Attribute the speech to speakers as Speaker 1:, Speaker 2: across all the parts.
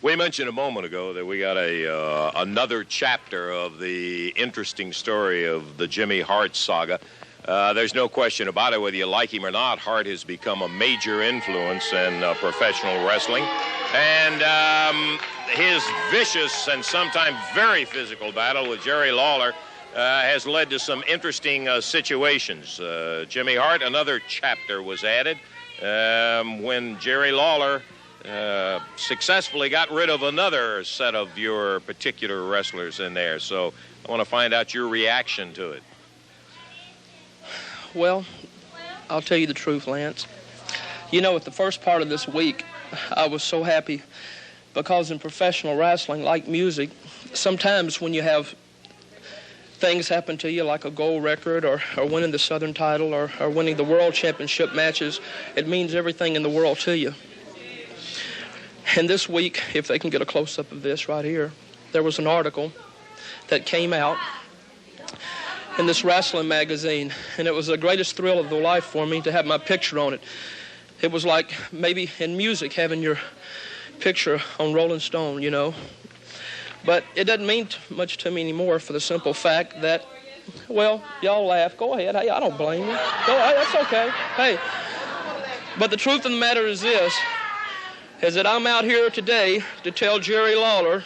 Speaker 1: We mentioned a moment ago that we got another chapter of the interesting story of the Jimmy Hart saga. There's no question about it, whether you like him or not. Hart has become a major influence in professional wrestling. And his vicious and sometimes very physical battle with Jerry Lawler has led to some interesting situations. Jimmy Hart, another chapter was added when Jerry Lawler successfully got rid of another set of your particular wrestlers in there. So I want to find out your reaction to it.
Speaker 2: Well, I'll tell you the truth, Lance. You know, at the first part of this week, I was so happy because in professional wrestling, like music, sometimes when you have things happen to you like a gold record or winning the Southern title or winning the World Championship matches, it means everything in the world to you. And this week, if they can get a close-up of this right here, there was an article that came out in this wrestling magazine, and it was the greatest thrill of the life for me to have my picture on it. It was like maybe in music having your picture on Rolling Stone, you know. But it doesn't mean much to me anymore for the simple fact that, well, y'all laugh. Go ahead. Hey, I don't blame you. Go ahead. That's okay. Hey. But the truth of the matter is this, is that I'm out here today to tell Jerry Lawler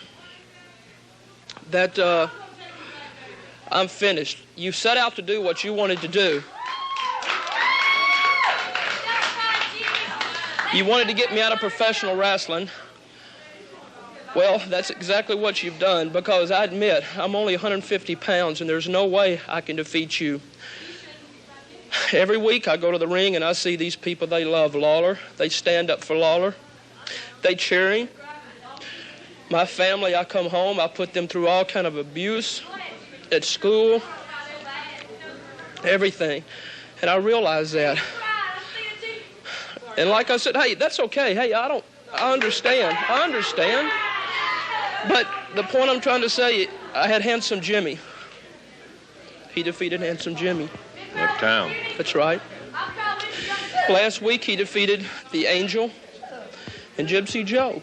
Speaker 2: that I'm finished. You set out to do what you wanted to do. You wanted to get me out of professional wrestling. Well, that's exactly what you've done, because I admit I'm only 150 pounds and there's no way I can defeat you. Every week I go to the ring and I see these people, they love Lawler. They stand up for Lawler. They cheer him. My family, I come home, I put them through all kind of abuse at school, everything. And I realize that. And like I said, hey, that's okay. Hey, I understand. I understand. But the point I'm trying to say, I had Handsome Jimmy. He defeated Handsome Jimmy.
Speaker 1: Uptown.
Speaker 2: That's right. Last week he defeated the Angel and Gypsy Joe.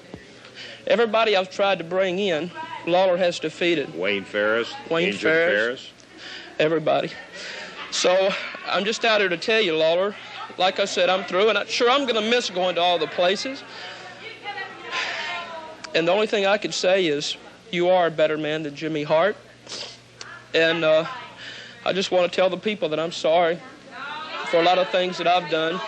Speaker 2: Everybody I've tried to bring in, Lawler has defeated.
Speaker 1: Wayne Ferris.
Speaker 2: Wayne Ferris. Everybody. So I'm just out here to tell you, Lawler, like I said, I'm through, and I'm going to miss going to all the places. And the only thing I could say is you are a better man than Jimmy Hart. And I just want to tell the people that I'm sorry for a lot of things that I've done.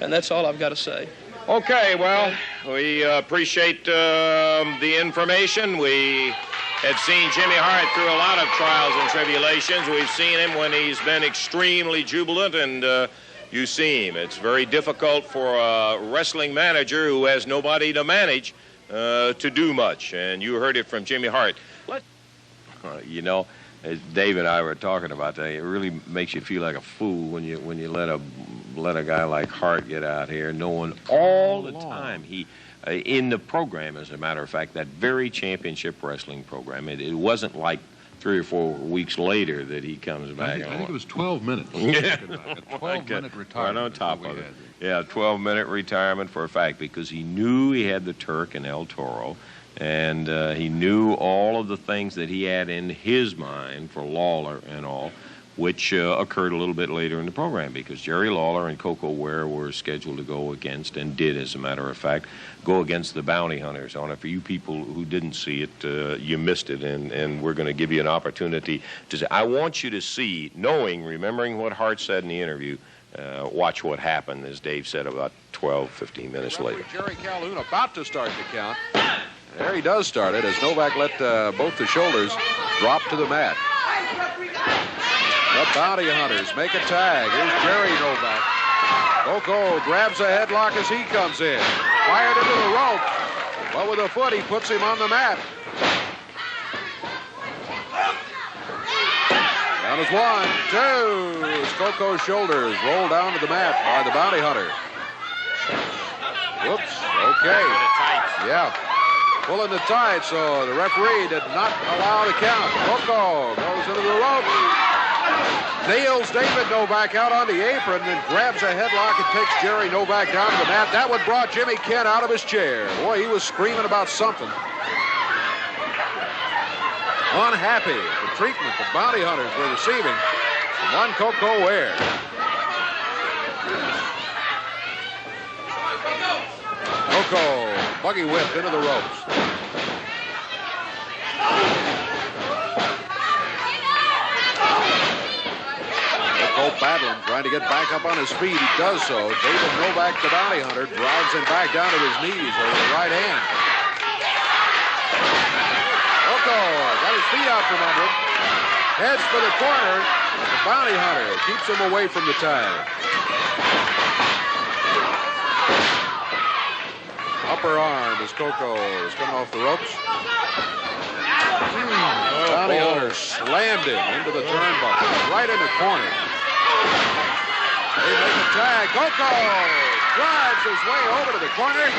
Speaker 2: And that's all I've got to say.
Speaker 1: Okay, well, we appreciate the information. We have seen Jimmy Hart through a lot of trials and tribulations. We've seen him when he's been extremely jubilant, and you see him. It's very difficult for a wrestling manager who has nobody to manage to do much, and you heard it from Jimmy Hart.
Speaker 3: You know, as Dave and I were talking about that, it really makes you feel like a fool when you let a guy like Hart get out here, knowing all the time he in the program. As a matter of fact, that very championship wrestling program, it wasn't like 3 or 4 weeks later that he comes back.
Speaker 4: I think it was 12 minutes.
Speaker 3: Yeah.
Speaker 4: A 12-minute retirement.
Speaker 3: Right on top of it. Yeah, 12-minute retirement for a fact, because he knew he had the Turk and El Toro, and he knew all of the things that he had in his mind for Lawler and all, which occurred a little bit later in the program, because Jerry Lawler and Koko Ware were scheduled to go against, and did, as a matter of fact, go against the Bounty Hunters on it. For you people who didn't see it, you missed it, and we're going to give you an opportunity to say. I want you to see, remembering what Hart said in the interview, watch what happened, as Dave said, about 12, 15 minutes later.
Speaker 5: Jerry Calhoun about to start the count. There he does start it, as Novak let both the shoulders drop to the mat. The Bounty Hunters make a tag. Here's Jerry Novak. Koko grabs a headlock as he comes in. Fired into the rope. But with a foot, he puts him on the mat. Down is 1, 2. As Koko's shoulders roll down to the mat by the Bounty Hunter. Whoops. Okay. Yeah. Pulling the tight, so the referee did not allow the count. Koko goes into the rope. Nails David Novak out on the apron, then grabs a headlock and takes Jerry Novak down to the mat. That one brought Jimmy Kent out of his chair. Boy, he was screaming about something. Unhappy at the treatment the bounty hunters were receiving from one Koko Ware. Koko, buggy whipped into the ropes. Koko battling, trying to get back up on his feet. He does so. David Novak, the bounty hunter, drives him back down to his knees over the right hand. Koko got his feet out from under him. Heads for the corner. The bounty hunter keeps him away from the tag. Upper arm as Koko is coming off the ropes. Bounty hunter slammed him into the turnbuckle, right in the corner. They make a tag. Koko drives his way over to the corner. And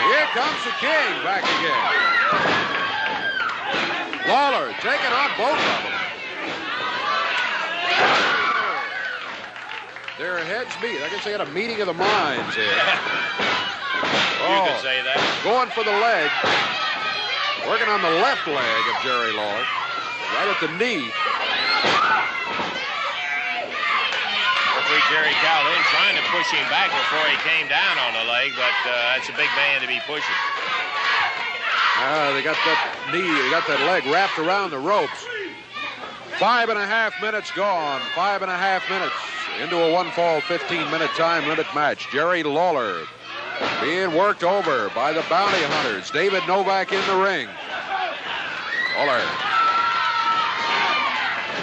Speaker 5: here comes the King back again. Lawler taking on both of them. Their heads meet. I guess they had a meeting of the minds here.
Speaker 1: You could say that.
Speaker 5: Going for the leg. Working on the left leg of Jerry Lawler. Right at the knee.
Speaker 1: Referee Jerry Calhoun trying to push him back before he came down on the leg, but that's a big man to be pushing.
Speaker 5: They got that knee, they got that leg wrapped around the ropes. 5.5 minutes gone. 5.5 minutes into a one-fall 15-minute time limit match. Jerry Lawler being worked over by the bounty hunters. David Novak in the ring. Lawler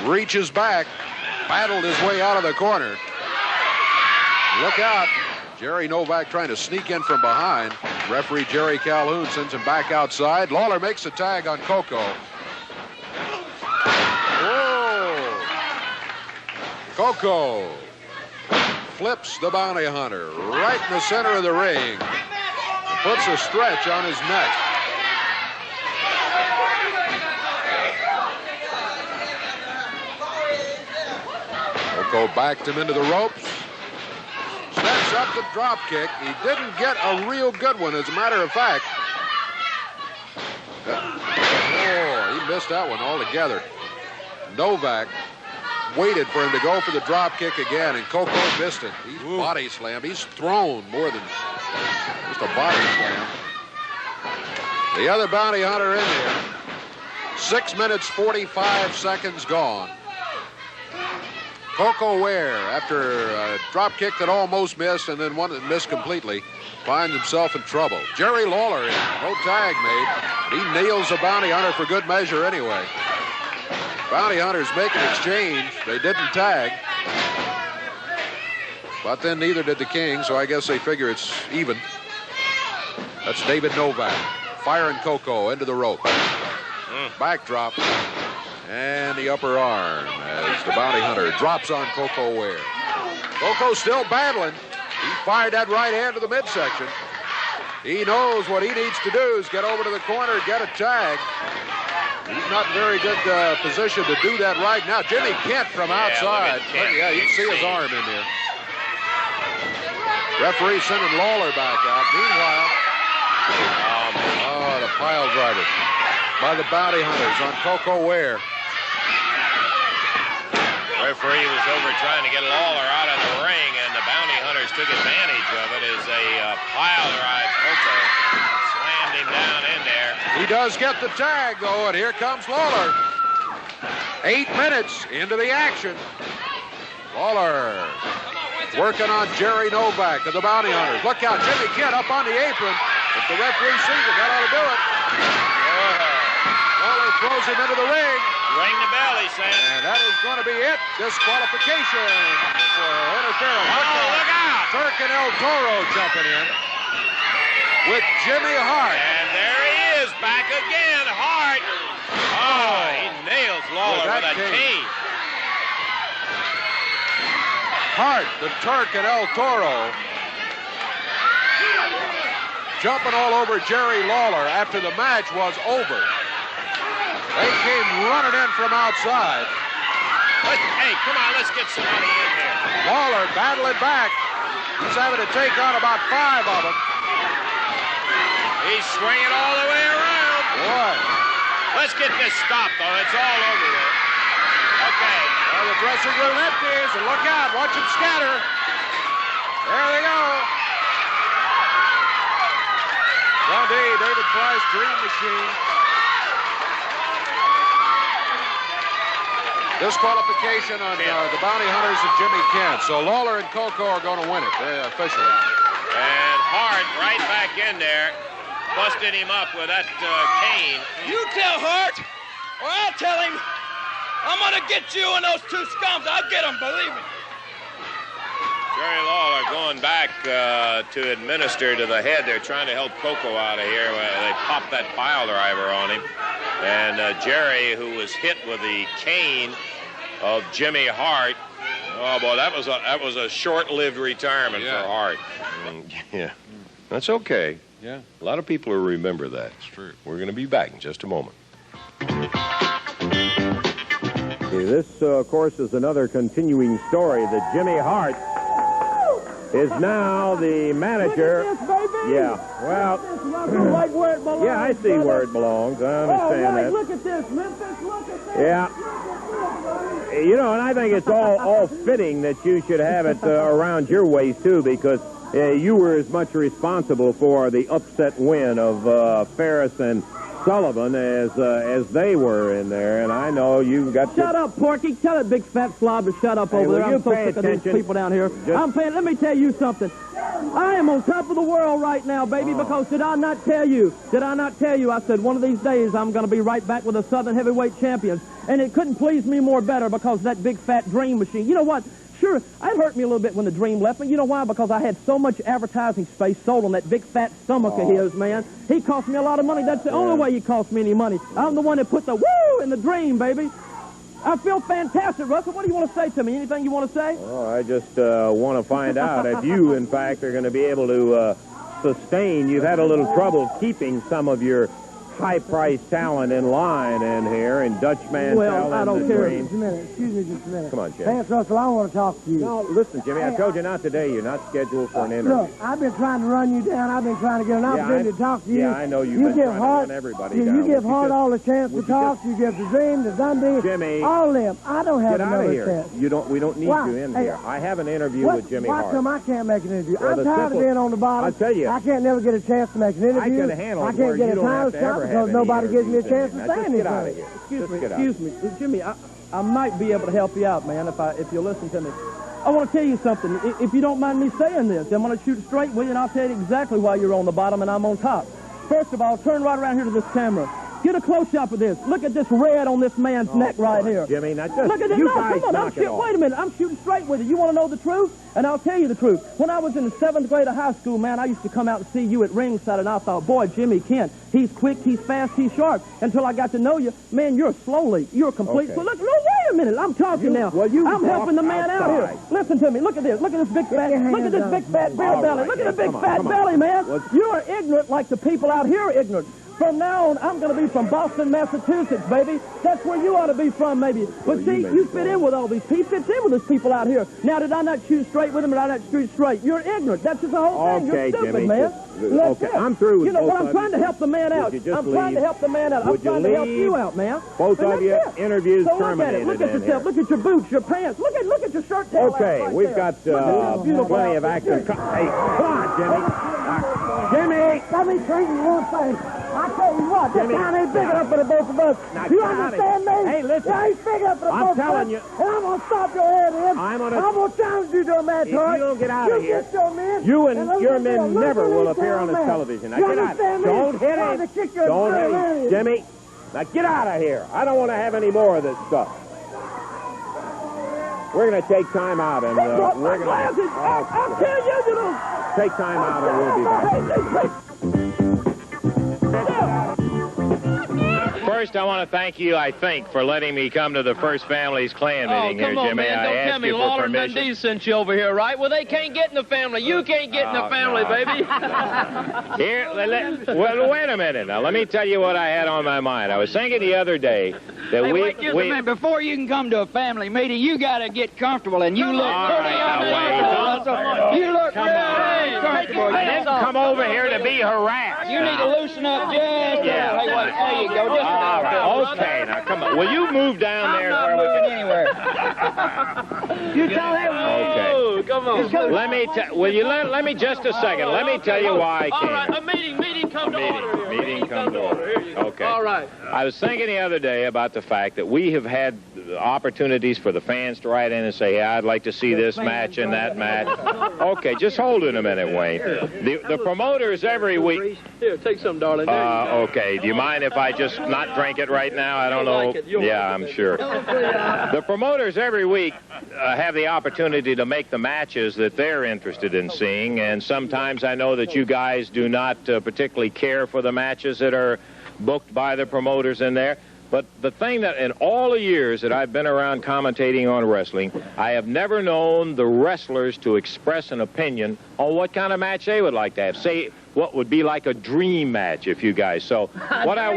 Speaker 5: reaches back, battled his way out of the corner. Look out. Jerry Novak trying to sneak in from behind. Referee Jerry Calhoun sends him back outside. Lawler makes a tag on Koko. Whoa. Koko flips the bounty hunter right in the center of the ring. And puts a stretch on his neck. Koko backed him into the ropes. Steps up the drop kick. He didn't get a real good one, as a matter of fact. Oh, he missed that one altogether. Novak waited for him to go for the drop kick again, and Koko missed it. He's body slammed. He's thrown more than just a body slam. The other bounty hunter in there. 6 minutes, 45 seconds gone. Koko Ware, after a drop kick that almost missed and then one that missed completely, finds himself in trouble. Jerry Lawler in. No tag made. But he nails the bounty hunter for good measure anyway. Bounty hunters make an exchange. They didn't tag. But then neither did the King, so I guess they figure it's even. That's David Novak firing Koko into the rope. Backdrop. And the upper arm as the bounty hunter drops on Koko Ware. Koko still battling. He fired that right hand to the midsection. He knows what he needs to do is get over to the corner, get a tag. He's not in very good position to do that right now. Jimmy Kent from outside. Yeah, you can see his arm in there. Referee sending Lawler back out. Meanwhile, the pile driver by the bounty hunters on Koko Ware.
Speaker 1: Referee was over trying to get Lawler out of the ring, and the bounty hunters took advantage of it as a pile drive. Koko slammed him down in there.
Speaker 5: He does get the tag, though, and here comes Lawler. 8 minutes into the action. Lawler working on Jerry Novak of the bounty hunters. Look out, Jimmy Kent up on the apron. If the referee sees it, that ought to do it. Lawler throws him into the ring.
Speaker 1: Ring the bell, he said.
Speaker 5: And that is going to be it. Disqualification for interference.
Speaker 1: Look out!
Speaker 5: Turk and El Toro jumping in with Jimmy Hart.
Speaker 1: And there he is, back again, Hart. Oh, he nails Lawler with a knee.
Speaker 5: Hart, the Turk and El Toro jumping all over Jerry Lawler after the match was over. They came running in from outside.
Speaker 1: Hey, come on, let's get somebody in here.
Speaker 5: Lawler battling back. He's having to take on about 5 of them.
Speaker 1: He's swinging all the way around.
Speaker 5: Boy.
Speaker 1: Let's get this stopped, though. It's all over there. Okay.
Speaker 5: Well, the dressing room empties, and look out. Watch them scatter. There they go. John D. David Price, Dream Machine. Disqualification on the Bounty Hunters and Jimmy Kent. So Lawler and Koko are going to win it officially.
Speaker 1: And Hart right back in there, busted him up with that cane.
Speaker 2: You tell Hart, or I'll tell him. I'm going to get you and those 2 scums. I'll get them, believe me.
Speaker 1: Jerry Lawler going back to administer to the head. They're trying to help Koko out of here. They popped that pile driver on him. And Jerry, who was hit with the cane of Jimmy Hart. Oh, boy, that was a short-lived retirement for Hart. Yeah, that's okay.
Speaker 5: Yeah.
Speaker 1: A lot of people will remember that.
Speaker 5: It's true.
Speaker 1: We're going to be back in just a moment.
Speaker 6: This, of course, is another continuing story that Jimmy Hart is now the manager.
Speaker 7: Look at this, baby.
Speaker 6: Yeah, well,
Speaker 7: right where it belongs,
Speaker 6: yeah, I see
Speaker 7: brother.
Speaker 6: where it belongs. I understand that.
Speaker 7: Look at this, Memphis. Look at this.
Speaker 6: Yeah. You know, and I think it's all fitting that you should have it around your waist, too, because you were as much responsible for the upset win of Ferris and Sullivan as they were in there, and I know you've got to...
Speaker 7: Shut up, Porky. Tell that big fat slob to shut up over there. I'm so sick of these people down here. I'm paying... Let me tell you something. I am on top of the world right now, baby, because did I not tell you? I said one of these days I'm going to be right back with the Southern Heavyweight Champions, and it couldn't please me more better because that big fat Dream Machine. You know what? Sure, it hurt me a little bit when the Dream left me. You know why? Because I had so much advertising space sold on that big fat stomach of his, man. He cost me a lot of money. That's the only way he cost me any money. I'm the one that put the woo in the Dream, baby. I feel fantastic, Russell. What do you want to say to me? Anything you want to say?
Speaker 6: Oh, I just want to find out if you, in fact, are going to be able to sustain. You've had a little trouble keeping some of your high-priced talent in line in here, and Dutch Mantel.
Speaker 7: Well, I don't care.
Speaker 6: Dream.
Speaker 8: Just a minute. Excuse me just a minute.
Speaker 6: Come on, Jimmy.
Speaker 8: Vance Russell, I want to talk to you.
Speaker 6: No, listen, Jimmy, I told you not today. You're not scheduled for an interview.
Speaker 8: Look, I've been trying to run you down. I've been trying to get an opportunity to talk to you.
Speaker 6: Yeah, I know you've been trying to run everybody down.
Speaker 8: You give Hart all the chance to talk. You give the Dream, the Dundee,
Speaker 6: Jimmy,
Speaker 8: all of them. I don't have
Speaker 6: get out of
Speaker 8: another
Speaker 6: here.
Speaker 8: chance.
Speaker 6: We don't need you in here. I have an interview with Jimmy Hart.
Speaker 8: Why come I can't make an interview?
Speaker 6: Well,
Speaker 8: I'm tired of being on the bottom.
Speaker 6: I'll tell you.
Speaker 8: I can't never get a chance to make an interview.
Speaker 6: I can handle it
Speaker 8: I
Speaker 6: where
Speaker 8: can't get
Speaker 6: you
Speaker 8: a
Speaker 6: don't
Speaker 8: title
Speaker 6: have to
Speaker 8: shot
Speaker 6: ever
Speaker 8: because
Speaker 6: have any
Speaker 8: nobody gives me a chance to
Speaker 6: interviews.
Speaker 8: say
Speaker 6: Just
Speaker 8: anything.
Speaker 6: get out of here.
Speaker 7: Excuse me, Jimmy. I might be able to help you out, man, if you'll listen to me. I want to tell you something. If you don't mind me saying this, I'm going to shoot straight with you, and I'll tell you exactly why you're on the bottom and I'm on top. First of all, turn right around here to this camera. Get a close-up of this. Look at this red on this man's neck right here.
Speaker 6: Jimmy, not just
Speaker 7: Look at this.
Speaker 6: you
Speaker 7: No,
Speaker 6: guys
Speaker 7: come on. Wait a minute. I'm shooting straight with you. You want to know the truth? And I'll tell you the truth. When I was in the 7th grade of high school, man, I used to come out and see you at ringside, and I thought, boy, Jimmy Kent, he's quick, he's fast, he's sharp. Until I got to know you, man, you're slowly. You're complete.
Speaker 6: Okay.
Speaker 7: So look, no, wait a minute. I'm talking now. I'm helping the man out here. Listen to me. Look at this. Look at this big fat. Look at this big fat beer belly. Look at the big fat belly, man. You're ignorant like the people out here are ignorant. From now on, I'm going to be from Boston, Massachusetts, baby. That's where you ought to be from, maybe. But see, you fit in with all these people. Fits in with these people out here. Now, did I not shoot straight with them, or did I not shoot straight? You're ignorant. That's just the whole thing. You're stupid,
Speaker 6: Jimmy,
Speaker 7: man.
Speaker 6: Okay, I'm through with
Speaker 7: you know
Speaker 6: both
Speaker 7: what? I'm
Speaker 6: of
Speaker 7: trying
Speaker 6: you.
Speaker 7: to help the man out. I'm trying to help the man out. I'm trying to help you out, man.
Speaker 6: Both of you, interviews
Speaker 7: so
Speaker 6: terminated.
Speaker 7: Look at yourself. Look at your boots, your pants. Look at your shirt tail.
Speaker 6: Okay,
Speaker 7: right
Speaker 6: we've
Speaker 7: there.
Speaker 6: got plenty of action. Hey, come on, Jimmy. Jimmy!
Speaker 8: Let me tell you one thing. I tell you what, this town ain't big enough for the both of us.
Speaker 6: Now,
Speaker 8: You
Speaker 6: get out of
Speaker 8: understand me?
Speaker 6: here. Hey, listen.
Speaker 8: It ain't big enough for the
Speaker 6: I'm
Speaker 8: both of us.
Speaker 6: telling you.
Speaker 8: And I'm going to stop your head in.
Speaker 6: I'm gonna
Speaker 8: challenge you to a match,
Speaker 6: If you
Speaker 8: Hart.
Speaker 6: don't get out of here,
Speaker 8: Get your men,
Speaker 6: you and
Speaker 8: let
Speaker 6: your
Speaker 8: me be a
Speaker 6: men never
Speaker 8: little
Speaker 6: will appear on this
Speaker 8: man.
Speaker 6: television. Now
Speaker 8: You
Speaker 6: get out.
Speaker 8: understand me?
Speaker 6: Don't hit
Speaker 8: Trying
Speaker 6: him.
Speaker 8: to kick your
Speaker 6: Don't
Speaker 8: tail
Speaker 6: hit
Speaker 8: in.
Speaker 6: him. Jimmy, now get out of here. I don't want to have any more of this stuff. We're going to take time out, and we're going to...
Speaker 7: I'll tell you, you know.
Speaker 6: Take time out, and we'll be back.
Speaker 3: First, I want to thank you, I think, for letting me come to the First Family's clan meeting here,
Speaker 2: come on,
Speaker 3: Jimmy.
Speaker 2: man.
Speaker 3: I
Speaker 2: Don't
Speaker 3: asked
Speaker 2: tell me
Speaker 3: you for
Speaker 2: Lawler and
Speaker 3: permission.
Speaker 2: Dundee sent you over here, right? Well, they can't get in the family. You can't get in the family,
Speaker 3: no.
Speaker 2: baby.
Speaker 3: Here, well, wait a minute. Now, let me tell you what I had on my mind. I was thinking the other day that
Speaker 9: Hey, wait just a minute. Before you can come to a family meeting, you got to get comfortable, and you look pretty uncomfortable. You look really comfortable.
Speaker 3: I didn't come over here to be harassed.
Speaker 9: You need to loosen up just a little. Hey, wait, there you go. Just
Speaker 3: all right. Okay, now come on. Will you move down there?
Speaker 9: I'm not moving anywhere.
Speaker 8: You tell him.
Speaker 3: Okay.
Speaker 2: Oh, come on.
Speaker 3: Let me let me just a second. Let me tell you why I came.
Speaker 2: All right, a meeting come to order.
Speaker 3: Meeting come to order. Okay.
Speaker 2: All right.
Speaker 3: I was thinking the other day about the fact that we have had opportunities for the fans to write in and say, yeah, I'd like to see this match and that match. Okay, just hold it a minute, Wayne. The promoters every week...
Speaker 2: Here, take some, darling.
Speaker 3: Okay, do you mind if I just not drink it right now? I don't know. Yeah, I'm sure. The promoters every week have the opportunity to make the matches that they're interested in seeing, and sometimes I know that you guys do not particularly care for the matches that are booked by the promoters in there. But the thing that in all the years that I've been around commentating on wrestling, I have never known the wrestlers to express an opinion on what kind of match they would like to have. Say what would be like a dream match, if you guys. So what I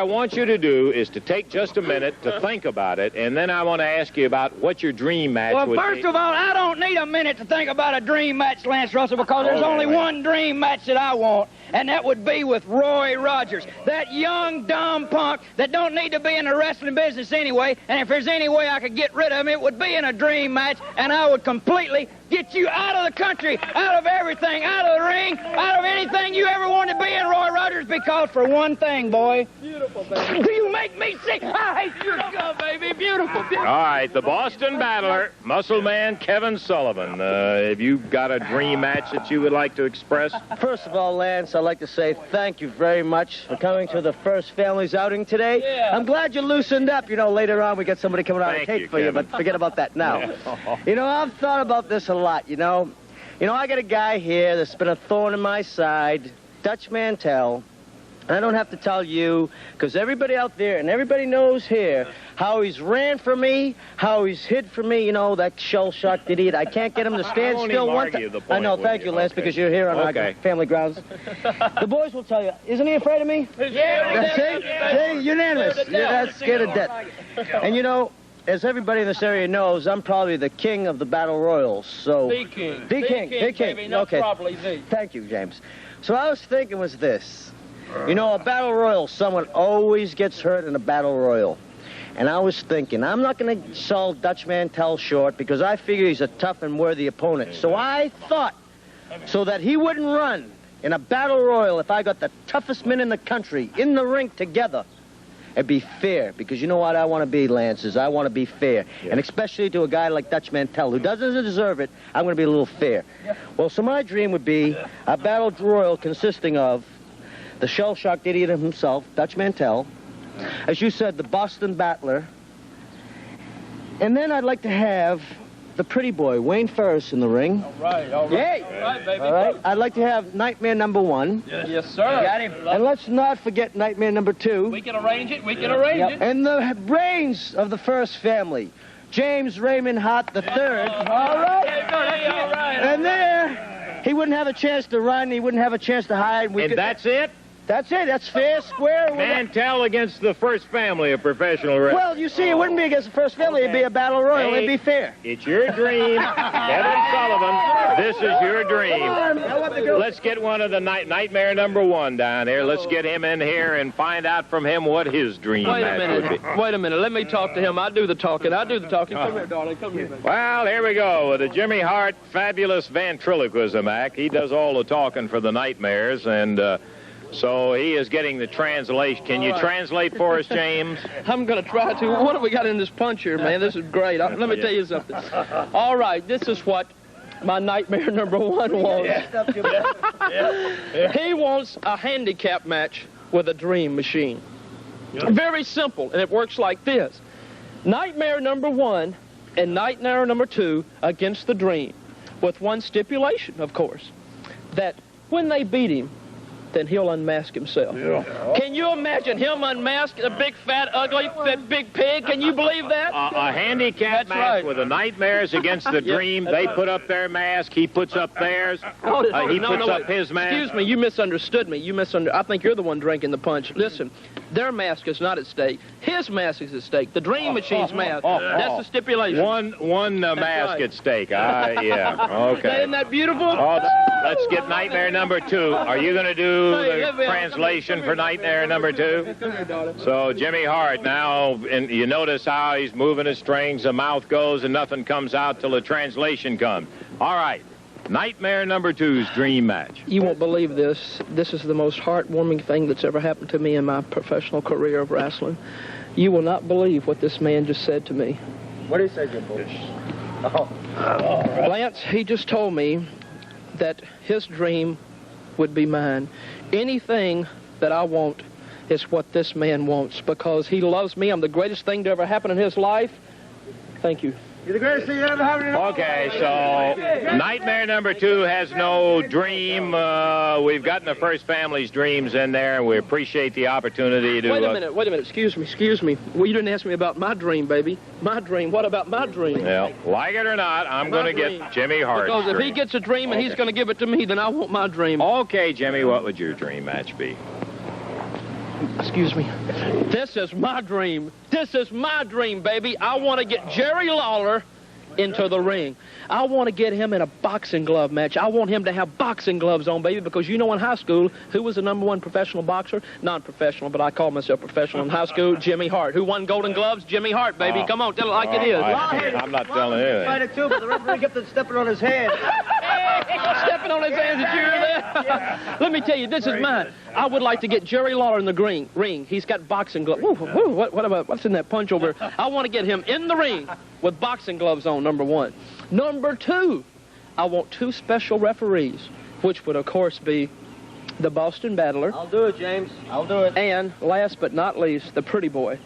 Speaker 3: want you to do is to take just a minute to think about it, and then I want to ask you about what your dream match would be.
Speaker 9: Well, first of all, I don't need a minute to think about a dream match, Lance Russell, because there's only one dream match that I want, and that would be with Roy Rogers, that young, dumb punk that don't need to be in the wrestling business anyway, and if there's any way I could get rid of him, it would be in a dream match, and I would completely get you out of the country, out of everything, out of the ring, out of anything you ever wanted to be in, Roy Rogers, because for one thing, boy, beautiful, baby. Do you make me sick? I hate your gun, baby. Beautiful, beautiful.
Speaker 3: All right, the Boston Battler, Muscle Man Kevin Sullivan. Have you got a dream match that you would like to express?
Speaker 10: First of all, Lance, I'd like to say thank you very much for coming to the First Families outing today.
Speaker 2: Yeah.
Speaker 10: I'm glad you loosened up. You know, later on we get somebody coming out of tape for you, but forget about that now. You know, I've thought about this a lot, you know. I got a guy here that's been a thorn in my side, Dutch Mantel. And I don't have to tell you, because everybody out there and everybody knows here how he's ran for me, how he's hid for me, that shell-shocked idiot. I can't get him to stand still one time. I know, thank you, Lance, because you're here on our family grounds. The boys will tell you, isn't he afraid of me?
Speaker 2: Yeah.
Speaker 10: See, unanimous. You're not scared of death. And as everybody in this area knows, I'm probably the king of the battle royals. So
Speaker 2: The king.
Speaker 10: The king.
Speaker 2: Baby, not
Speaker 10: okay.
Speaker 2: properly the.
Speaker 10: Thank you, James. So I was thinking was this. A battle royal, someone always gets hurt in a battle royal. And I was thinking, I'm not going to sell Dutch Mantel short because I figure he's a tough and worthy opponent. So I thought, so that he wouldn't run in a battle royal if I got the toughest men in the country in the ring together, it'd be fair. Because you know what I want to be, Lance, is I want to be fair. Yeah. And especially to a guy like Dutch Mantel, who doesn't deserve it, I'm going to be a little fair. Yeah. Well, so my dream would be a battle royal consisting of the shell-shocked idiot himself, Dutch Mantel, as you said, the Boston Battler, and then I'd like to have the pretty boy, Wayne Ferris, in the ring.
Speaker 2: All right.
Speaker 10: Yay!
Speaker 2: All right, baby.
Speaker 10: All right. I'd like to have Nightmare number 1.
Speaker 2: Yes, sir.
Speaker 10: Got him. And let's not forget Nightmare number 2.
Speaker 2: We can arrange it. It.
Speaker 10: And the brains of the First Family, James Raymond Hart III.
Speaker 2: All right. All right.
Speaker 10: And there, he wouldn't have a chance to run. He wouldn't have a chance to hide.
Speaker 3: That's it?
Speaker 10: That's it. That's fair, square.
Speaker 3: Mantel against the First Family of professional wrestling.
Speaker 10: Well, you see, it wouldn't be against the First Family. It'd be a battle royal. It'd be fair.
Speaker 3: It's your dream. Kevin Sullivan, this is your dream. Let's get one of the Nightmare number 1 down here. Let's get him in here and find out from him what his dream match would be.
Speaker 2: Wait a minute. Let me talk to him. I do the talking. Come here, darling. Come here, baby.
Speaker 3: Well, here we go with the Jimmy Hart Fabulous Ventriloquism Act. He does all the talking for the Nightmares, and so he is getting the translation. Can you translate for us, James?
Speaker 2: I'm going to try to. What have we got in this punch here, man? This is great. Let me tell you something. All right, this is what my Nightmare number 1 wants. He wants a handicap match with a dream machine. Very simple, and it works like this. Nightmare number 1 and Nightmare number 2 against the dream, with one stipulation, of course, that when they beat him, then he'll unmask himself. Yeah. Can you imagine him unmasked, a big, fat, ugly, big pig? Can you believe that?
Speaker 1: A handicap match with the Nightmares against the Dream. They put up their mask. He puts up theirs. He puts up his mask.
Speaker 2: Excuse me, you misunderstood me. I think you're the one drinking the punch. Listen, their mask is not at stake. His mask is at stake. The Dream Machine's mask. That's the stipulation.
Speaker 1: One mask at stake. Yeah. Okay.
Speaker 2: Isn't that beautiful?
Speaker 1: Let's get Nightmare number 2. Are you going to do the translation for Nightmare number 2? So Jimmy Hart now, and you notice how he's moving his strings, the mouth goes, and nothing comes out till the translation comes. All right. Nightmare number 2's dream match.
Speaker 2: You won't believe this. This is the most heartwarming thing that's ever happened to me in my professional career of wrestling. You will not believe what this man just said to me.
Speaker 10: What did he say, Jim Bush?
Speaker 2: Lance, he just told me that his dream would be mine. Anything that I want is what this man wants because he loves me. I'm the greatest thing to ever happen in his life. Thank you.
Speaker 10: You're the greatest thing ever happened in his life.
Speaker 1: Okay, so Nightmare number 2 has no dream. We've gotten the first family's dreams in there, and we appreciate the opportunity to...
Speaker 2: Wait a minute. Excuse me. Well, you didn't ask me about my dream, baby. My dream. What about my dream?
Speaker 1: Well, like it or not, I'm going to get Jimmy Hart's
Speaker 2: Because if
Speaker 1: dream.
Speaker 2: he gets a dream and he's going to give it to me, then I want my dream.
Speaker 1: Okay, Jimmy, what would your dream match be?
Speaker 2: Excuse me. This is my dream. This is my dream, baby. I want to get Jerry Lawler into the ring. I want to get him in a boxing glove match. I want him to have boxing gloves on, baby, because you know in high school, who was the #1 professional boxer? Non-professional, but I call myself professional in high school, Jimmy Hart. Who won Golden Gloves? Jimmy Hart, baby. Come on, tell it like it is.
Speaker 1: I'm not telling you anything.
Speaker 10: Fight it too, but the referee kept on stepping on his head.
Speaker 2: Stepping on his hands, did you hear that? Let me tell you, this is mine. I would like to get Jerry Lawler in the ring. He's got boxing gloves. What's in that punch over there? I want to get him in the ring with boxing gloves on, #1. #2, I want 2 special referees, which would, of course, be the Boston Battler.
Speaker 10: I'll do it, James. I'll do it.
Speaker 2: And, last but not least, the pretty boy,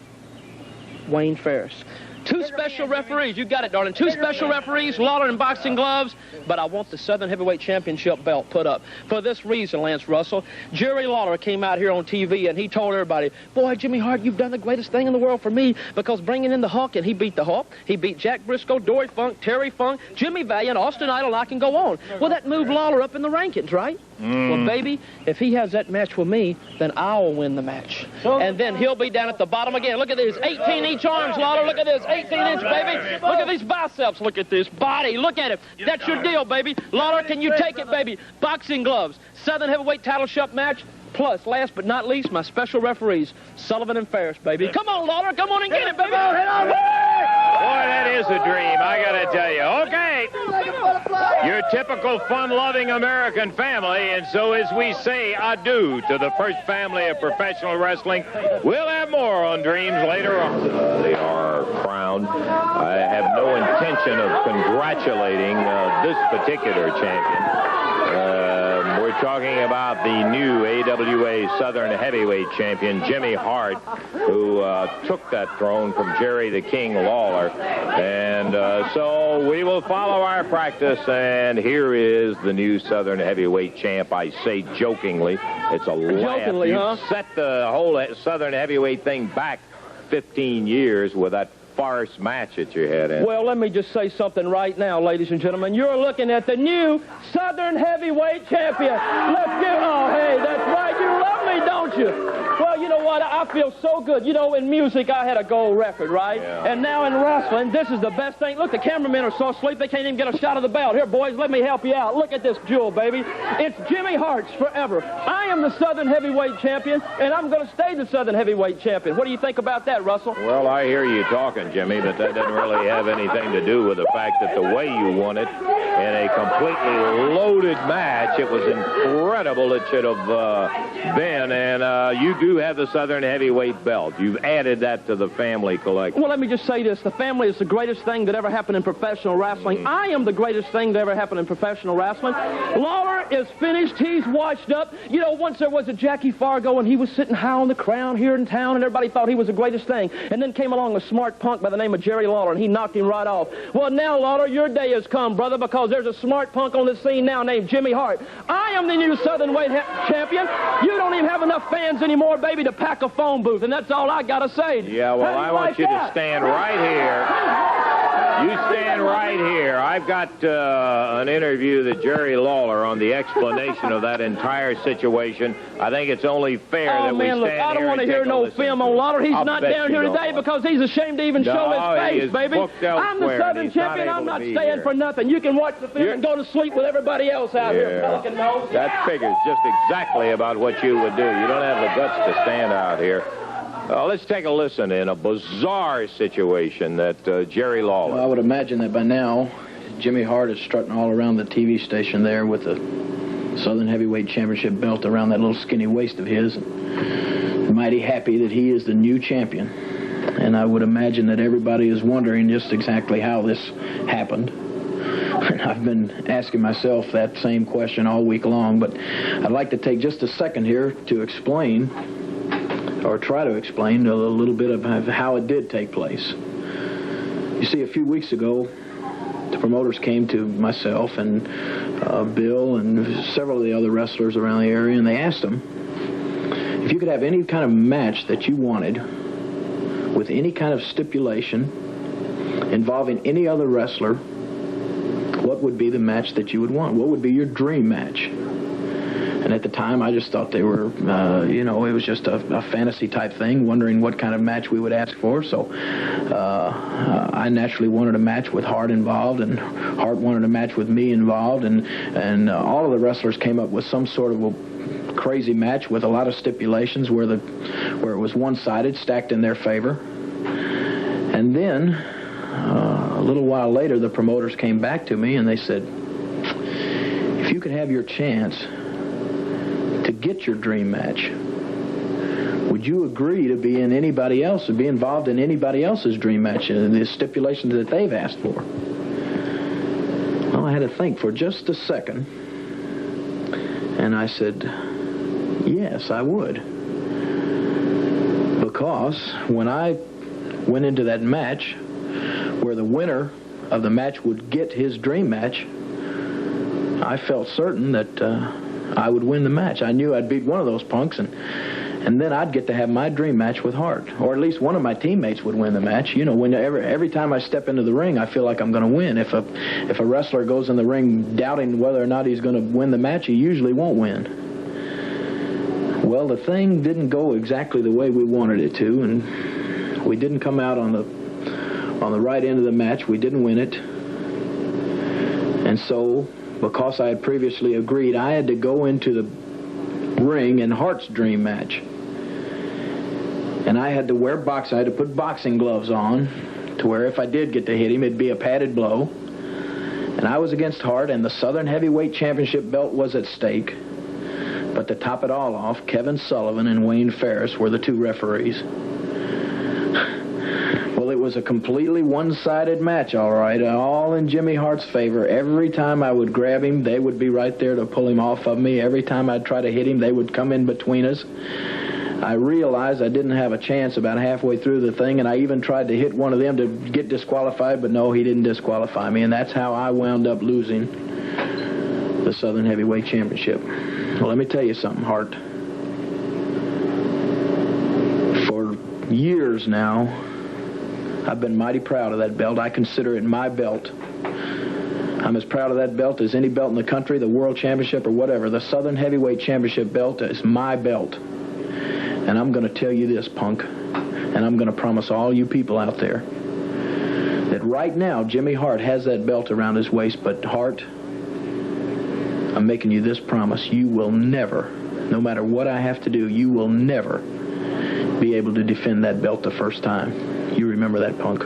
Speaker 2: Wayne Ferris. 2 special referees. You got it, darling. 2 special referees, Lawler in boxing gloves, but I want the Southern Heavyweight Championship belt put up. For this reason, Lance Russell, Jerry Lawler came out here on TV and he told everybody, boy, Jimmy Hart, you've done the greatest thing in the world for me because bringing in the Hulk, and he beat the Hulk. He beat Jack Briscoe, Dory Funk, Terry Funk, Jimmy Valiant, Austin Idol, I can go on. Well, that moved Lawler up in the rankings, right? Well, baby, if he has that match with me, then I'll win the match. And then he'll be down at the bottom again. Look at this, 18-inch arms, Lawler. Look at this, 18-inch, baby. Look at these biceps. Look at this body. Look at it. That's your deal, baby. Lawler, can you take it, baby? Boxing gloves, Southern Heavyweight title shot match, plus, last but not least, my special referees, Sullivan and Ferris, baby. Come on, Lawler. Come on and get it, baby.
Speaker 1: Boy, that is a dream, I got to tell you. Okay. Your typical fun-loving American family, and so as we say adieu to the first family of professional wrestling, we'll have more on Dreams later on. They are crowned. I have no intention of congratulating this particular champion. We're talking about the new AWA Southern Heavyweight Champion, Jimmy Hart, who took that throne from Jerry the King Lawler. And so we will follow our practice, and here is the new Southern Heavyweight Champ. I say jokingly. It's a laugh.
Speaker 2: Jokingly, huh?
Speaker 1: You set the whole Southern Heavyweight thing back 15 years with that farce match that you had in.
Speaker 2: Well, let me just say something right now, ladies and gentlemen. You're looking at the new Southern Heavyweight Champion. Oh, hey, that's right. You love me, don't you? Well, you know what? I feel so good. You know, in music, I had a gold record, right?
Speaker 1: Yeah.
Speaker 2: And now in wrestling, this is the best thing. Look, the cameramen are so asleep, they can't even get a shot of the belt. Here, boys, let me help you out. Look at this jewel, baby. It's Jimmy Hart's forever. I am the Southern Heavyweight Champion, and I'm going to stay the Southern Heavyweight Champion. What do you think about that, Russell?
Speaker 1: Well, I hear you talking, Jimmy, but that doesn't really have anything to do with the fact that the way you won it in a completely loaded match, it was incredible it should have been, and you do have the Southern
Speaker 6: Southern Heavyweight belt. You've added that to the family collection.
Speaker 7: Well, let me just say this. The family is the greatest thing that ever happened in professional wrestling. I am the greatest thing that ever happened in professional wrestling. Lawler is finished. He's washed up. You know, once there was a Jackie Fargo, and he was sitting high on the crown here in town, and everybody thought he was the greatest thing. And then came along a smart punk by the name of Jerry Lawler, and he knocked him right off. Well, now, Lawler, your day has come, brother, because there's a smart punk on the scene now named Jimmy Hart. I am the new Southern Weight champion. You don't even have enough fans anymore, baby, to pack a phone booth, and that's all I got to say.
Speaker 6: Yeah, well, I want you to stand right here. You stand right here. I've got an interview that Jerry Lawler on the explanation of that entire situation. I think it's only fair that we stand
Speaker 7: look,
Speaker 6: here.
Speaker 7: I don't want to hear no film on Lawler. He's not down here today because he's ashamed to even show his face, baby. I'm the Southern champion. I'm not staying for nothing. You can watch the film and go to sleep with everybody else out here, Pelican Nose.
Speaker 6: That figures just exactly about what you would do. You don't have the guts to stand out here. Let's take a listen in a bizarre situation that Jerry Lawler.
Speaker 11: Well, I would imagine that by now, Jimmy Hart is strutting all around the TV station there with the Southern Heavyweight Championship belt around that little skinny waist of his. Mighty happy that he is the new champion. And I would imagine that everybody is wondering just exactly how this happened. And I've been asking myself that same question all week long, but I'd like to take just a second here to explain, or try to explain a little bit of how it did take place. You see, a few weeks ago, the promoters came to myself and Bill and several of the other wrestlers around the area, and they asked them if you could have any kind of match that you wanted with any kind of stipulation involving any other wrestler, what would be the match that you would want? What would be your dream match? And at the time, I just thought they were, it was just a fantasy type thing, wondering what kind of match we would ask for. So I naturally wanted a match with Hart involved, and Hart wanted a match with me involved, and all of the wrestlers came up with some sort of a crazy match with a lot of stipulations where it was one-sided, stacked in their favor. And then a little while later, the promoters came back to me and they said, if you could have your chance to get your dream match, would you agree to be in anybody else, to be involved in anybody else's dream match, the stipulations that they've asked for? Well, I had to think for just a second, and I said, yes, I would. Because when I went into that match, where the winner of the match would get his dream match, I felt certain that I would win the match. I knew I'd beat one of those punks, and then I'd get to have my dream match with Hart. Or at least one of my teammates would win the match. You know, every time I step into the ring, I feel like I'm going to win. If a wrestler goes in the ring doubting whether or not he's going to win the match, he usually won't win. Well, the thing didn't go exactly the way we wanted it to, and we didn't come out on the right end of the match. We didn't win it. And so, because I had previously agreed, I had to go into the ring in Hart's dream match. And I had to wear I had to put boxing gloves on to where if I did get to hit him, it'd be a padded blow. And I was against Hart, and the Southern Heavyweight Championship belt was at stake. But to top it all off, Kevin Sullivan and Wayne Ferris were the two referees. Well, it was a completely one-sided match, all right, all in Jimmy Hart's favor. Every time I would grab him, they would be right there to pull him off of me. Every time I'd try to hit him, they would come in between us. I realized I didn't have a chance about halfway through the thing, and I even tried to hit one of them to get disqualified, but no, he didn't disqualify me, and that's how I wound up losing the Southern Heavyweight Championship. Well, let me tell you something, Hart. For years now, I've been mighty proud of that belt. I consider it my belt. I'm as proud of that belt as any belt in the country, the World Championship or whatever. The Southern Heavyweight Championship belt is my belt. And I'm going to tell you this, punk, and I'm going to promise all you people out there that right now Jimmy Hart has that belt around his waist, but Hart, I'm making you this promise. You will never, no matter what I have to do, you will never be able to defend that belt the first time. You remember that, punk.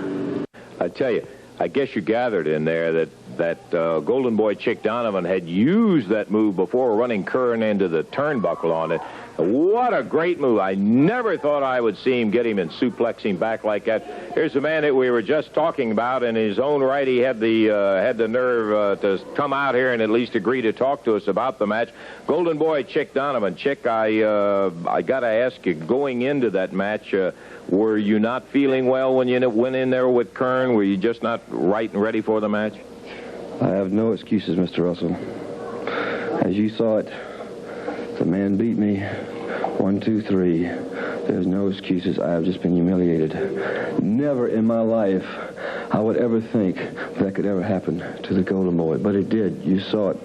Speaker 6: I tell you, I guess you gathered in there that Golden Boy Chick Donovan had used that move before running Kern into the turnbuckle on it. What a great move. I never thought I would see him get him and suplex him back like that. Here's the man that we were just talking about. In his own right, he had the nerve to come out here and at least agree to talk to us about the match. Golden Boy Chick Donovan. Chick, I got to ask you, going into that match, were you not feeling well when you went in there with Kern? Were you just not right and ready for the match?
Speaker 12: I have no excuses, Mr. Russell. As you saw it, the man beat me. 1, 2, 3. There's no excuses. I have just been humiliated. Never in my life I would ever think that could ever happen to the Golden Boy, but it did. You saw it.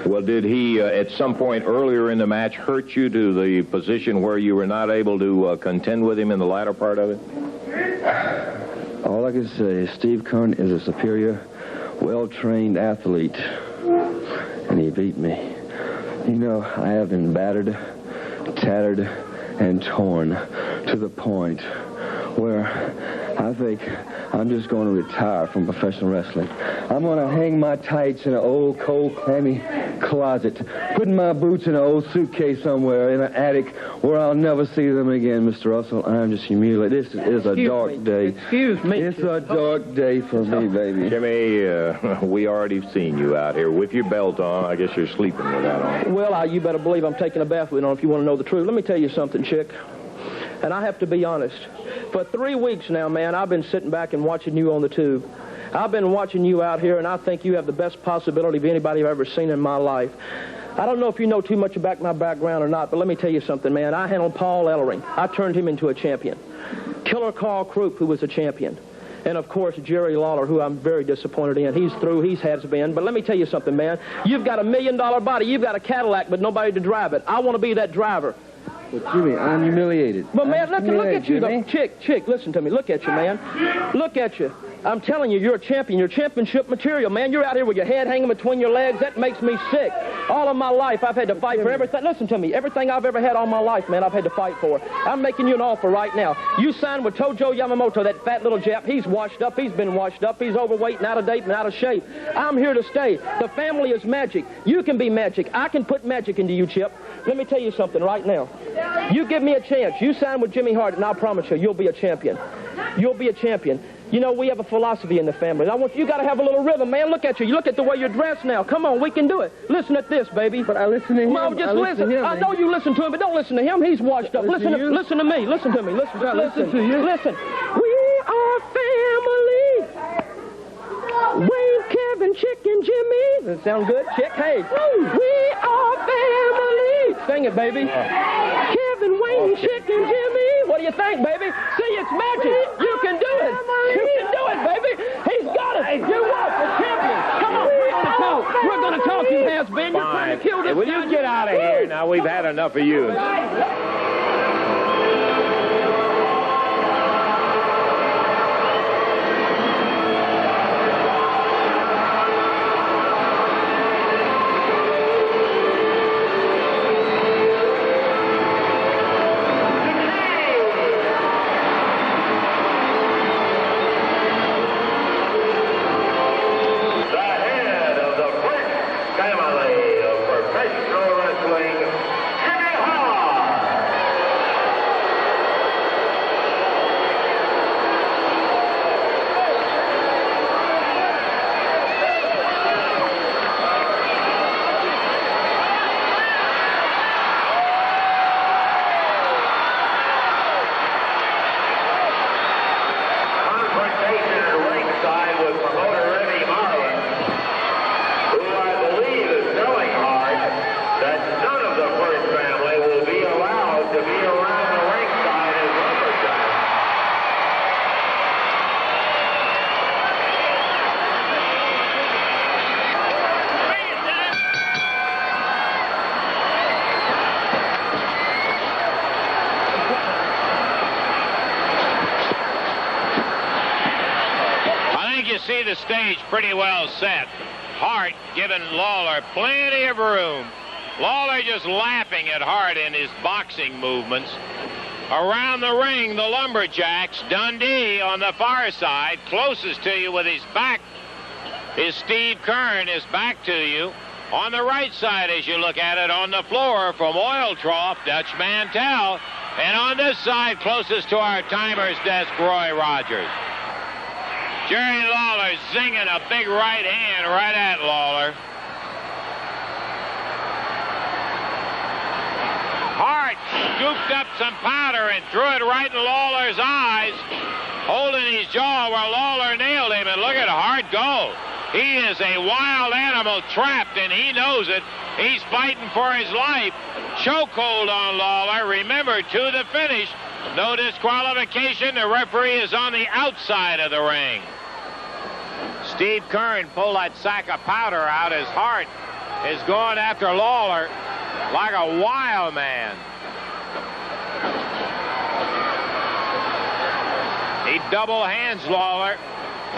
Speaker 6: Well, did he, at some point earlier in the match, hurt you to the position where you were not able to contend with him in the latter part of it?
Speaker 12: All I can say is Steve Kern is a superior, well-trained athlete, and he beat me. You know, I have been battered, tattered, and torn to the point where I think I'm just going to retire from professional wrestling. I'm going to hang my tights in an old, cold, clammy closet, putting my boots in an old suitcase somewhere in an attic where I'll never see them again, Mr. Russell. I'm just humiliated. This is a dark day.
Speaker 2: Excuse me.
Speaker 12: It's a dark day for me, baby.
Speaker 6: Jimmy, we already seen you out here with your belt on. I guess you're sleeping with that on.
Speaker 2: Well, you better believe I'm taking a bath with it on if you want to know the truth. Let me tell you something, Chick. And I have to be honest. For 3 weeks now, man, I've been sitting back and watching you on the tube. I've been watching you out here, and I think you have the best possibility of anybody I've ever seen in my life. I don't know if you know too much about my background or not, but let me tell you something, man. I handled Paul Ellering. I turned him into a champion. Killer Carl Krupp, who was a champion. And, of course, Jerry Lawler, who I'm very disappointed in. He's through. He has been. But let me tell you something, man. You've got $1 million body. You've got a Cadillac, but nobody to drive it. I want to be that driver.
Speaker 12: But, Jimmy, I'm humiliated.
Speaker 2: But, man, look at you, though. Chick, listen to me. Look at you, man. Look at you. I'm telling you, you're a champion. You're championship material, man. You're out here with your head hanging between your legs. That makes me sick. All of my life, I've had to fight for everything. Listen to me. Everything I've ever had all my life, man, I've had to fight for. I'm making you an offer right now. You signed with Tojo Yamamoto, that fat little Jap. He's washed up. He's been washed up. He's overweight and out of date and out of shape. I'm here to stay. The family is magic. You can be magic. I can put magic into you, Chip. Let me tell you something right now. You give me a chance. You sign with Jimmy Hart, and I promise you'll be a champion. You'll be a champion. You know, we have a philosophy in the family. You got to have a little rhythm, man. Look at you. You look at the way you're dressed now. Come on, we can do it. Listen at this, baby.
Speaker 12: But I listen to him.
Speaker 2: Mom, just listen. I know you listen to him, but don't listen to him. He's washed up. Listen to me. Listen to me. Listen to you. Listen. We are family. Wayne, Kevin, Chick, and Jimmy. Does that sound good? Chick, hey. We are family. Sing it, baby. Kevin, Wayne, Chick, and Jimmy. What do you think, baby? See, it's magic. You can do it. You can do it, baby. He's got it. You are the champion. Come on, we're going to talk. We're going to talk, you has-been. You're trying to kill this
Speaker 6: guy. Will you get out of here? Now, we've had enough of you.
Speaker 1: See the stage pretty well set. Hart giving Lawler plenty of room. Lawler just laughing at Hart in his boxing movements. Around the ring, the Lumberjacks. Dundee on the far side, closest to you with his back is Steve Kern, his back to you.
Speaker 3: On the right side, as you look at it, on the floor from Oil Trough, Dutch Mantel. And on this side, closest to our timer's desk, Roy Rogers. Jerry Lawler zinging a big right hand right at Lawler. Hart scooped up some powder and threw it right in Lawler's eyes, holding his jaw where Lawler nailed him. And look at Hart go. He is a wild animal trapped, and he knows it. He's fighting for his life. Chokehold on Lawler. Remember, to the finish. No disqualification. The referee is on the outside of the ring. Steve Kern pulled that sack of powder out as Hart is going after Lawler like a wild man. He double hands Lawler.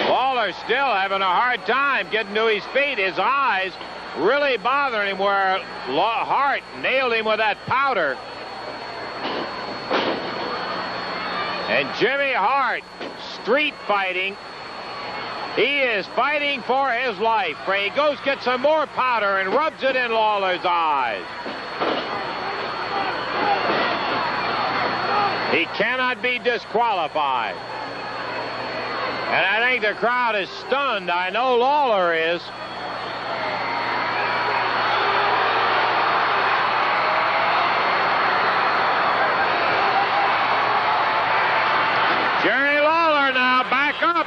Speaker 3: Lawler still having a hard time getting to his feet. His eyes really bothering him where Hart nailed him with that powder. And Jimmy Hart, street fighting. He is fighting for his life. He goes get some more powder and rubs it in Lawler's eyes. He cannot be disqualified. And I think the crowd is stunned. I know Lawler is. Jerry Lawler now back up.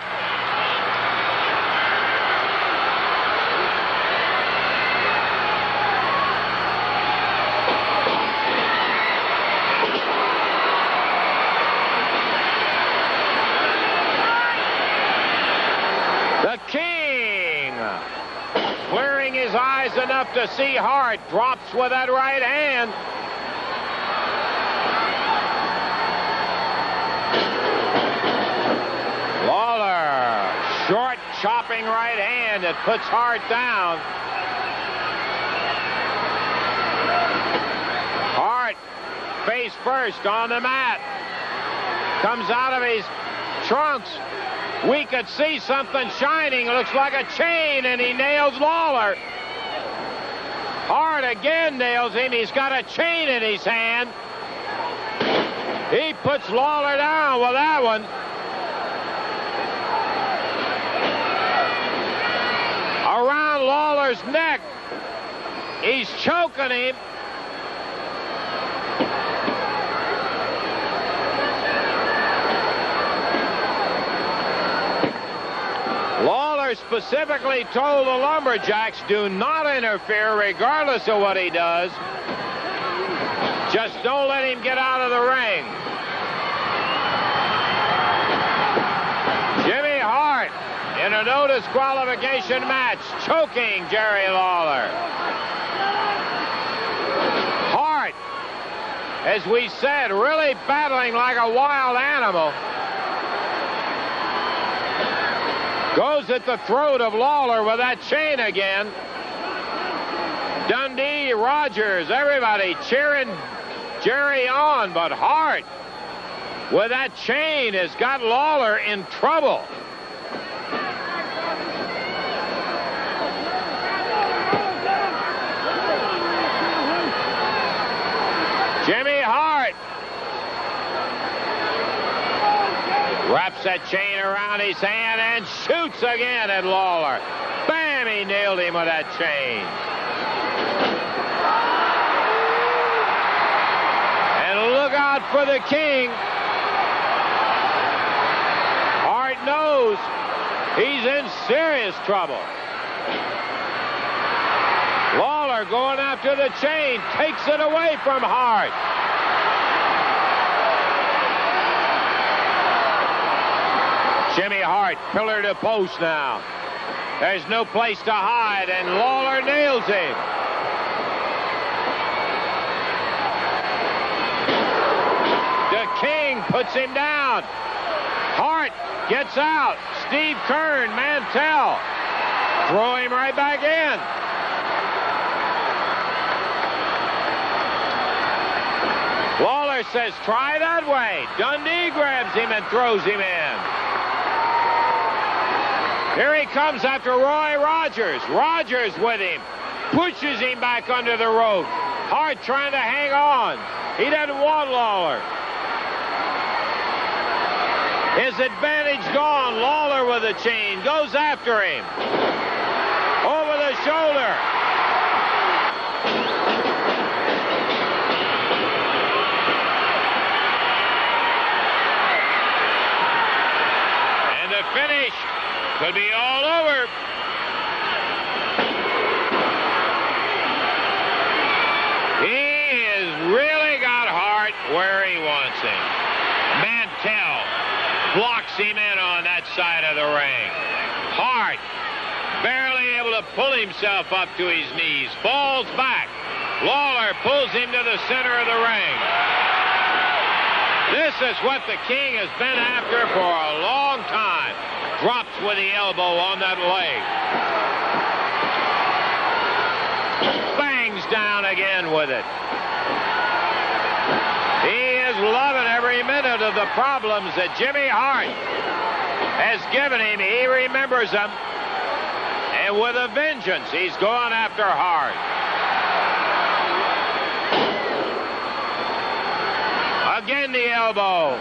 Speaker 3: The King, clearing his eyes enough to see Hart, drops with that right hand. Lawler, short chopping right hand that puts Hart down. Hart, face first on the mat, comes out of his trunks. We could see something shining. Looks like a chain, and he nails Lawler. Hart again nails him. He's got a chain in his hand. He puts Lawler down with that one. Around Lawler's neck. He's choking him. Lawler specifically told the Lumberjacks, do not interfere regardless of what he does. Just don't let him get out of the ring. Jimmy Hart in a no disqualification match, choking Jerry Lawler. Hart, as we said, really battling like a wild animal. Goes at the throat of Lawler with that chain again. Dundee, Rogers, everybody cheering Jerry on, but Hart with that chain has got Lawler in trouble. Jimmy Hart wraps that chain around his hand and shoots again at Lawler. Bam! He nailed him with that chain. And look out for the King. Hart knows he's in serious trouble. Lawler going after the chain, takes it away from Hart. Jimmy Hart, pillar to post now. There's no place to hide, and Lawler nails him. The King puts him down. Hart gets out. Steve Kern, Mantel. Throw him right back in. Lawler says, try that way. Dundee grabs him and throws him in. Here he comes after Roy Rogers. Rogers with him. pushes him back under the rope. Hart trying to hang on. He doesn't want Lawler. His advantage gone. Lawler with a chain goes after him. Over the shoulder. And the finish could be all over. He has really got Hart where he wants him. Mantel blocks him in on that side of the ring. Hart barely able to pull himself up to his knees. Falls back. Lawler pulls him to the center of the ring. This is what the King has been after for a long time. Drops with the elbow on that leg. Bangs down again with it. He is loving every minute of the problems that Jimmy Hart has given him. He remembers them. And with a vengeance, he's going after Hart. Again, the elbow.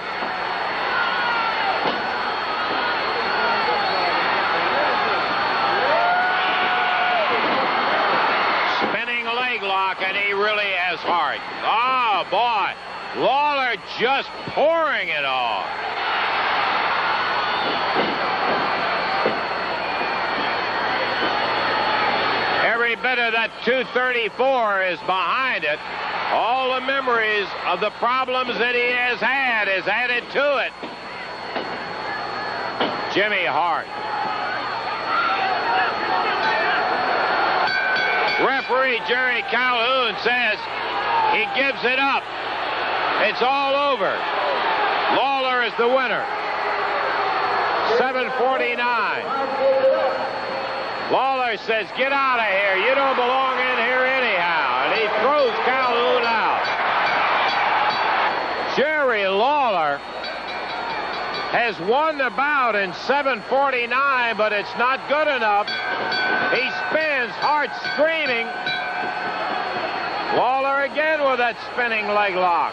Speaker 3: Spinning leg lock, and he really has Hart. Oh, boy. Lawler just pouring it on. Every bit of that 234 is behind it. All the memories of the problems that he has had is added to it. Jimmy Hart. Referee Jerry Calhoun says he gives it up. It's all over. Lawler is the winner. 7:49. Lawler says, get out of here. You don't belong in here anyhow. And he throws Calhoun out. Jerry Lawler has won the bout in 7:49, but it's not good enough. He spins, Hart screaming. Lawler again with that spinning leg lock.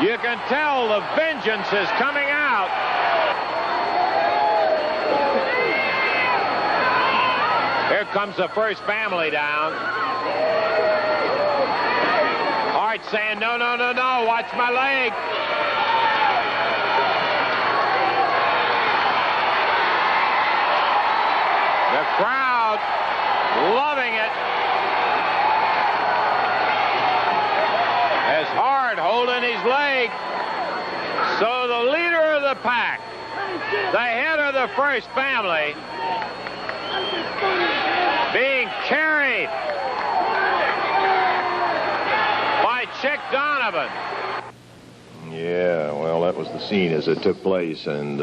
Speaker 3: You can tell the vengeance is coming out. Here comes the first family down. Hart saying, no, no, no, no, watch my leg. The crowd loving it. As Hart holding his leg. So the leader of the pack, the head of the first family, being carried by Chick Donovan.
Speaker 1: Yeah, well, that was the scene as it took place, and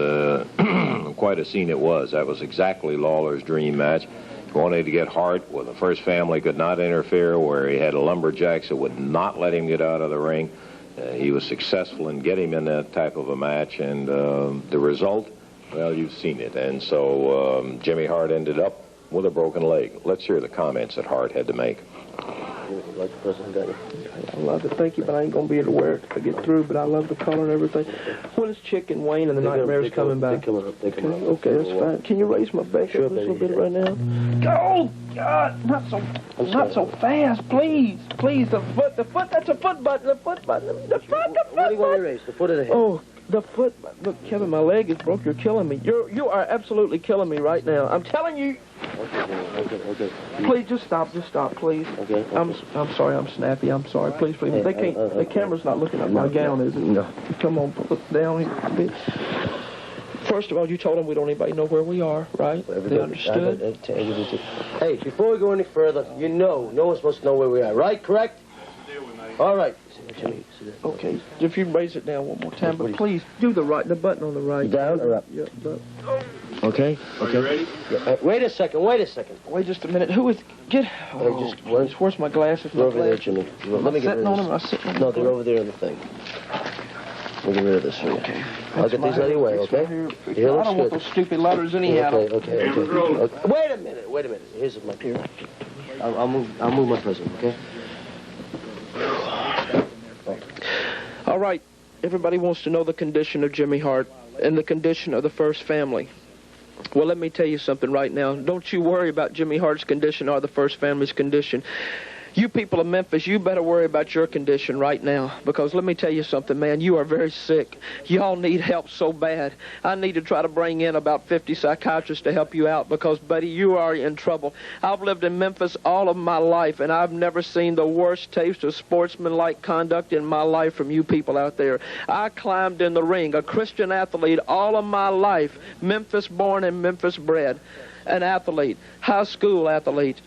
Speaker 1: quite a scene it was. That was exactly Lawler's dream match. He wanted to get Hart where the first family could not interfere, where he had a lumberjacks that would not let him get out of the ring. He was successful in getting him in that type of a match, and the result, well, you've seen it. And so Jimmy Hart ended up with a broken leg. Let's hear the comments that Hart had to make.
Speaker 13: Like the president got you.
Speaker 2: I love it, thank you, but I ain't going to be able to wear it if I get through, but I love the color and everything. When is Chick and Wayne and the Nightmares coming back?
Speaker 13: They're coming up.
Speaker 2: Okay, that's fine. Can you raise my back up a little bit right now? Oh, God, not so fast, please. Please, the foot, that's a foot button, the foot button. What
Speaker 13: do you want to raise? The foot of the head?
Speaker 2: Oh, the foot. Look, Kevin, my leg is broke. You're killing me. You are absolutely killing me right now. I'm telling you.
Speaker 13: Okay.
Speaker 2: Please, just stop, please.
Speaker 13: Okay.
Speaker 2: I'm sorry, I'm snappy. I'm sorry. Please.
Speaker 13: Hey,
Speaker 2: They can't. The camera's not looking at my gown, is it? No. Come on, put it down here a bit. First of all, you told them we don't anybody know where we are, right? They understood?
Speaker 13: Hey, before we go any further, no one's supposed to know where we are, right? Correct? All right.
Speaker 2: Okay, if you raise it down one more time, but please do the button on the right.
Speaker 13: Down or up?
Speaker 2: Yeah,
Speaker 13: Okay.
Speaker 1: Are you ready?
Speaker 13: Yeah, wait a second.
Speaker 2: Wait just a minute. Who is... where's my glasses?
Speaker 13: They're over there, Jimmy. Let me get rid of this.
Speaker 2: I'm sitting on them.
Speaker 13: No, they're over there in the thing. We'll get rid of this for you.
Speaker 7: Okay.
Speaker 13: I'll get these out of your way, okay? Here
Speaker 7: I
Speaker 13: looks
Speaker 7: don't want
Speaker 13: good.
Speaker 7: those stupid letters anyhow.
Speaker 13: Okay. Wait a minute. Here's my here. I'll move my present, okay?
Speaker 2: All right. Everybody wants to know the condition of Jimmy Hart and the condition of the First Family. Well, let me tell you something right now. Don't you worry about Jimmy Hart's condition or the First Family's condition. You people of Memphis, you better worry about your condition right now, because let me tell you something, man, you are very sick. Y'all need help so bad. I need to try to bring in about 50 psychiatrists to help you out, because, buddy, you are in trouble. I've lived in Memphis all of my life, and I've never seen the worst taste of sportsmanlike conduct in my life from you people out there. I climbed in the ring, a Christian athlete all of my life, Memphis born and Memphis bred, an athlete, high school athlete.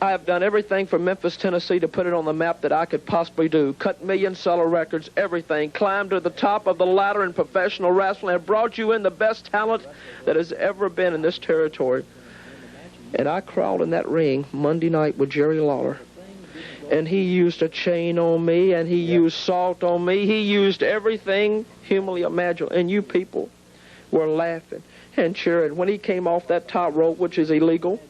Speaker 2: I have done everything from Memphis, Tennessee to put it on the map that I could possibly do. Cut million-seller records, everything. Climbed to the top of the ladder in professional wrestling. Have brought you in the best talent that has ever been in this territory. And I crawled in that ring Monday night with Jerry Lawler. And he used a chain on me, and he used salt on me. He used everything humanly imaginable. And you people were laughing and cheering. When he came off that top rope, which is illegal,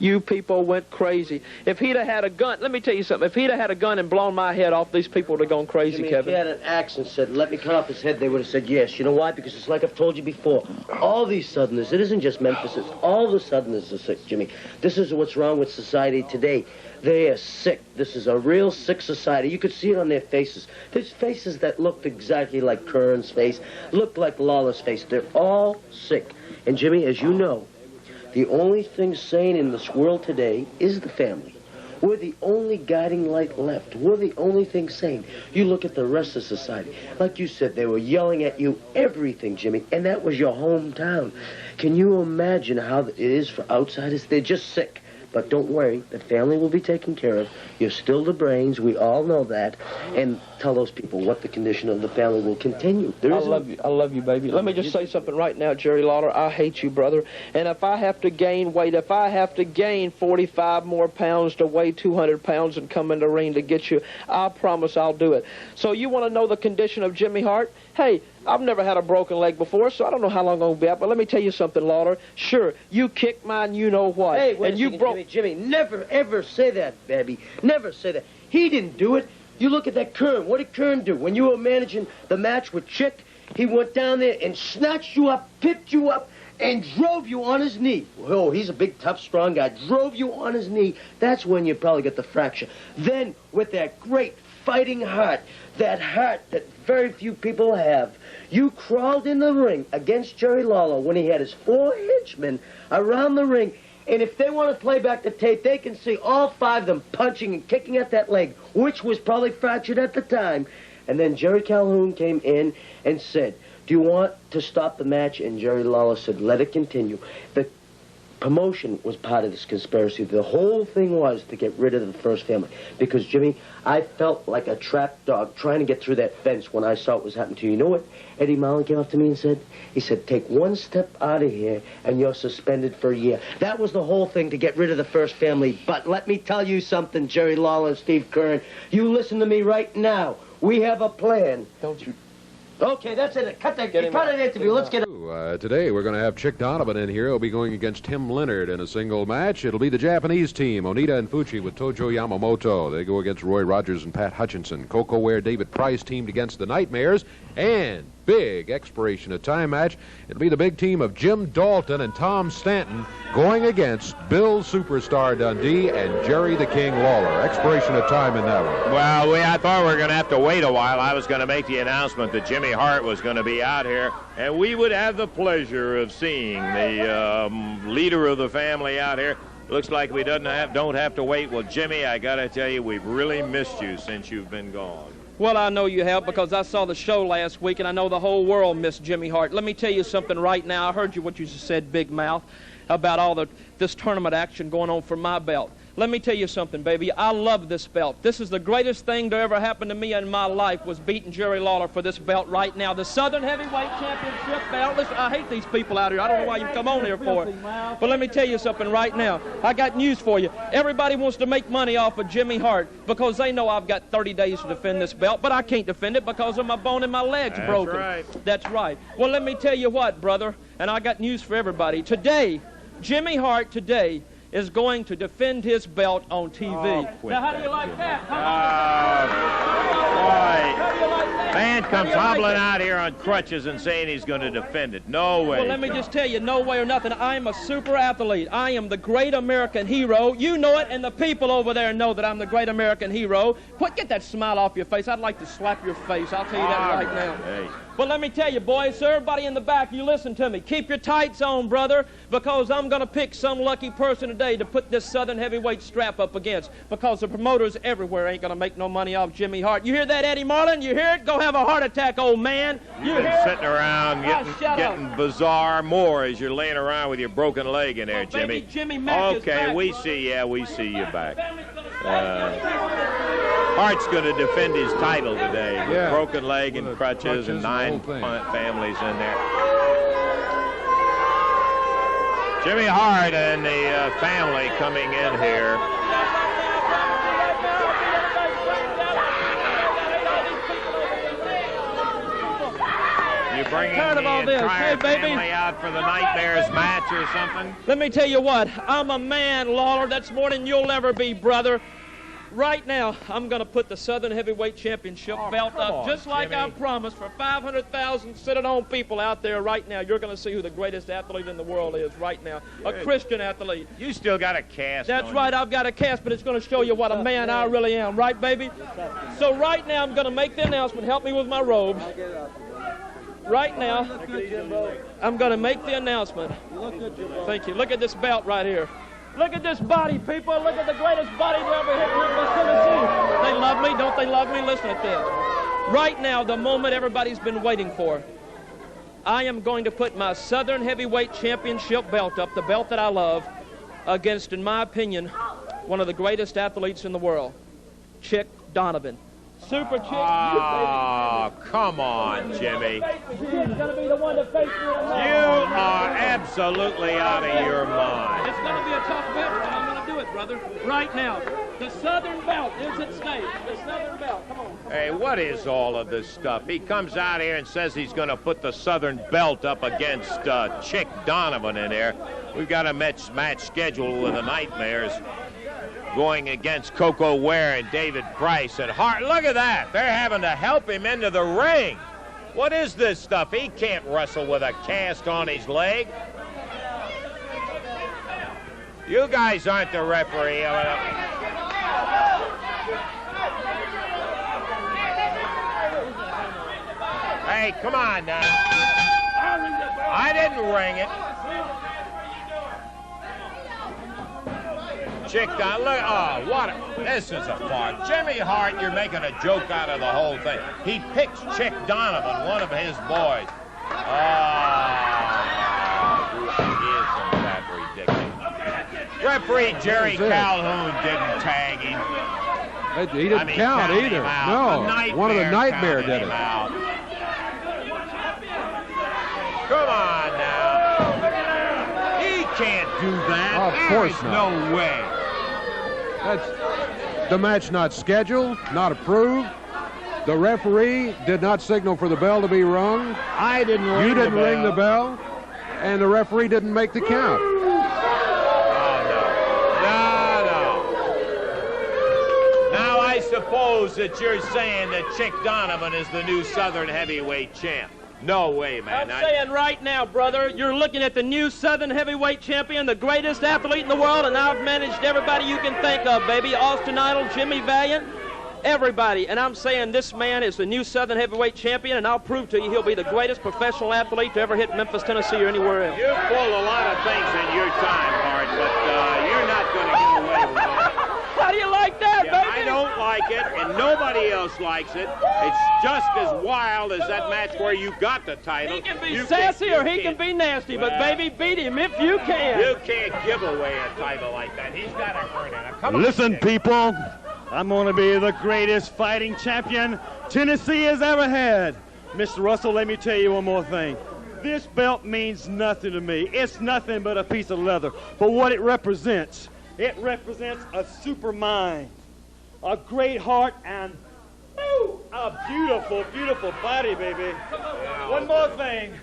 Speaker 2: you people went crazy. If he'd have had a gun, let me tell you something. If he'd have had a gun and blown my head off, these people would have gone crazy,
Speaker 13: Jimmy,
Speaker 2: Kevin.
Speaker 13: if he had an axe and said, let me cut off his head, they would have said yes. You know why? Because it's like I've told you before. All these Southerners, it isn't just Memphis, it's all the Southerners are sick, Jimmy. This is what's wrong with society today. They are sick. This is a real sick society. You could see it on their faces. There's faces that looked exactly like Kern's face, looked like Lawler's face. They're all sick. And, Jimmy, as you know, the only thing sane in this world today is the family. We're the only guiding light left. We're the only thing sane. You look at the rest of society. Like you said, they were yelling at you everything, Jimmy, and that was your hometown. Can you imagine how it is for outsiders? They're just sick. But don't worry, the family will be taken care of. You're still the brains. We all know that. And tell those people what the condition of the family will continue.
Speaker 2: I love you, baby. Let me just say something right now, Jerry Lawler. I hate you, brother. And if I have to gain weight, if I have to gain 45 more pounds to weigh 200 pounds and come in the ring to get you, I promise I'll do it. So you want to know the condition of Jimmy Hart? Hey, I've never had a broken leg before, so I don't know how long I'm going to be out. But let me tell you something, Lawler. Sure, you kicked mine, you know what.
Speaker 13: Hey, wait
Speaker 2: and
Speaker 13: a
Speaker 2: you
Speaker 13: second,
Speaker 2: broke.
Speaker 13: Jimmy, never, ever say that, baby. Never say that. He didn't do it. You look at that Kern. What did Kern do? When you were managing the match with Chick, he went down there and snatched you up, picked you up, and drove you on his knee. Oh, he's a big, tough, strong guy. Drove you on his knee. That's when you probably got the fracture. Then, with that great fighting heart that very few people have, you crawled in the ring against Jerry Lawler when he had his 4 henchmen around the ring. And if they want to play back the tape, they can see all 5 of them punching and kicking at that leg, which was probably fractured at the time. And then Jerry Calhoun came in and said, do you want to stop the match? And Jerry Lawler said, let it continue. The promotion was part of this conspiracy. The whole thing was to get rid of the First Family. Because, Jimmy, I felt like a trapped dog trying to get through that fence when I saw what was happening to you. You know what Eddie Mullen came up to me and said? He said, take one step out of here and you're suspended for a year. That was the whole thing, to get rid of the First Family. But let me tell you something, Jerry Lawler and Steve Kern. You listen to me right now. We have a plan.
Speaker 2: Don't you?
Speaker 13: Okay, that's it. Cut that interview. Let's get it.
Speaker 5: Today we're going to have Chick Donovan in here. He'll be going against Tim Leonard in a single match. It'll be the Japanese team, Onita and Fuchi with Tojo Yamamoto. They go against Roy Rogers and Pat Hutchinson. Koko, Ware, David Price teamed against the Nightmares. And big expiration of time match. It'll be the big team of Jim Dalton and Tom Stanton going against Bill Superstar Dundee and Jerry the King Lawler. Expiration of time in that one.
Speaker 1: Well, I thought we were going to have to wait a while. I was going to make the announcement that Jimmy Hart was going to be out here, and we would have the pleasure of seeing the leader of the family out here. Looks like we don't have to wait. Well, Jimmy, I got to tell you, we've really missed you since you've been gone.
Speaker 2: Well, I know you have, because I saw the show last week, and I know the whole world missed Jimmy Hart. Let me tell you something right now. I heard what you just said, Big Mouth, about all this tournament action going on for my belt. Let me tell you something, baby. I love this belt. This is the greatest thing to ever happen to me in my life, was beating Jerry Lawler for this belt right now. The Southern Heavyweight Championship belt. Listen, I hate these people out here. I don't know why you come on here for it. But let me tell you something right now. I got news for you. Everybody wants to make money off of Jimmy Hart because they know I've got 30 days to defend this belt, but I can't defend it because of my bone in my legs broken.
Speaker 3: That's right.
Speaker 2: That's right. Well, let me tell you what, brother, and I got news for everybody. Today, Jimmy Hart today is going to defend his belt on TV. Now, how do you like that?
Speaker 3: How do you like that? Man comes hobbling out here on crutches and saying he's going to defend it. No way.
Speaker 2: Well, let me just tell you, no way or nothing. I am a super athlete. I am the great American hero. You know it, and the people over there know that I'm the great American hero. Get that smile off your face. I'd like to slap your face. I'll tell you that right now.
Speaker 3: Hey.
Speaker 2: But let me tell you, boys, so everybody in the back, you listen to me. Keep your tights on, brother, because I'm going to pick some lucky person today to put this Southern Heavyweight strap up against, because the promoters everywhere ain't going to make no money off Jimmy Hart. You hear that, Eddie Marlin? You hear it? Go have a heart attack, old man.
Speaker 3: You've been sitting around getting bizarre more as you're laying around with your broken leg in there, Jimmy.
Speaker 2: Baby, Jimmy Mack is back.
Speaker 3: We see you back. Hart's going to defend his title today with broken leg and crutches and 9 families in there. Jimmy Hart and the family coming in here. You bringing the entire family out for the Nightmares match or something?
Speaker 2: Let me tell you what. I'm a man, Lawler. That's more than you'll ever be, brother. Right now, I'm going to put the Southern Heavyweight Championship belt up, just like I promised, for 500,000 sitting-on people out there right now. You're going to see who the greatest athlete in the world is right now, a Christian athlete.
Speaker 3: You still got a cast.
Speaker 2: That's right, I've got a cast, but it's going to show you what a man I really am, right, baby? So right now, I'm going to make the announcement. Help me with my robe. Right now, I'm going to make the announcement. Thank you. Look at this belt right here. Look at this body, people. Look at the greatest body to ever hit Memphis, Tennessee. They love me. Don't they love me? Listen at this. Right now, the moment everybody's been waiting for. I am going to put my Southern Heavyweight Championship belt up, the belt that I love, against, in my opinion, one of the greatest athletes in the world, Chick Donovan. Super Chick.
Speaker 3: Oh, come on, Jimmy.
Speaker 2: She's going to be the one to face me tonight.
Speaker 3: You are absolutely out of your mind.
Speaker 2: It's going to be a tough belt, but I'm going to do it, brother. Right now. The Southern belt is at stake. The Southern belt. Come on.
Speaker 3: Hey, what is all of this stuff? He comes out here and says he's going to put the Southern belt up against Chick Donovan in there. We've got a match scheduled with the Nightmares going against Koko, Ware, and David Price and Hart. Look at that. They're having to help him into the ring. What is this stuff? He can't wrestle with a cast on his leg. You guys aren't the referee. Hey, come on now. I didn't ring it. Chick Donovan, look, this is a farce. Jimmy Hart, you're making a joke out of the whole thing. He picks Chick Donovan, one of his boys. Isn't that ridiculous? Referee Jerry Calhoun didn't tag him.
Speaker 5: He didn't count either. No, one of the Nightmare did it.
Speaker 3: Come on now. He can't do that.
Speaker 5: Of course not.
Speaker 3: No way.
Speaker 5: That's the match not scheduled, not approved. The referee did not signal for the bell to be rung.
Speaker 3: I didn't ring the bell.
Speaker 5: You didn't ring the bell, and the referee didn't make the count.
Speaker 3: Now I suppose that you're saying that Chick Donovan is the new Southern Heavyweight champ. No way, man.
Speaker 2: I'm saying right now, brother, you're looking at the new Southern Heavyweight champion, the greatest athlete in the world, and I've managed everybody you can think of, baby. Austin Idol, Jimmy Valiant, everybody. And I'm saying this man is the new Southern Heavyweight champion, and I'll prove to you he'll be the greatest professional athlete to ever hit Memphis, Tennessee, or anywhere else.
Speaker 3: You've pulled a lot of things in your time, Hart, but you're not going to get away with that.
Speaker 2: How do you like that, baby?
Speaker 3: I don't like like it, and nobody else likes it. It's just as wild as that match where you got the title.
Speaker 7: He can be sassy or he can be nasty, but baby, beat him if you can.
Speaker 3: You can't give away a title like that. He's got to earn it. Now, come on.
Speaker 14: Listen, people, I'm going to be the greatest fighting champion Tennessee has ever had. Mr. Russell, let me tell you one more thing. This belt means nothing to me. It's nothing but a piece of leather. But what it represents a super mind, a great heart, and a beautiful, beautiful body, baby. One more thing.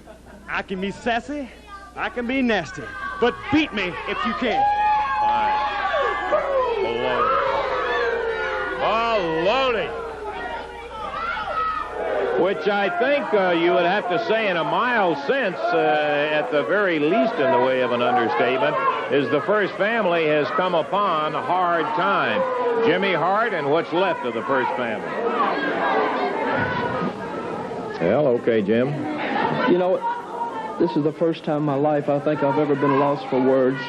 Speaker 14: I can be sassy, I can be nasty, but beat me if you can.
Speaker 3: Fine. Baloney. Which I think you would have to say in a mild sense, at the very least in the way of an understatement, is the First family has come upon a hard time. Jimmy Hart and what's left of the First family.
Speaker 1: Well, okay, Jim.
Speaker 2: You know, this is the first time in my life I think I've ever been lost for words.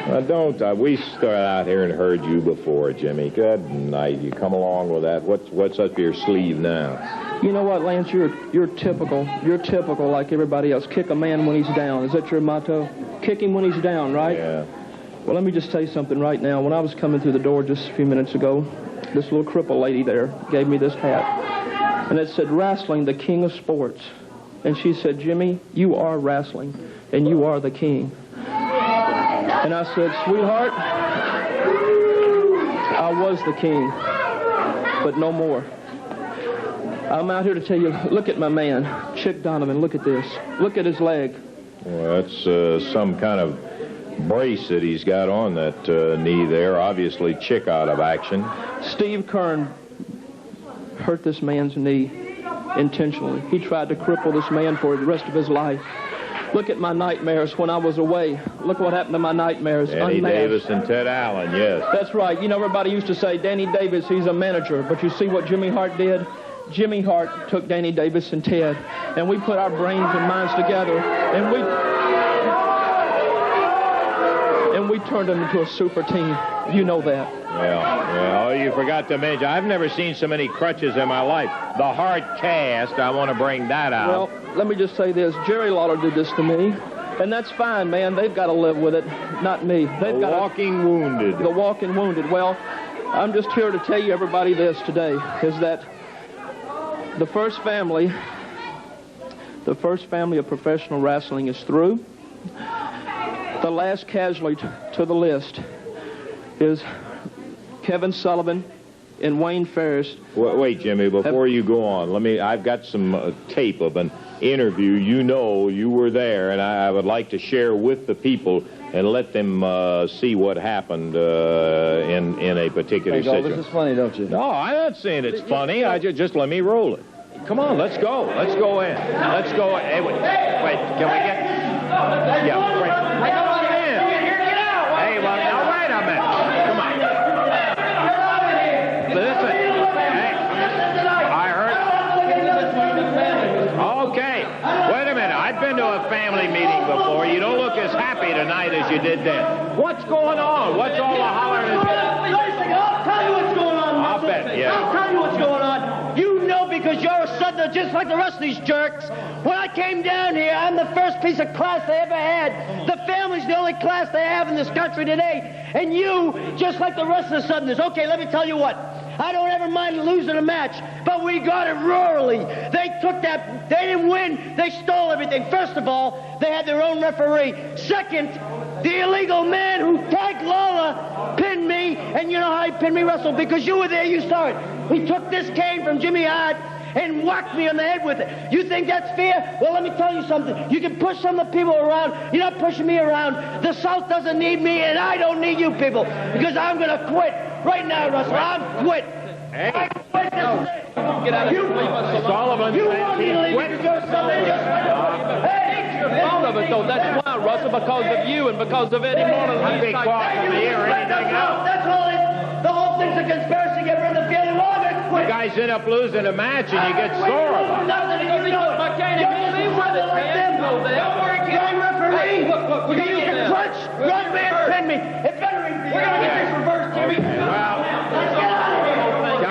Speaker 1: We started out here and heard you before, Jimmy. Good night. You come along with that. What's up your sleeve now?
Speaker 2: You know what, Lance? You're typical. You're typical like everybody else. Kick a man when he's down. Is that your motto? Kick him when he's down, right?
Speaker 1: Yeah.
Speaker 2: Well, let me just tell you something right now. When I was coming through the door just a few minutes ago, this little cripple lady there gave me this hat. And it said, "Wrestling, the king of sports." And she said, "Jimmy, you are wrestling, and you are the king." And I said, "Sweetheart, I was the king, but no more. I'm out here to tell you, look at my man, Chick Donovan. Look at this. Look at his leg."
Speaker 1: Well, that's some kind of brace that he's got on that knee there. Obviously, Chick out of action.
Speaker 2: Steve Kern hurt this man's knee intentionally. He tried to cripple this man for the rest of his life. Look at my nightmares when I was away. Look what happened to my nightmares.
Speaker 1: Danny Davis and Ted Allen, yes.
Speaker 2: That's right. You know, everybody used to say, Danny Davis, he's a manager. But you see what Jimmy Hart did? Jimmy Hart took Danny Davis and Ted, and we put our brains and minds together, and we turned them into a super team. You know that.
Speaker 1: Well, you forgot to mention, I've never seen so many crutches in my life. The Hart cast, I want to bring that out.
Speaker 2: Well, let me just say this. Jerry Lawler did this to me, and that's fine, man. They've got to live with it, not me.
Speaker 1: The walking wounded.
Speaker 2: The walking wounded. Well, I'm just here to tell you, everybody, this today, is that the First family of professional wrestling is through. The last casualty to the list is Kevin Sullivan and Wayne Ferris.
Speaker 1: Wait, Jimmy, before you go on, I've got some tape of an interview. You know you were there, and I would like to share with the people and let them see what happened in a particular situation.
Speaker 12: This is funny, don't you?
Speaker 1: No, I'm not saying it's funny. Just let me roll it. Come on, let's go. Let's go in. Let's go in. Hey, wait, can we get... Yeah, wait. Come on in. Hey, well, now, wait a minute. Come on. Listen. Hey, I heard... Okay. Wait a minute. I've been to a family meeting before. You don't look as happy tonight as you did then. What's going on? What's all the hollering?
Speaker 13: I'll tell you what's going on, Russell.
Speaker 1: I'll bet, yeah.
Speaker 13: I'll tell you what's going on. You know, because you're a Southerner just like the rest of these jerks. When I came down here, I'm the first piece of class they ever had. The family's the only class they have in this country today. And you, just like the rest of the Southerners. Okay, let me tell you what. I don't ever mind losing a match, but we got it royally. They took that, they didn't win, they stole everything. First of all, they had their own referee. Second, the illegal man who tagged Lawler pinned me, and you know how he pinned me, Russell? Because you were there, you saw it. He took this cane from Jimmy Hart and whacked me on the head with it. You think that's fair? Well, let me tell you something. You can push some of the people around. You're not pushing me around. The South doesn't need me, and I don't need you people, because I'm going to quit. Right now, Russell, I'm quit.
Speaker 1: Hey.
Speaker 13: I quit this thing.
Speaker 2: Get out of here.
Speaker 1: Sullivan.
Speaker 13: You want me to leave because you're Southern? Hey,
Speaker 2: you're fond of it, though. That's why, Russell, because of you and because of Eddie Martin.
Speaker 1: Big clock in the ear or anything else.
Speaker 13: That's all it. The whole thing's a conspiracy to get rid of the family. Well, I'm going to quit.
Speaker 1: You guys end up losing a match and you get sore about it.
Speaker 13: Nothing. You know it. Don't worry, young referee. We're going to use a clutch. Run, man, pin me. It better be. We're going to get this reversed, Jimmy.
Speaker 1: Well,
Speaker 13: let's get out of here.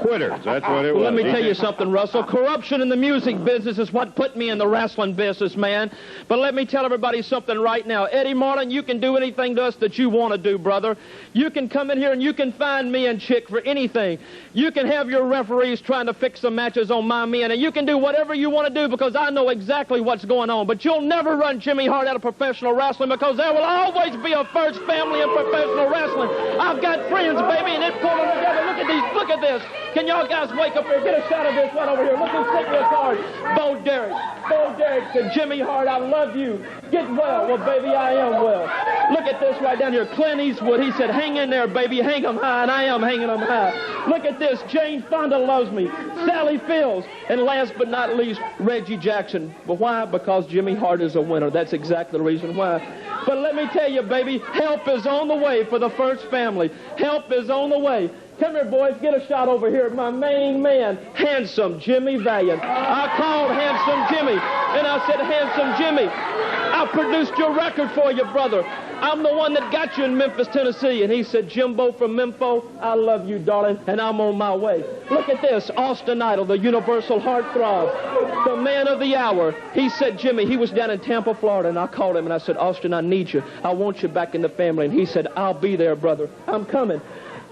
Speaker 6: quitters. That's what it was.
Speaker 7: Let me tell you something, Russell. Corruption in the music business is what put me in the wrestling business, man. But let me tell everybody something right now. Eddie Martin, you can do anything to us that you want to do, brother. You can come in here and you can find me and Chick for anything. You can have your referees trying to fix some matches on my men, and you can do whatever you want to do because I know exactly what's going on. But you'll never run Jimmy Hart out of professional wrestling because there will always be a first family in professional wrestling. I've got friends, baby, and it's pulling together. Look at these. Look at this. Can y'all guys wake up here? Get a shot of this right over here. Look who's taking this hard. Bo Derek. Bo Derek said, Jimmy Hart, I love you. Get well. Well, baby, I am well. Look at this right down here. Clint Eastwood, he said, hang in there, baby. Hang 'em high, and I am hanging 'em high. Look at this. Jane Fonda loves me. Sally Fields. And last but not least, Reggie Jackson. But why? Because Jimmy Hart is a winner. That's exactly the reason why. But let me tell you, baby, help is on the way for the first family. Help is on the way. Come here, boys. Get a shot over here at my main man, Handsome Jimmy Valiant. I called Handsome Jimmy, and I said, Handsome Jimmy, I produced your record for you, brother. I'm the one that got you in Memphis, Tennessee. And he said, Jimbo from Mempho, I love you, darling, and I'm on my way. Look at this, Austin Idol, the universal heartthrob, the man of the hour. He said, Jimmy, he was down in Tampa, Florida, and I called him, and I said, Austin, I need you. I want you back in the family. And he said, I'll be there, brother. I'm coming.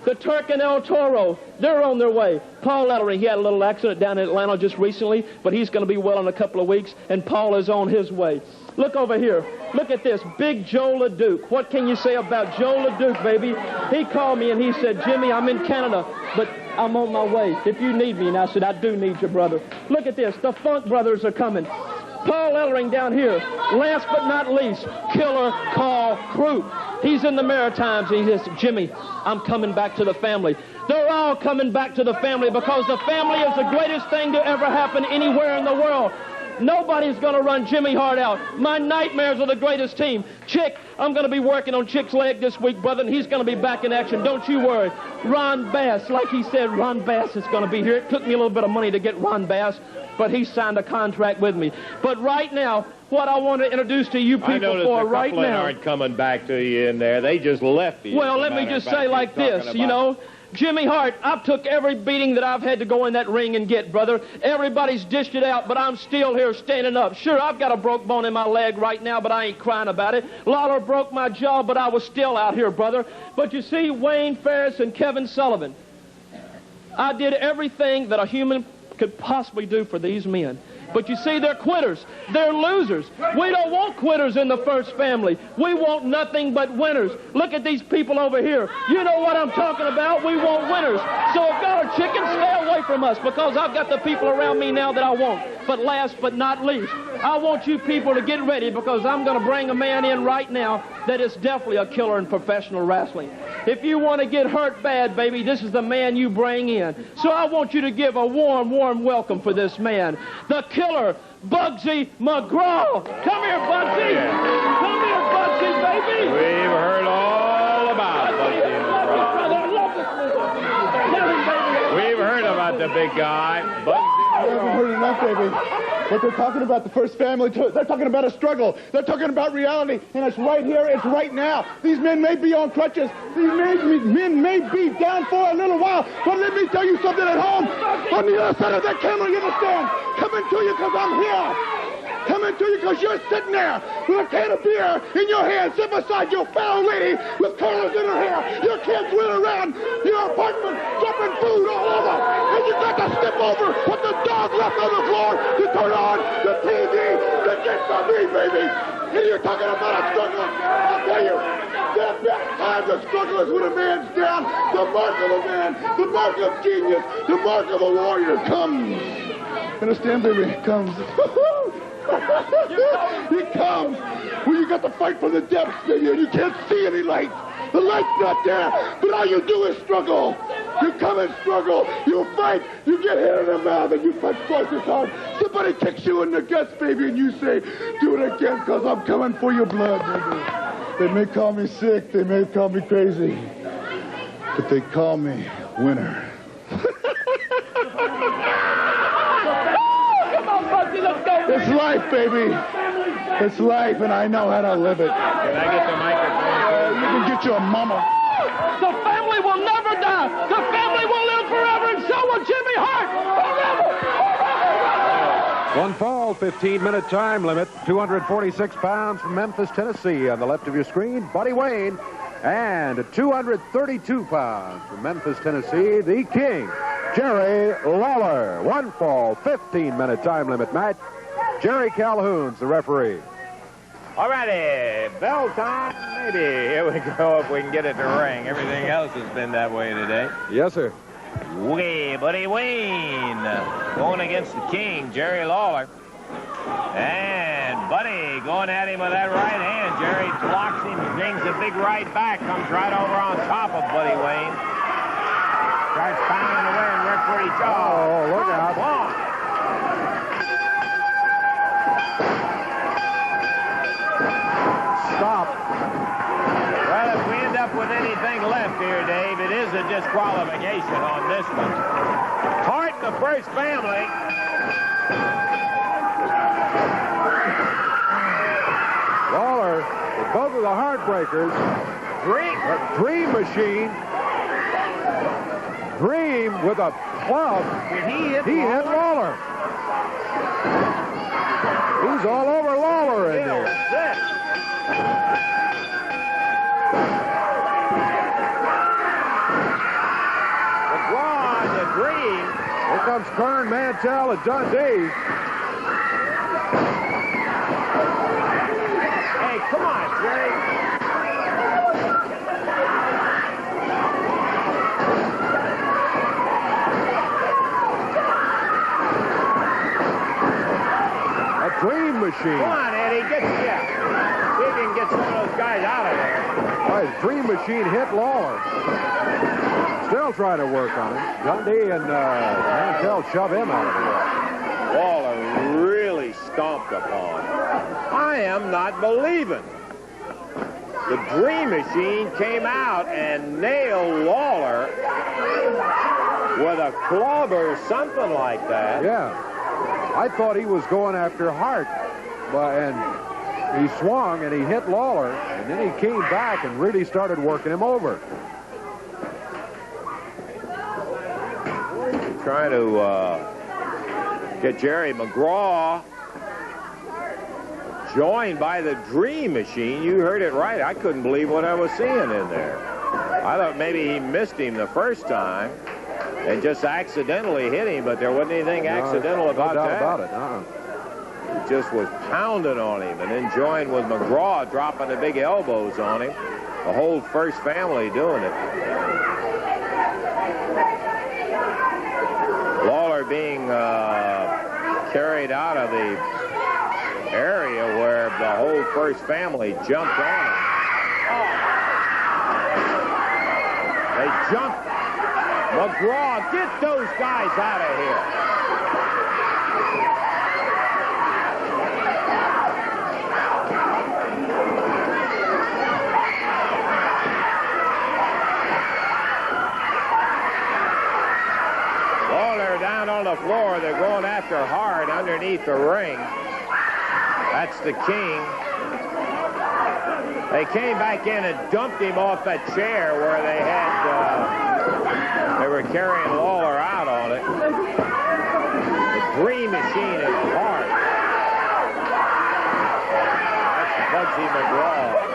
Speaker 7: The Turk and El Toro, they're on their way. Paul Ellering, he had a little accident down in Atlanta just recently, but he's going to be well in a couple of weeks, and Paul is on his way. Look over here. Look at this. Big Joe LeDuc. What can you say about Joe LeDuc, baby? He called me and he said, Jimmy, I'm in Canada, but I'm on my way if you need me. And I said, I do need you, brother. Look at this. The Funk Brothers are coming. Paul Ellering down here. Last but not least, Killer Carl Croup. He's in the Maritimes, and he says, Jimmy, I'm coming back to the family. They're all coming back to the family because the family is the greatest thing to ever happen anywhere in the world. Nobody's going to run Jimmy Hart out. My Nightmares are the greatest team. Chick, I'm going to be working on Chick's leg this week, brother, and he's going to be back in action. Don't you worry. Ron Bass, like he said, Ron Bass is going to be here. It took me a little bit of money to get Ron Bass, but he signed a contract with me. But right now, what I want to introduce to you people for right now.
Speaker 6: Aren't coming back to you in there. They just left you.
Speaker 7: Well, let me just say like this, you know. Jimmy Hart, I've took every beating that I've had to go in that ring and get, brother. Everybody's dished it out, but I'm still here standing up. Sure, I've got a broke bone in my leg right now, but I ain't crying about it. Lawler broke my jaw, but I was still out here, brother. But you see, Wayne Ferris and Kevin Sullivan, I did everything that a human could possibly do for these men. But you see, they're quitters. They're losers. We don't want quitters in the first family. We want nothing but winners. Look at these people over here. You know what I'm talking about. We want winners. So if y'all are chickens, stay away from us because I've got the people around me now that I want. But last but not least, I want you people to get ready because I'm going to bring a man in right now that is definitely a killer in professional wrestling. If you want to get hurt bad, baby, this is the man you bring in. So I want you to give a warm, warm welcome for this man, the killer, Bugsy McGraw. Come here, Bugsy. Come here, Bugsy, baby.
Speaker 6: We've heard all about Bugsy McGraw. We've heard about the big guy, Bugsy.
Speaker 15: I haven't heard enough, baby. What they're talking about, the first family, they're talking about a struggle. They're talking about reality, and it's right here, it's right now. These men may be on crutches. These men may be down for a little while, but let me tell you something at home. On the other side of that camera, you understand? Coming to you because I'm here. Coming to you because you're sitting there with a can of beer in your hand, sitting beside your fellow lady with curlers in her hair. Your kids running around your apartment, dropping food all over. And you got to step over what the dog left on the floor to turn on the TV to get some me, baby. And you're talking about a struggle. I'll tell you, the best time to struggle is when a man's down. The mark of a man, the mark of genius, the mark of a warrior comes. Understand, baby? Comes. He comes when you got to fight from the depths, baby, and you can't see any light. The light's not there, but all you do is struggle. You come and struggle. You fight. You get hit in the mouth, and you fight twice as hard. Somebody kicks you in the guts, baby, and you say, do it again, because I'm coming for your blood, baby. They may call me sick. They may call me crazy. But they call me winner. It's life, baby. It's life, and I know how to live it.
Speaker 6: Can I get the microphone?
Speaker 15: You can get your mama.
Speaker 7: The family will never die. The family will live forever and So will Jimmy Hart.
Speaker 5: One fall, 15-minute time limit, 246 pounds from Memphis, Tennessee. On the left of your screen, Buddy Wayne. And 232 pounds from Memphis, Tennessee, the King, Jerry Lawler. One fall, 15-minute time limit match. Jerry Calhoun's the referee.
Speaker 3: All righty, bell time, maybe. Here we go, if we can get it to ring. Everything else has been that way today.
Speaker 5: Yes, sir.
Speaker 3: Buddy Wayne going against the King, Jerry Lawler. And Buddy going at him with that right hand. Jerry blocks him, brings a big right back, comes right over on top of Buddy Wayne. Starts pounding away and referee jaw.
Speaker 5: Oh, look out. Stop.
Speaker 3: Well, if we end up with anything left here, Dave, it is a disqualification on this one. Hart, the first family.
Speaker 5: Lawler, with both of the Heartbreakers. Dream Machine. Dream with a club.
Speaker 3: He
Speaker 5: hit Lawler. He's all over Lawler in there.
Speaker 3: The Dream.
Speaker 5: Here comes Kern, Mantel, and Dundee.
Speaker 3: Hey, come on, Jerry.
Speaker 5: A Dream Machine.
Speaker 3: Come on, Eddie, see if you can get some of those guys out of there.
Speaker 5: Well, his Dream Machine hit Lawler. Still trying to work on him. Dundee and Mantel shove him out of the way.
Speaker 3: Lawler really stomped upon. I am not believing. The Dream Machine came out and nailed Lawler with a club or something like that.
Speaker 5: Yeah. I thought he was going after Hart, and he swung and he hit Lawler, and then he came back and really started working him over.
Speaker 3: Trying to get Jerry McGraw joined by the Dream Machine. You heard it right. I couldn't believe what I was seeing in there. I thought maybe he missed him the first time and just accidentally hit him, but there wasn't anything accidental about that.
Speaker 5: No doubt about it.
Speaker 3: He just was pounding on him, and then joined with McGraw dropping the big elbows on him. The whole first family doing it. Lawler being carried out of the area where the whole first family jumped on him. They jumped. McGraw, get those guys out of here. Down on the floor. They're going after Hart underneath the ring. That's the King. They came back in and dumped him off that chair where they had, they were carrying Lawler out on it. The Dream Machine is Hart. That's Bugsy McGraw.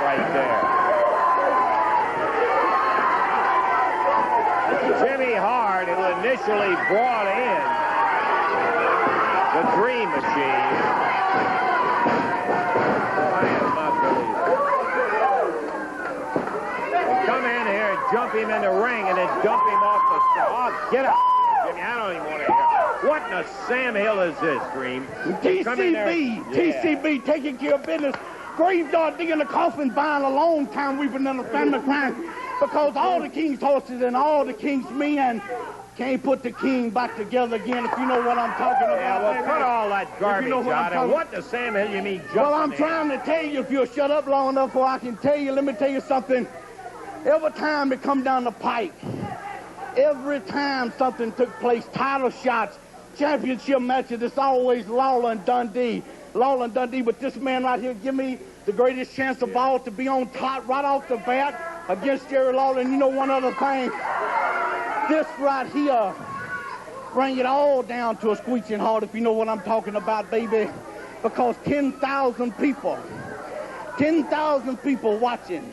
Speaker 3: Right there. Jimmy Hart, who initially brought in the Dream Machine. I am not believing. They come in here and jump him in the ring and then dump him off the stage. Oh, get up, Jimmy. I don't even want to hear. What in the Sam Hill is this, Dream?
Speaker 15: TCB, taking care of business. Graveyard digging the coffin, buying a long time. We've been in a family crime because all the King's horses and all the King's men can't put the King back together again, if you know what I'm talking about.
Speaker 3: Yeah, well, put all that garbage out. And what the Sam Hill you mean jumping?
Speaker 15: Well, I'm trying to tell you, if you'll shut up long enough so I can tell you, let me tell you something. Every time it come down the pike, every time something took place, title shots, championship matches, it's always Lawler and Dundee. Lawler and Dundee, but this man right here give me the greatest chance of all to be on top right off the bat against Jerry Lawler. And you know one other thing, this right here bring it all down to a screeching halt, if you know what I'm talking about, baby. Because 10,000 people watching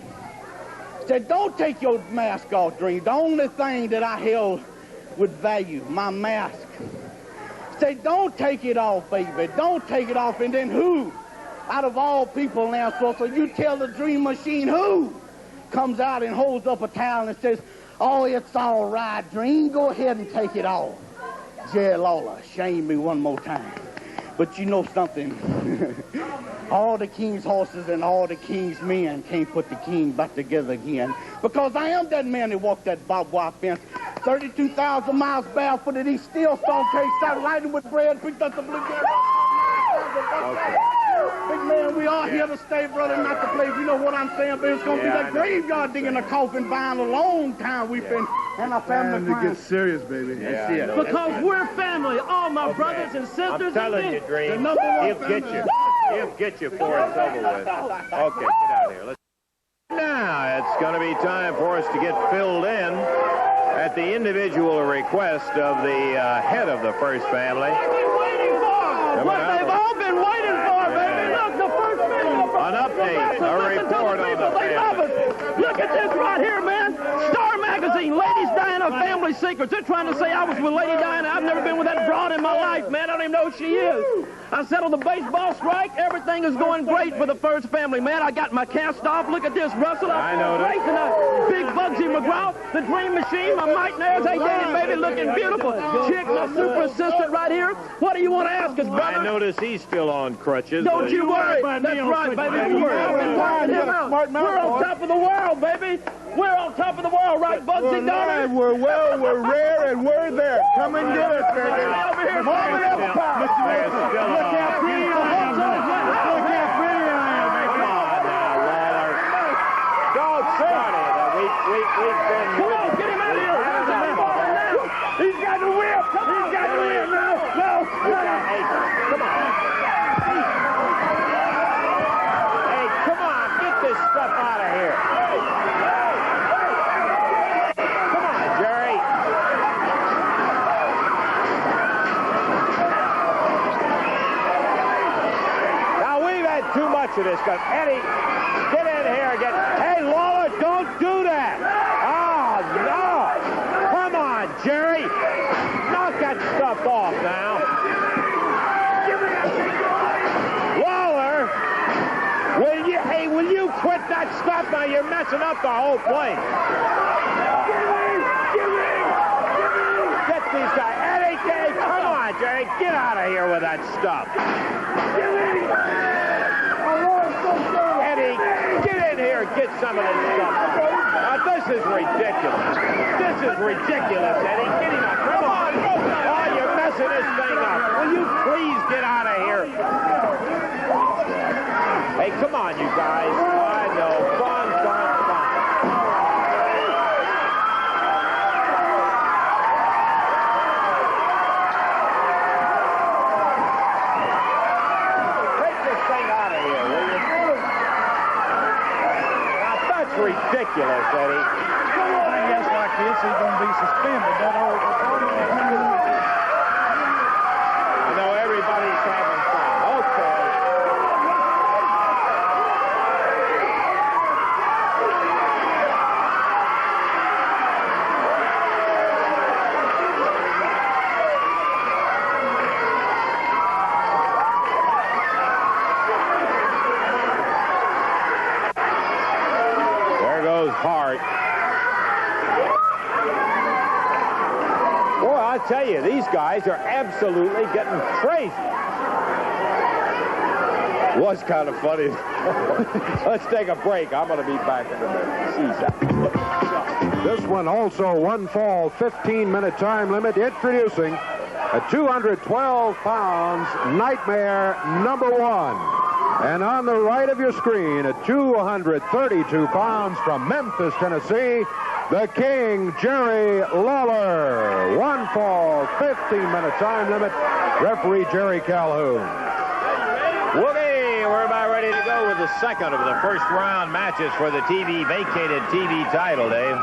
Speaker 15: said, don't take your mask off, Dream. The only thing that I held with value, my mask. Say, don't take it off, baby. Don't take it off. And then who, out of all people, Lance Russell, you tell the Dream Machine who comes out and holds up a towel and says, oh, it's all right, Dream. Go ahead and take it off. Jerry Lawler, shame me one more time. But you know something? All the king's horses and all the king's men can't put the king back together again. Because I am that man that walked that barbed wire fence 32,000 miles barefooted. He still stone case, started lighting with bread, picked up the blue gun. Okay. Big man, we are here to stay, brother, not to play. You know what I'm saying, but it's going to be that graveyard digging a coffin buying a long time we've been, and our family
Speaker 6: crying. It gets serious, baby.
Speaker 15: That's it.
Speaker 7: Because we're family, all my brothers and sisters.
Speaker 1: I'm telling you, Dream, he'll get you. He'll get you before it's over with. Okay, get out of here. Now, it's going to be time for us to get filled in at the individual request of the head of the first family.
Speaker 7: What they've all been waiting for, baby. Look, the first family.
Speaker 1: An update, a report on the
Speaker 7: family. They love us. Look at this right here, man. Star Magazine, Ladies Diana Family Secrets. They're trying to say I was with Lady Diana. I've never been with that broad in my life, man. I don't even know who she is. I settled the baseball strike. Everything is going great for the first family, man. I got my cast off. Look at this, Russell.
Speaker 1: I know that.
Speaker 7: Big Bugsy McGraw, the Dream Machine, my Mike Nares. Hey, Daddy, baby, looking beautiful. Chick, my super assistant right here. What do you want to ask us, brother?
Speaker 1: I notice he's still on crutches.
Speaker 7: Don't you worry. That's right, baby. We're on top of the world, baby. We're on top of the world, right, Bugsy Darling?
Speaker 6: We're rare, and we're there. Come and get us, baby.
Speaker 7: Over here,
Speaker 6: Look how pretty I am. Look how pretty I am.
Speaker 1: Come on now, Lawler. Don't start it. We've been with you.
Speaker 7: Get him out of here.
Speaker 6: He's got the whip. He's got the whip now. No.
Speaker 1: Hey, come on. Hey, come on. Get this stuff out of here. Come on, Jerry. Now, we've had too much of this stuff. Eddie, get in here again. Hey, Lawler, don't do that. Oh, no. Come on, Jerry. Knock that stuff off now. Lawler, will you quit that stuff now? You're messing up the whole place. Get these guys. Eddie, come on, Jerry. Get out of here with that stuff. Eddie, get in here and get some of this stuff. Now, this is ridiculous. This is ridiculous, Eddie. Get him up. Come on. Oh, you're messing this thing up. Will you please get out of here? Hey, come on, you guys. I know. Fun. Ridiculous, Eddie.
Speaker 6: I guess like this, he's going to be suspended.
Speaker 1: I know everybody's having fun. Okay. Hart. Boy, I tell you, these guys are absolutely getting crazy. Was kind of funny. Let's take a break. I'm going to be back in a minute.
Speaker 5: This one also one fall, 15-minute time limit. Introducing at 212 pounds, Nightmare #1. And on the right of your screen, at 232 pounds from Memphis, Tennessee, the King, Jerry Lawler. One fall, 15-minute time limit. Referee Jerry Calhoun.
Speaker 3: we go with the second of the first round matches for the vacated TV title, Dave.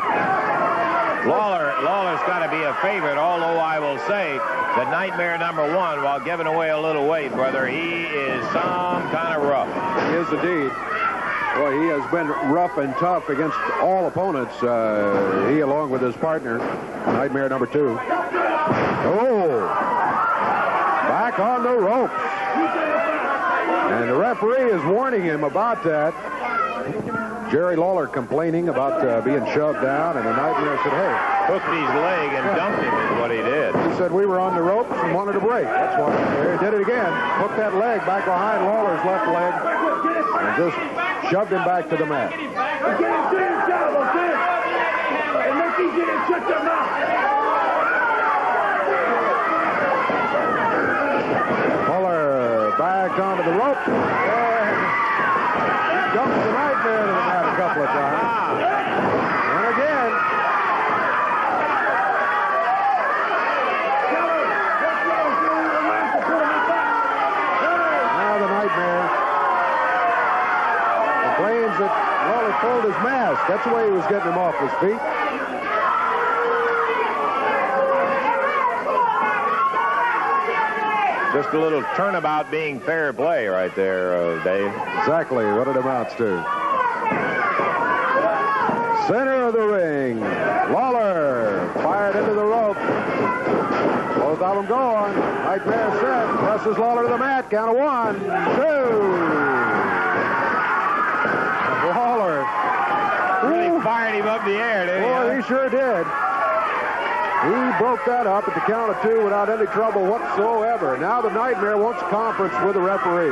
Speaker 3: Lawler's got to be a favorite, although I will say that Nightmare #1, while giving away a little weight, brother, he is some kind of rough.
Speaker 5: He is indeed. Boy, he has been rough and tough against all opponents. He, along with his partner, Nightmare #2. Oh! Back on the ropes. And the referee is warning him about that. Jerry Lawler complaining about being shoved down, and the Nightmare said, hey.
Speaker 3: Hooked his leg and dumped him is what he did.
Speaker 5: He said, we were on the ropes and wanted a break. That's why he did it again. Hooked that leg back behind Lawler's left leg and just shoved him back to the mat. Lawler back onto the ropes. And he dumps the Nightmare to the mat a couple of times. And again. Now the Nightmare complains that Lawler pulled his mask. That's the way he was getting him off his feet.
Speaker 3: Just a little turnabout being fair play right there, Dave.
Speaker 5: Exactly what it amounts to. Center of the ring. Lawler fired into the rope. Both of them going. Nightmare set. Presses Lawler to the mat. Count of 1, 2. Lawler
Speaker 3: really fired him up the air, didn't he?
Speaker 5: Boy, he sure did. He broke that up at the count of 2 without any trouble whatsoever. Now the Nightmare wants conference with the referee.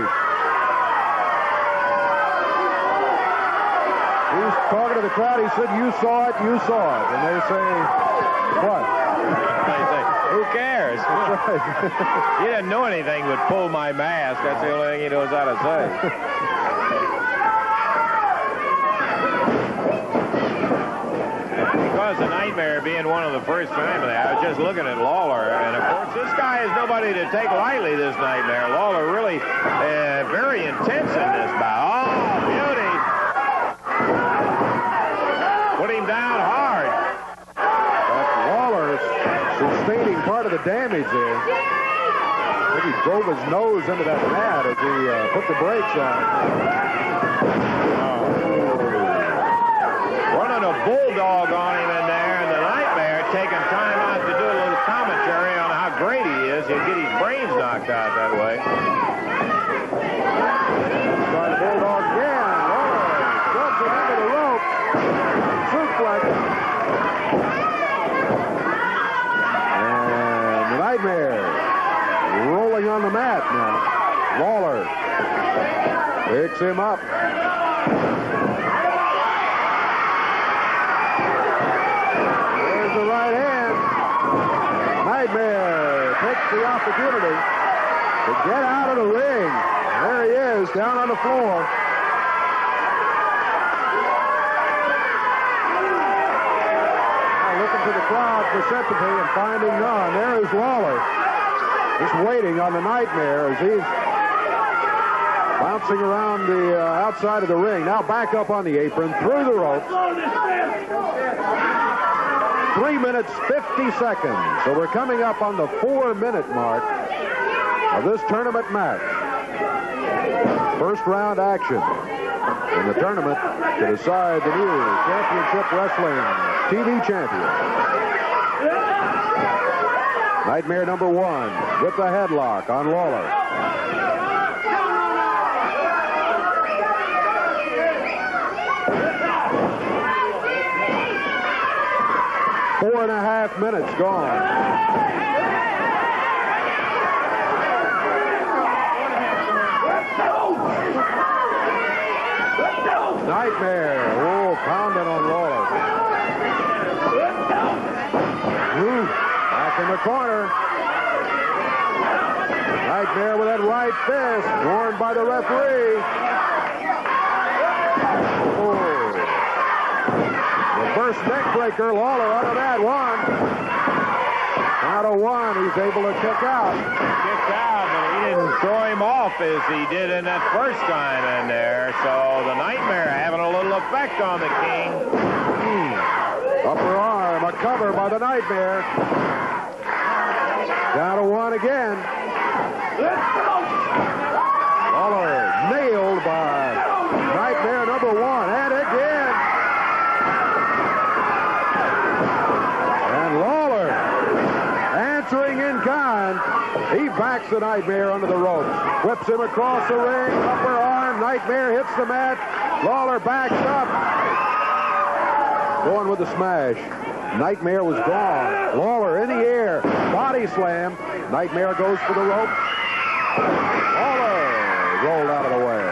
Speaker 5: He's talking to the crowd. He said, you saw it, you saw it. And they say, what?
Speaker 3: They say, who cares?
Speaker 5: That's right.
Speaker 3: He didn't know anything but pull my mask. That's the only thing he knows how to say. Because the Nightmare being one of the first family, I was just looking at Lawler, and of course this guy is nobody to take lightly, this Nightmare. Lawler really very intense in this bout. Oh, beauty! Put him down hard.
Speaker 5: But Lawler sustaining part of the damage there. I think he drove his nose into that mat as he put the brakes on.
Speaker 3: Running a bulldog on him in there, and the Nightmare taking time out to do a little commentary on how great he is. He'll get his brains knocked out that way.
Speaker 5: Trying to bulldog again. Lawler jumps him into the rope. Suplex. And the Nightmare rolling on the mat now. Lawler picks him up. The right hand. Nightmare takes the opportunity to get out of the ring. There he is, down on the floor. Now looking to the crowd for sympathy and finding none. There is Lawler, just waiting on the Nightmare as he's bouncing around the outside of the ring. Now back up on the apron, through the ropes. 3 minutes, 50 seconds. So we're coming up on the 4-minute mark of this tournament match. First round action in the tournament to decide the new Championship Wrestling TV champion. Nightmare #1 with the headlock on Lawler. 4.5 minutes gone. Nightmare, pounding on Lawler. Back in the corner. Nightmare with that right fist, warned by the referee. Reverse neck breaker, Lawler out of that one. Out of one, he's able to kick out.
Speaker 3: Kicked out, but he didn't throw him off as he did in that first time in there. So the Nightmare having a little effect on the King.
Speaker 5: Upper arm, a cover by the Nightmare. Down to one again. Lawler nailed by Nightmare number one, and again. And Lawler answering in kind. He backs the Nightmare under the ropes. Whips him across the ring, upper arm. Nightmare hits the mat. Lawler backs up. Going with the smash. Nightmare was gone. Lawler in the air. Body slam. Nightmare goes for the rope. Lawler rolled out of the way.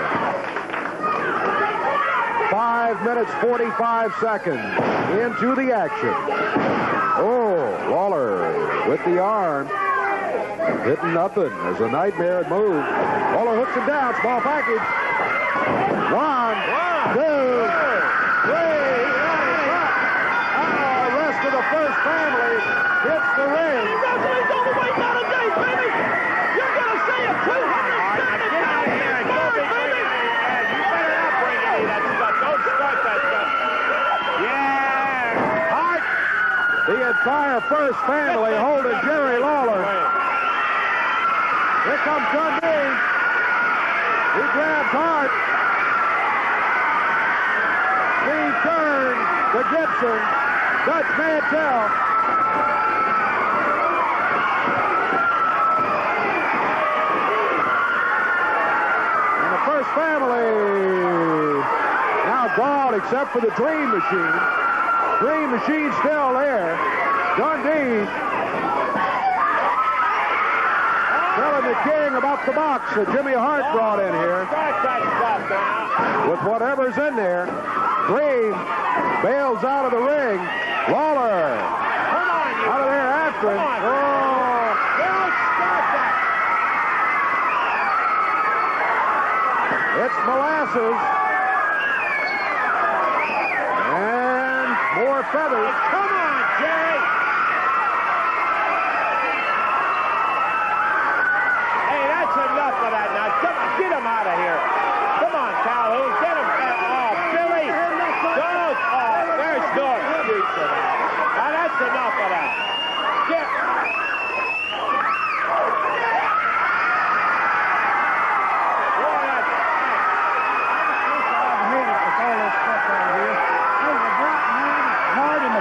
Speaker 5: 5 minutes, 45 seconds into the action. Oh, Lawler with the arm. Hitting nothing as the Nightmare had moved. Lawler hooks him down. Small package. One, two, three. The rest of the first family hits the ring.
Speaker 7: Wrestling's on the way down a day, baby. You're going to see a 200.
Speaker 3: Get out of here and go big, baby. You better not bring any of that stuff. Don't start that stuff. Yeah. Hart.
Speaker 5: The entire first family holding Jerry Lawler. Here comes Dundee. He grabs Hart. Steve Kern to Gibson. Dutch Mantel. And the first family now gone except for the Dream Machine. Dream Machine still there. Dundee telling the King about the box that Jimmy Hart brought in here. With whatever's in there. Dream bails out of the ring. Lawler out of there after him. Oh. It's molasses. And more feathers.
Speaker 3: Come on, Jerry. Hey, that's enough of that now. Come on, get him out of here. Come on, Calhoun. Get him. Oh, Billy. Don't. Oh, there's no excuse for that. Now, that's enough of that. Get.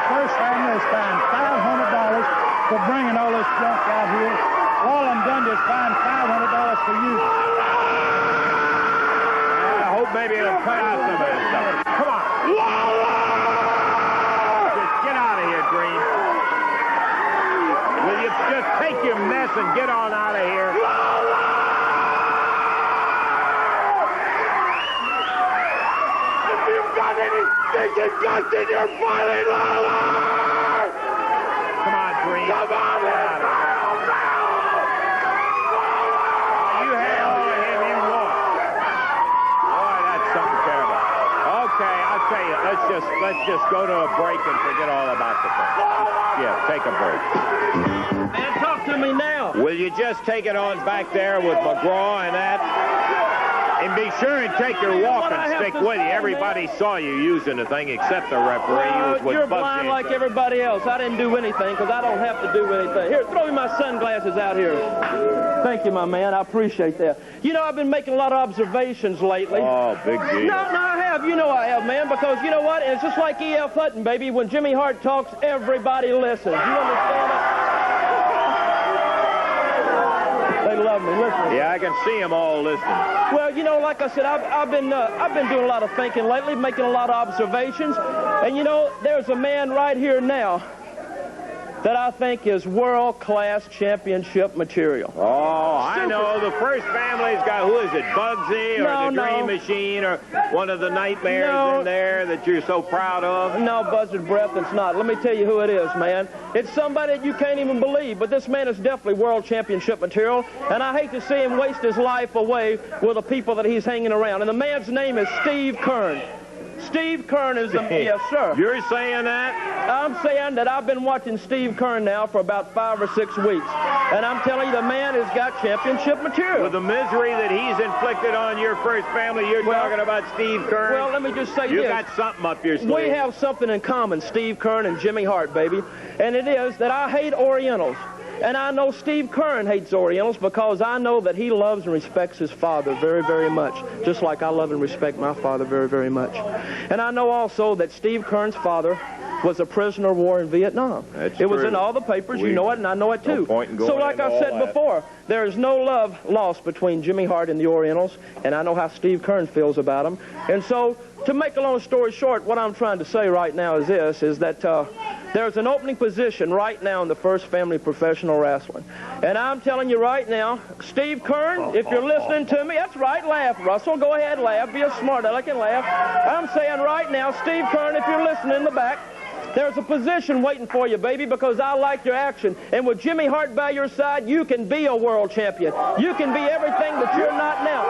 Speaker 16: First family is fined $500 for bringing all this junk out here. All I'm done is fined $500 for you.
Speaker 3: I hope maybe it'll cut out some of this stuff. Come on. Just get out of here, Green. Will you just take your mess and get on out of here?
Speaker 17: If you've got any stinking guts in your fighting, Lawler!
Speaker 3: Come on, Green.
Speaker 17: Come on,
Speaker 3: get out of here. You had all of him you want. Boy, that's something terrible. Okay, I'll tell you, let's just go to a break and forget all about the thing. Yeah, take a break.
Speaker 7: Man, talk to me now.
Speaker 3: Will you just take it on back there with McGraw and that? And be sure and take your walking stick with you. Everybody saw you using the thing except the referee.
Speaker 7: Well, you're blind like everybody else. I didn't do anything because I don't have to do anything. Here, throw me my sunglasses out here. Thank you, my man. I appreciate that. You know, I've been making a lot of observations lately.
Speaker 3: Oh, big deal.
Speaker 7: No, I have. You know I have, man, because you know what? It's just like E.F. Hutton, baby. When Jimmy Hart talks, everybody listens. You understand it? They love me. Listen.
Speaker 3: Yeah, I can see them all listening.
Speaker 7: Well, you know, like I said, I've been doing a lot of thinking lately, making a lot of observations, and you know, there's a man right here now that I think is world-class championship material.
Speaker 3: Oh, I know. The first family's got, who is it, Bugsy or the Dream Machine or one of the Nightmares in there that you're so proud of?
Speaker 7: No, Buzzard Breath, it's not. Let me tell you who it is, man. It's somebody that you can't even believe, but this man is definitely world championship material, and I hate to see him waste his life away with the people that he's hanging around. And the man's name is Steve Kern. Steve Kern is the... Yes, sir.
Speaker 3: You're saying that?
Speaker 7: I'm saying that I've been watching Steve Kern now for about 5 or 6 weeks. And I'm telling you, the man has got championship material.
Speaker 3: With the misery that he's inflicted on your first family, you're talking about Steve Kern?
Speaker 7: Well, let me just say this.
Speaker 3: You got something up your sleeve.
Speaker 7: We have something in common, Steve Kern and Jimmy Hart, baby. And it is that I hate Orientals. And I know Steve Kern hates Orientals because I know that he loves and respects his father very, very much, just like I love and respect my father very, very much. And I know also that Steve Kern's father was a prisoner of war in Vietnam. It was in all the papers, you know it, and I know it too.
Speaker 3: No point in going
Speaker 7: so like I said before, there is no love lost between Jimmy Hart and the Orientals, and I know how Steve Kern feels about them. And so, to make a long story short, what I'm trying to say right now is this, is that there's an opening position right now in the First Family Professional Wrestling. And I'm telling you right now, Steve Kern, if you're listening to me, that's right, laugh, Russell. Go ahead, laugh. Be a smart aleck and laugh. I'm saying right now, Steve Kern, if you're listening in the back, there's a position waiting for you, baby, because I like your action. And with Jimmy Hart by your side, you can be a world champion. You can be everything that you're not now.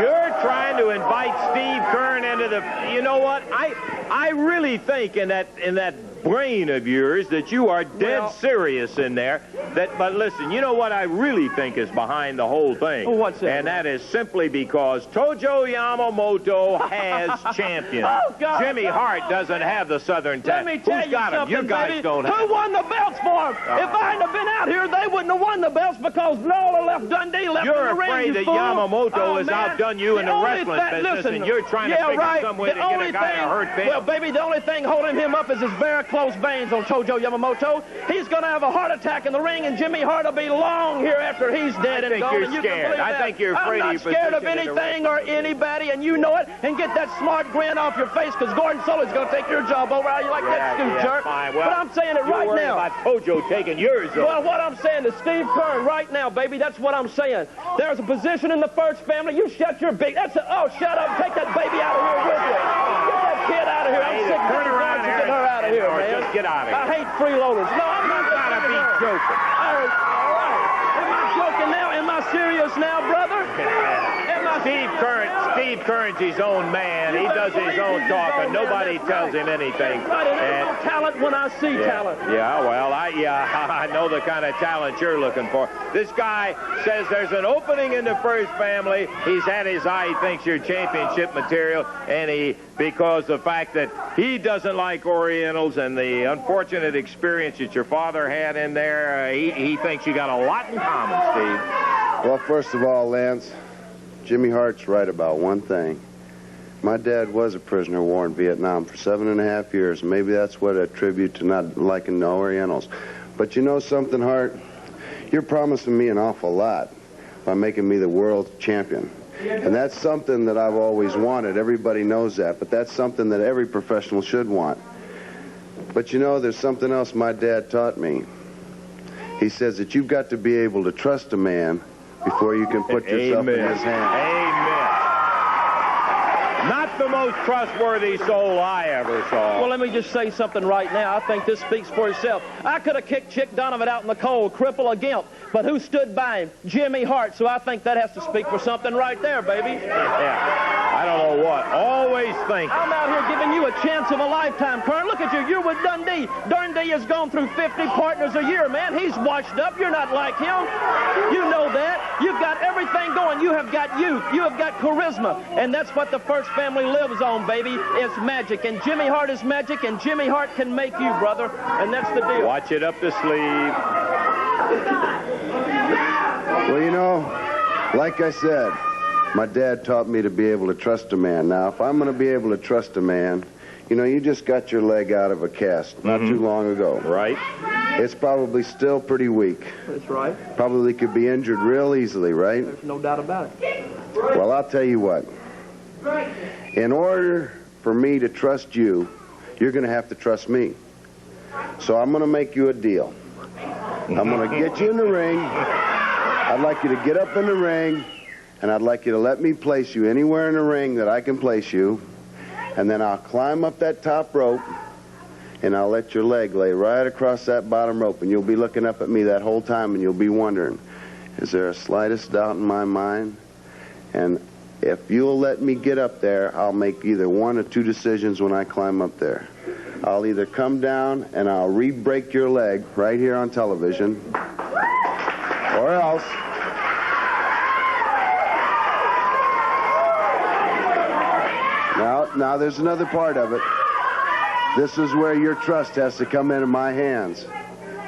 Speaker 3: You're trying to invite Steve Kern into the... You know what? I really think in that brain of yours that you are dead serious in there. But listen, you know what I really think is behind the whole thing?
Speaker 7: What's that?
Speaker 3: And that is simply because Tojo Yamamoto has champions.
Speaker 7: Oh, God.
Speaker 3: Jimmy Hart doesn't have the Southern talent.
Speaker 7: Let me tell
Speaker 3: Who's got
Speaker 7: you
Speaker 3: him? You
Speaker 7: something,
Speaker 3: guys
Speaker 7: baby.
Speaker 3: don't have
Speaker 7: Who won the belts for him? If I hadn't have been out here, they wouldn't have won the belts because Lawler left Dundee, left
Speaker 3: You're
Speaker 7: in the ring.
Speaker 3: afraid that Yamamoto has outdone you in the wrestling business,
Speaker 7: listen,
Speaker 3: and you're trying to figure some way to get a guy to hurt Vince.
Speaker 7: Well, baby, the only thing holding him up is his varicose veins on Tojo Yamamoto. He's going to have a heart attack in the ring, and Jimmy Hart will be long here after he's dead and gone.
Speaker 3: You're scared. I think you're afraid of your position.
Speaker 7: I'm not scared of anything or anybody, and you know it. And get that smart grin off your face, because Gordon Sully's going to take your job over. How you like that, scoop jerk?
Speaker 3: Fine. Well,
Speaker 7: but I'm saying it right now.
Speaker 3: About Tojo taking yours over.
Speaker 7: Well, what I'm saying to Steve Kern right now, baby, that's what I'm saying. There's a position in the First Family. You shut your big... Oh, shut up. Take that baby out of here with you. Get that kid out of here. I'm sick of
Speaker 3: turn around here.
Speaker 7: Get her out of here, man.
Speaker 3: Just get out of here.
Speaker 7: I hate freeloaders. No, I'm not going to be
Speaker 3: joking.
Speaker 7: All right. Am I joking now? Am I serious now, brother?
Speaker 3: Steve Kern's his own man. He does his own talking. Nobody tells him anything.
Speaker 7: And talent when I see talent.
Speaker 3: Yeah, well, I know the kind of talent you're looking for. This guy says there's an opening in the First Family. He's had his eye. He thinks you're championship material, and because the fact that he doesn't like Orientals and the unfortunate experience that your father had in there, he thinks you got a lot in common, Steve.
Speaker 18: Well, first of all, Lance, Jimmy Hart's right about one thing. My dad was a prisoner of war in Vietnam for 7.5 years. Maybe that's what I attribute to not liking the Orientals. But you know something, Hart? You're promising me an awful lot by making me the world champion. And that's something that I've always wanted. Everybody knows that. But that's something that every professional should want. But you know, there's something else my dad taught me. He says that you've got to be able to trust a man before you can put yourself in his hands.
Speaker 3: Amen. Not the most trustworthy soul I ever saw.
Speaker 7: Well, let me just say something right now. I think this speaks for itself. I could have kicked Chick Donovan out in the cold, cripple a gimp, but who stood by him? Jimmy Hart. So I think that has to speak for something right there, baby.
Speaker 3: Yeah. I don't know what. Always think.
Speaker 7: I'm out here giving you a chance of a lifetime, Kern. Look at you. You're with Dundee. Dundee has gone through 50 partners a year, man. He's washed up. You're not like him. You know that. You've got everything going. You have got youth. You have got charisma. And that's what the First Family lives on, baby. It's magic. And Jimmy Hart is magic, and Jimmy Hart can make you, brother. And that's the deal.
Speaker 3: Watch it up the sleeve.
Speaker 18: Well, you know, like I said, my dad taught me to be able to trust a man. Now, if I'm going to be able to trust a man, you know, you just got your leg out of a cast not too long ago.
Speaker 3: Right.
Speaker 18: It's probably still pretty weak.
Speaker 7: That's right.
Speaker 18: Probably could be injured real easily, right?
Speaker 7: There's no doubt about it.
Speaker 18: Well, I'll tell you what. In order for me to trust you, you're going to have to trust me. So I'm going to make you a deal. I'm going to get you in the ring. I'd like you to get up in the ring, and I'd like you to let me place you anywhere in the ring that I can place you, and then I'll climb up that top rope, and I'll let your leg lay right across that bottom rope, and you'll be looking up at me that whole time, and you'll be wondering, is there a slightest doubt in my mind? And If you'll let me get up there, I'll make either one or two decisions when I climb up there. I'll either come down and I'll re-break your leg right here on television, or else now there's another part of it. This is where your trust has to come into my hands.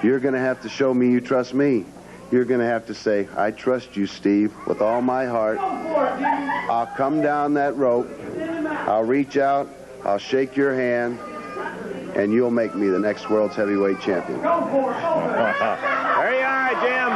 Speaker 18: You're going to have to show me you trust me. You're going to have to say, I trust you, Steve, with all my heart. I'll come down that rope. I'll reach out. I'll shake your hand. And you'll make me the next world's heavyweight champion.
Speaker 3: There you are, Jim.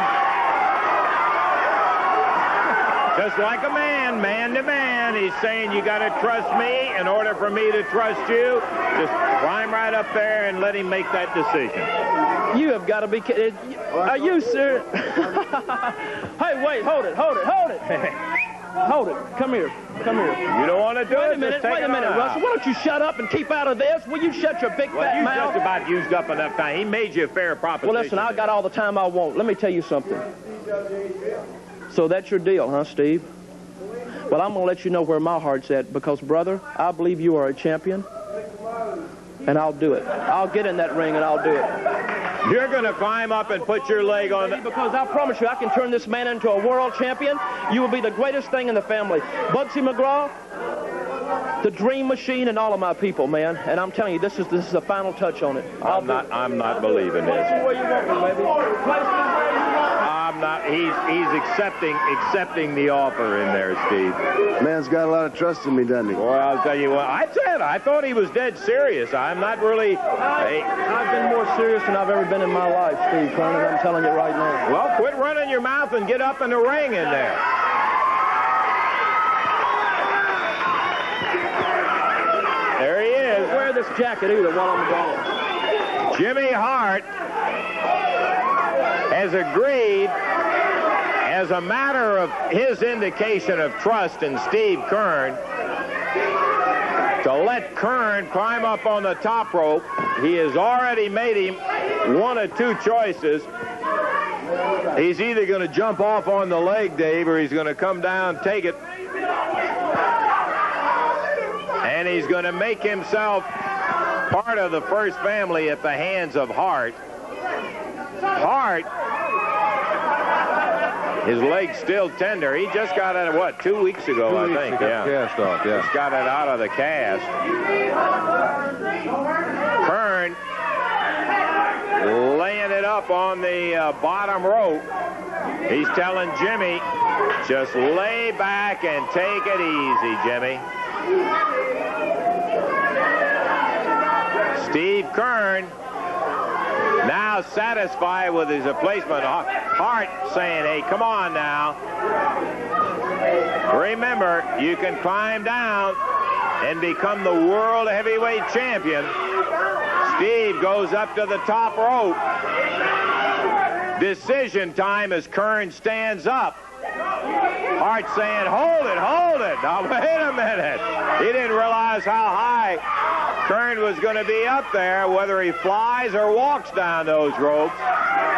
Speaker 3: Just like a man to man, he's saying you got to trust me in order for me to trust you. Just climb right up there and let him make that decision.
Speaker 2: You have got to be kidding. Are you serious? Hey, wait, hold it. Hold it. Come here.
Speaker 3: You don't want to do it?
Speaker 2: Wait a minute, Russell. Why don't you shut up and keep out of this? Will you shut your big fat mouth?
Speaker 3: You just about used up enough time. He made you a fair proposition.
Speaker 2: Well, listen, I got all the time I want. Let me tell you something. So that's your deal, huh, Steve? Well, I'm going to let you know where my heart's at because, brother, I believe you are a champion, and I'll do it. I'll get in that ring, and I'll do it.
Speaker 3: You're going to climb up and put your leg on...
Speaker 2: Because I promise you, I can turn this man into a world champion. You will be the greatest thing in the family. Bugsy McGraw, the Dream Machine, and all of my people, man. And I'm telling you, this is the final touch on it.
Speaker 3: I'm not believing this.
Speaker 2: Where you want me, baby?
Speaker 3: I'm not. He's accepting the offer in there, Steve.
Speaker 18: Man's got a lot of trust in me, doesn't he?
Speaker 3: Boy, I'll tell you what. I thought he was dead serious. I'm not really...
Speaker 2: I've been more serious than I've ever been in my life, Steve Kern, and I'm telling you right now.
Speaker 3: Well, quit running your mouth and get up in the ring in there. There he is.
Speaker 2: Wear this jacket either while I'm gone.
Speaker 3: Jimmy Hart has agreed, as a matter of his indication of trust in Steve Kern, to let Kern climb up on the top rope. He has already made him one of two choices. He's either going to jump off on the leg, Dave, or he's going to come down, take it, and he's going to make himself part of the first family at the hands of Hart. Hart, his leg's still tender. He just got it, what, 2 weeks ago, I think. Yeah.
Speaker 5: Cast off, yeah.
Speaker 3: Just got it out of the cast. Kern laying it up on the bottom rope. He's telling Jimmy, just lay back and take it easy, Jimmy. Steve Kern, now satisfied with his replacement. Hart saying, hey, come on now. Remember, you can climb down and become the world heavyweight champion. Steve goes up to the top rope. Decision time as Kern stands up. Hart saying, hold it. Now, wait a minute. He didn't realize how high Kern was going to be up there, whether he flies or walks down those ropes.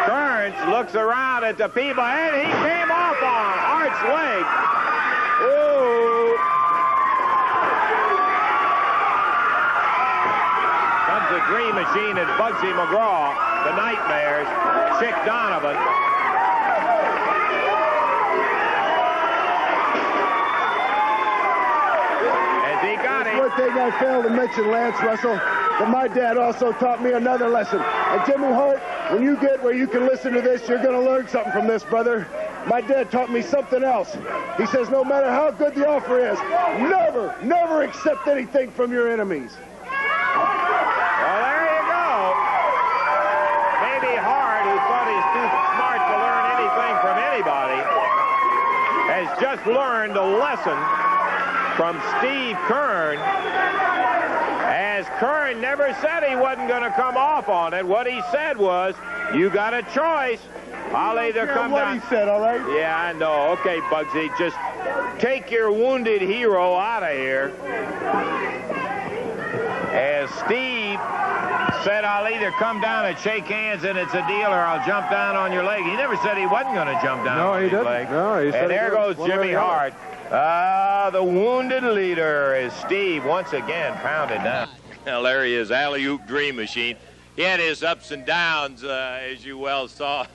Speaker 3: Kern looks around at the people, and he came off on Hart's leg. Ooh. Comes the Dream Machine and Bugsy McGraw, the Nightmares, Chick Donovan.
Speaker 15: One thing I failed to mention, Lance Russell, that my dad also taught me another lesson. And Jimmy Hart, when you get where you can listen to this, you're going to learn something from this, brother. My dad taught me something else. He says no matter how good the offer is, never accept anything from your enemies.
Speaker 3: Well, there you go. Maybe Hart, who thought he's too smart to learn anything from anybody, has just learned a lesson from Steve Kern, as Kern never said he wasn't going to come off on it. What he said was, you got a choice. I'll either come down.
Speaker 15: What he said, all right?
Speaker 3: Yeah, I know. Okay, Bugsy, just take your wounded hero out of here. As Steve said, I'll either come down and shake hands and it's a deal, or I'll jump down on your leg. He never said he wasn't going to jump down on his leg.
Speaker 6: No, he said
Speaker 3: and there goes Jimmy Hart. The wounded leader is Steve once again pounded down.
Speaker 1: Well, there he is, alley-oop dream machine. He had his ups and downs, as you well saw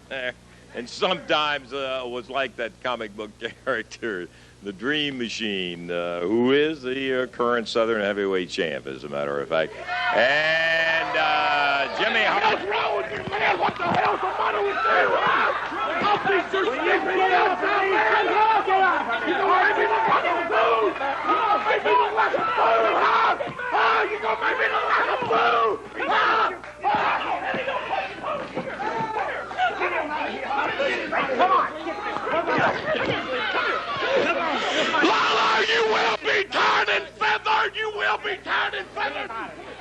Speaker 1: there. And sometimes was like that comic book character, the Dream Machine, who is the current Southern heavyweight champ, as a matter of fact. And Jimmy Hart.
Speaker 17: What's wrong with you, man? What the hell's the matter with you? I'll beat your stupid ass out, man! You gonna make me look like a fool? You gonna make me look like a fool, huh? You gonna make me look like a fool? Lawler, you will be turned and feathered! You will be turned and feathered!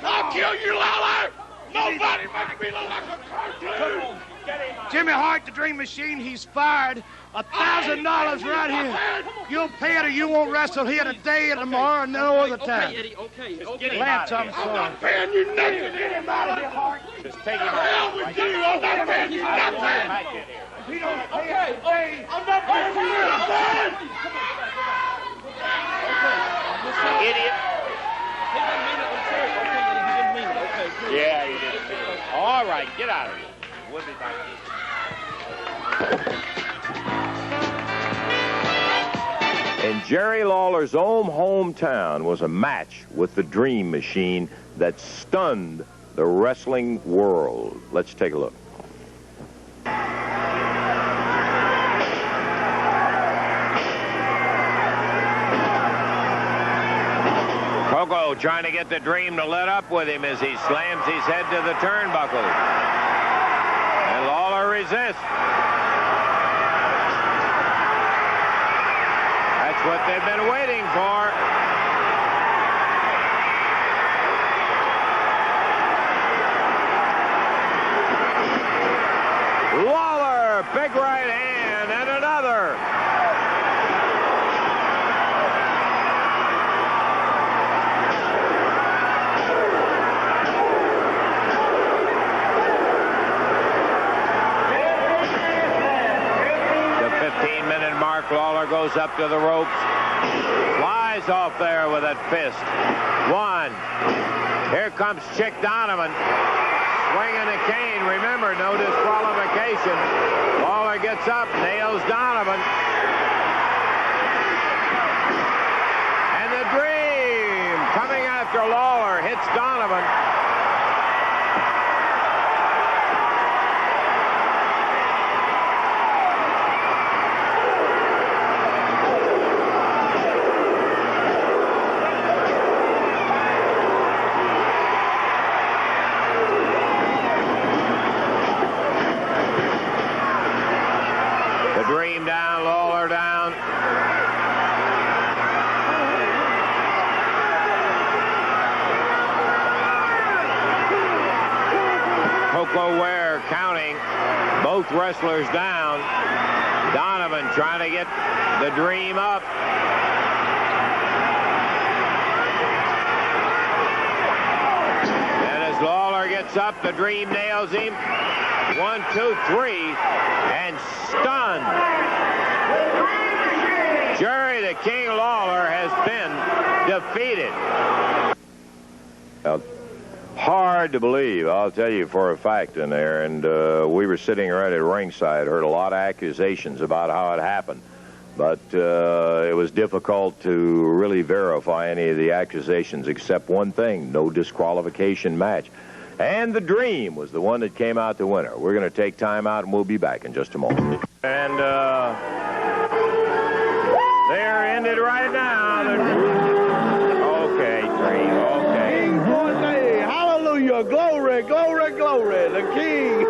Speaker 17: I'll kill you, Lawler! Nobody makes me look like a cartoon!
Speaker 19: Jimmy Hart, the Dream Machine, he's fired. $1,000 right here. You'll pay it or you won't wrestle here today and tomorrow and no other time.
Speaker 17: Okay, Eddie, okay.
Speaker 19: Lance, I'm sorry.
Speaker 17: I'm not paying you nothing. Get him out of here, Hart.
Speaker 3: Just take him
Speaker 17: out. With you, I'm not paying you nothing.
Speaker 19: He don't pay
Speaker 17: it today. I'm not paying you nothing.
Speaker 3: Idiot.
Speaker 2: He didn't mean it. I'm sorry. Okay, Eddie, he didn't mean it. Okay, please.
Speaker 3: Yeah, he did. All right, get out of here. We'll be back.
Speaker 1: In Jerry Lawler's own hometown was a match with the Dream Machine that stunned the wrestling world. Let's take a look.
Speaker 3: Koko trying to get the Dream to let up with him as he slams his head to the turnbuckle. And Lawler resists. That's what they've been waiting for. Lawler, big right hand, and another. Lawler goes up to the ropes, flies off there with that fist. One. Here comes Chick Donovan, swinging the cane. Remember, no disqualification. Lawler gets up, nails Donovan. And the Dream, coming after Lawler, hits Donovan. Ware counting both wrestlers down. Donovan trying to get the Dream up. And as Lawler gets up, the Dream nails him. 1, 2, 3, and stunned. Jerry the King Lawler has been defeated.
Speaker 1: Hard to believe, I'll tell you for a fact in there. And we were sitting right at ringside, heard a lot of accusations about how it happened. But it was difficult to really verify any of the accusations except one thing, no disqualification match. And the Dream was the one that came out the winner. We're going to take time out, and we'll be back in just a moment.
Speaker 3: And they're ended right now. Okay, Dream, okay.
Speaker 15: King Forte, hallelujah, glory, glory, glory, the King.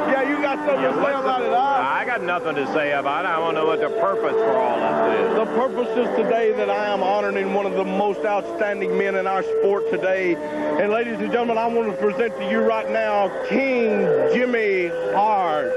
Speaker 15: Yeah, you got something to say about it, huh?
Speaker 3: I got nothing to say about it. I want to know what the purpose for all this is.
Speaker 15: The purpose is today that I am honoring one of the most outstanding men in our sport today. And ladies and gentlemen, I want to present to you right now King Jimmy Hart.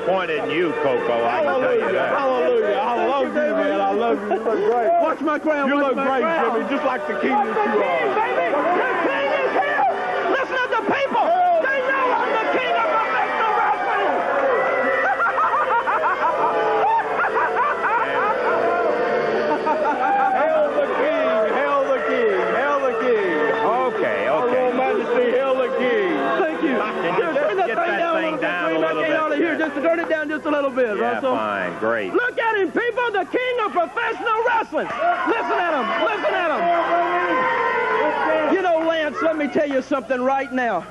Speaker 3: disappointed in you, Koko. I can tell you that.
Speaker 15: Hallelujah. I love you, man. I love you. You look great.
Speaker 7: Watch my crown.
Speaker 15: You
Speaker 7: watch
Speaker 15: look
Speaker 7: my
Speaker 15: great,
Speaker 7: crown.
Speaker 15: Jimmy, just like the king that you are.
Speaker 7: Baby, the king is here. Listen to the people. They know I'm the king of professional wrestling.
Speaker 15: Hail the king. Hail the king. Hail the king.
Speaker 3: Okay.
Speaker 15: Our Royal Majesty, hail the king.
Speaker 7: Thank you.
Speaker 3: Just
Speaker 7: Turn that
Speaker 3: get
Speaker 7: thing
Speaker 3: that
Speaker 7: down
Speaker 3: thing down a
Speaker 7: I
Speaker 3: little
Speaker 7: can't hardly
Speaker 3: bit.
Speaker 7: hear. Just to turn it down just a little bit,
Speaker 3: Yeah,
Speaker 7: Russell.
Speaker 3: fine. Great.
Speaker 7: Look at him, people. The king of professional wrestling. Listen at him. Listen at him. You know, Lance, let me tell you something right now.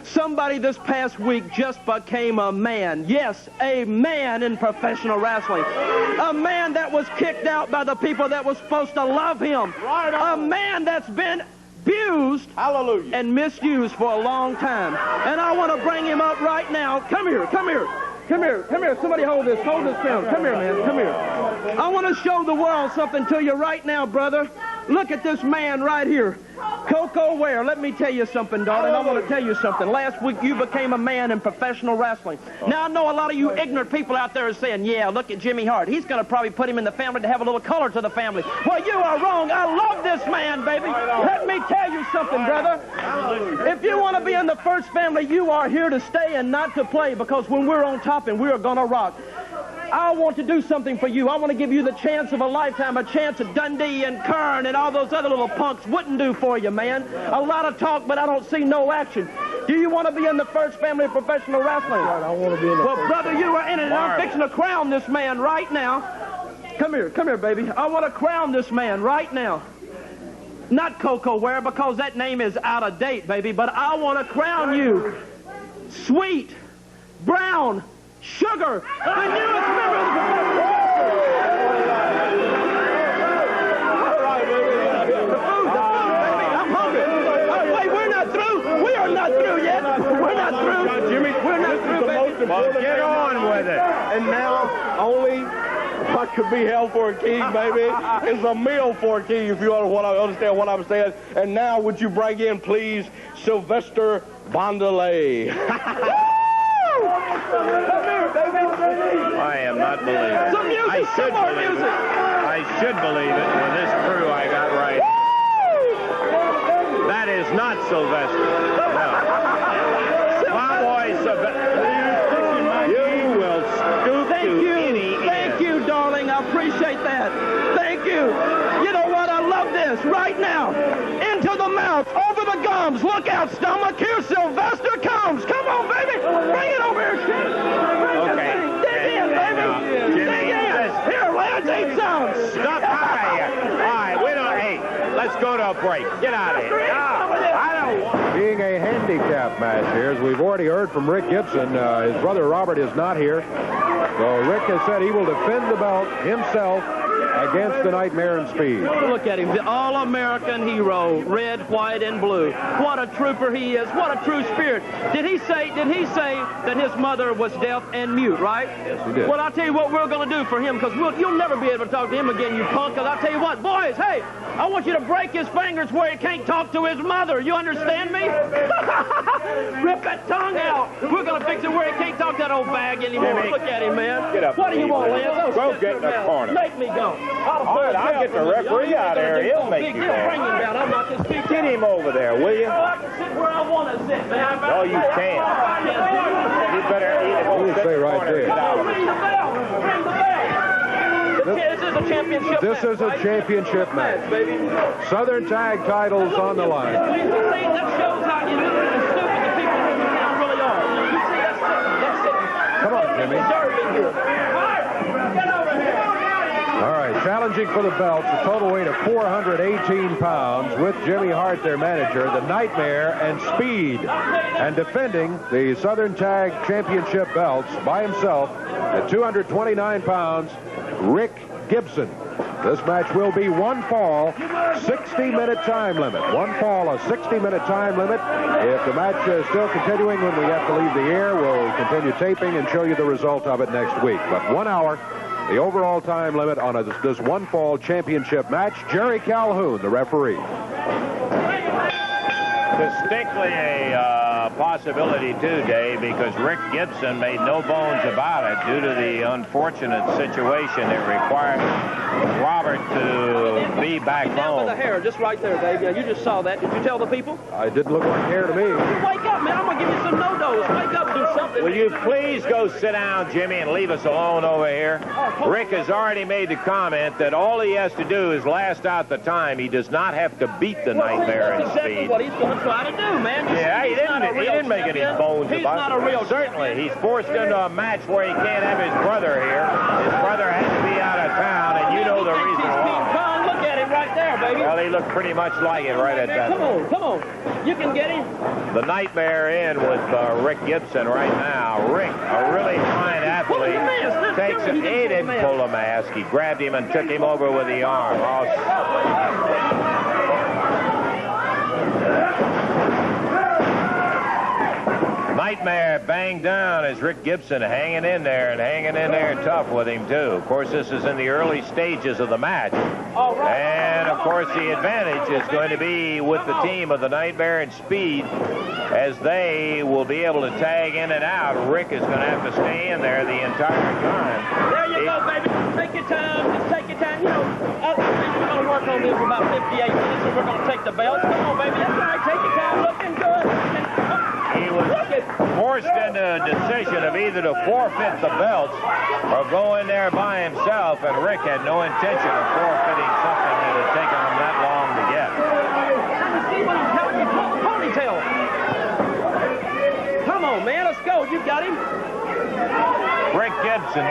Speaker 7: Somebody this past week just became a man. Yes, a man in professional wrestling. A man that was kicked out by the people that was supposed to love him. A man that's been abused and misused for a long time. And I want to bring him up right now. Come here, come here. Come here, come here. Somebody hold this film. Come here, man, come here. I want to show the world something to you right now, brother. Look at this man right here. Koko Ware, let me tell you something, darling. I want to tell you something. Last week, you became a man in professional wrestling. Now, I know a lot of you ignorant people out there are saying, yeah, look at Jimmy Hart. He's going to probably put him in the family to have a little color to the family. Well, you are wrong. I love this man, baby. Let me tell you something, brother. If you want to be in the first family, you are here to stay and not to play, because when we're on top and we're going to rock, I want to do something for you. I want to give you the chance of a lifetime, a chance that Dundee and Kern and all those other little punks wouldn't do for you, man. A lot of talk, but I don't see no action. Do you want to be in the first family of professional wrestling?
Speaker 15: I want to be in the
Speaker 7: Well, brother, you are in it, and I'm fixing to crown this man right now. Come here, baby. I want to crown this man right now. Not Koko Ware, because that name is out of date, baby, but I want to crown you Sweet Brown Sugar, the newest member of the professional I'm hungry. Oh, wait, we're not through. We are not through yet. We're not through.
Speaker 15: Jimmy,
Speaker 7: we're not through, baby.
Speaker 15: Get on with it. And now, only what could be held for a king, baby, is a meal for a king, if you understand what I'm saying. And now, would you bring in, please, Sylvester Bondelay.
Speaker 3: I am not believing it.
Speaker 7: Some music,
Speaker 3: I should believe it. I should believe it with this crew I got right. That is not Sylvester. No. My boy Sylvester. You will stoop to any end.
Speaker 7: Thank you, darling. I appreciate that. Thank you. You know what? I love this. Right now. Into the mouth. Over the gums. Look out, stomach. Here Sylvester comes. Come on, baby. Bring it over here, shit.
Speaker 3: Okay.
Speaker 7: Dig in, baby. Dig in. Here, Lance, eat some.
Speaker 3: Stop out of here. All right, we don't. Hey, let's go to a break. Get out of here. I don't want.
Speaker 5: Being a handicap match here, as we've already heard from Rick Gibson, his brother Robert is not here. So Rick has said he will defend the belt himself against the Nightmare in Speed.
Speaker 7: Look at him, the all-American hero, red, white, and blue. What a trooper he is. What a true spirit. Did he say that his mother was deaf and mute, right?
Speaker 5: Yes, he did.
Speaker 7: Well, I'll tell you what we're going to do for him, because you'll never be able to talk to him again, you punk, because I'll tell you what, boys, hey, I want you to break his fingers where he can't talk to his mother. You understand me? Rip that tongue out. We're going to fix it where he can't talk to that old bag anymore.
Speaker 3: Jimmy,
Speaker 7: look at him, man.
Speaker 3: Get up.
Speaker 7: What do you want, Lance?
Speaker 3: Go get in the corner.
Speaker 7: Make me go.
Speaker 3: All right, I'll get the referee out there. He'll make you go.
Speaker 7: Bring him down. I'm not this big.
Speaker 3: Get him over there, will you?
Speaker 7: I can sit where I want to sit, man.
Speaker 3: No, you can't. You better eat it.
Speaker 5: You stay right there.
Speaker 7: Ring the bell. Ring the bell. This is a championship
Speaker 5: This is a championship match.
Speaker 7: baby.
Speaker 5: Southern Tag titles on the line.
Speaker 7: That shows how you stupid the people in this town really are. You see, that's it.
Speaker 5: Come on, Jimmy.
Speaker 7: Get over here.
Speaker 5: All right, challenging for the belts, a total weight of 418 pounds, with Jimmy Hart, their manager, the Nightmare, and Speed. And defending the Southern Tag Championship belts by himself at 229 pounds, Rick Gibson. This match will be one fall, 60-minute time limit. One fall, a 60-minute time limit. If the match is still continuing when we have to leave the air, we'll continue taping and show you the result of it next week. But 1 hour, the overall time limit on this one fall championship match. Jerry Calhoun, the referee.
Speaker 3: Distinctly a possibility, too, Dave, because Rick Gibson made no bones about it due to the unfortunate situation that required Robert to be back home.
Speaker 7: The hair, just right there, Dave. Yeah, you just saw that. Did you tell the people?
Speaker 5: I didn't look like hair to me.
Speaker 7: You wake up, man. I'm going to give you some no-dos. Wake up, do something.
Speaker 3: Will you please go sit down, Jimmy, and leave us alone over here? Rick has already made the comment that all he has to do is last out the time. He does not have to beat the Nightmare in
Speaker 7: exactly
Speaker 3: speed.
Speaker 7: What he's going to try to do, man.
Speaker 3: Yeah, he didn't make any bones
Speaker 7: he's
Speaker 3: about
Speaker 7: not
Speaker 3: it.
Speaker 7: A real
Speaker 3: Certainly, he's forced into a match where he can't have his brother here. His brother has to be out of town, and you know the reason why.
Speaker 7: Look at him right there, baby.
Speaker 3: Well, he looked pretty much like it right at that.
Speaker 7: Come on. You can get him.
Speaker 3: The Nightmare in with Rick Gibson right now. Rick, a really fine athlete, takes it. He didn't pull a mask. He grabbed him and took him over with the arm. Nightmare banged down as Rick Gibson hanging in there tough with him, too. Of course, this is in the early stages of the match. And, of course, the advantage is going to be with the team of the Nightmare and Speed as they will be able to tag in and out. Rick is going to have to stay in there the entire time.
Speaker 7: There you go, baby. Take your time. Just take your time. You know, I think we're going to work on this for about 58 minutes, and we're going to take the belts. Come on, baby. That's right. Take your time. Looking good.
Speaker 3: He was forced into a decision of either to forfeit the belts or go in there by himself, and Rick had no intention of forfeiting something that had taken him that long to get.
Speaker 7: See what he's telling you? Pull the ponytail. Come on, man. Let's go. You got him.
Speaker 3: Rick Gibson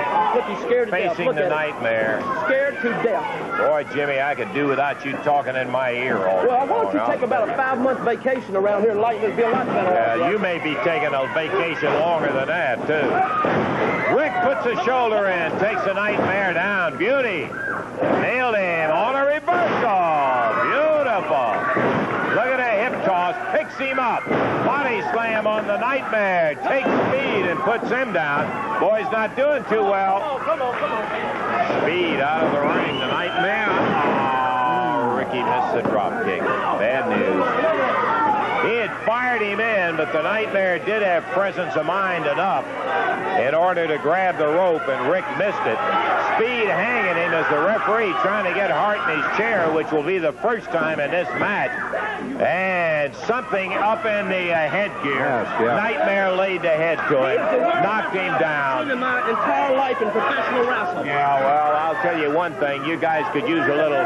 Speaker 3: facing the Nightmare.
Speaker 7: Scared to death.
Speaker 3: Boy, Jimmy, I could do without you talking in my ear all day.
Speaker 7: Well, why don't you take about a 5-month vacation around here and lighten it? It'd be a lot better.
Speaker 3: Yeah, you may be taking a vacation longer than that, too. Rick puts a shoulder in, takes the Nightmare down. Beauty. Nailed him on a reversal. Beautiful. Look at that hip toss. Picks him up. Body slam on the Nightmare. Takes Speed and puts him down. Boy's not doing too well.
Speaker 7: Come on.
Speaker 3: Speed out of the ring. The Nightmare. Oh, Ricky missed the drop kick. Bad news. He had fired him in, but the Nightmare did have presence of mind enough in order to grab the rope, and Rick missed it. Speed hanging him as the referee trying to get Hart in his chair, which will be the first time in this match. And something up in the headgear.
Speaker 5: Yes, yeah.
Speaker 3: Nightmare laid the head to him, knocked him down.
Speaker 7: In my entire life in professional wrestling.
Speaker 3: Yeah, well, I'll tell you one thing. You guys could use a little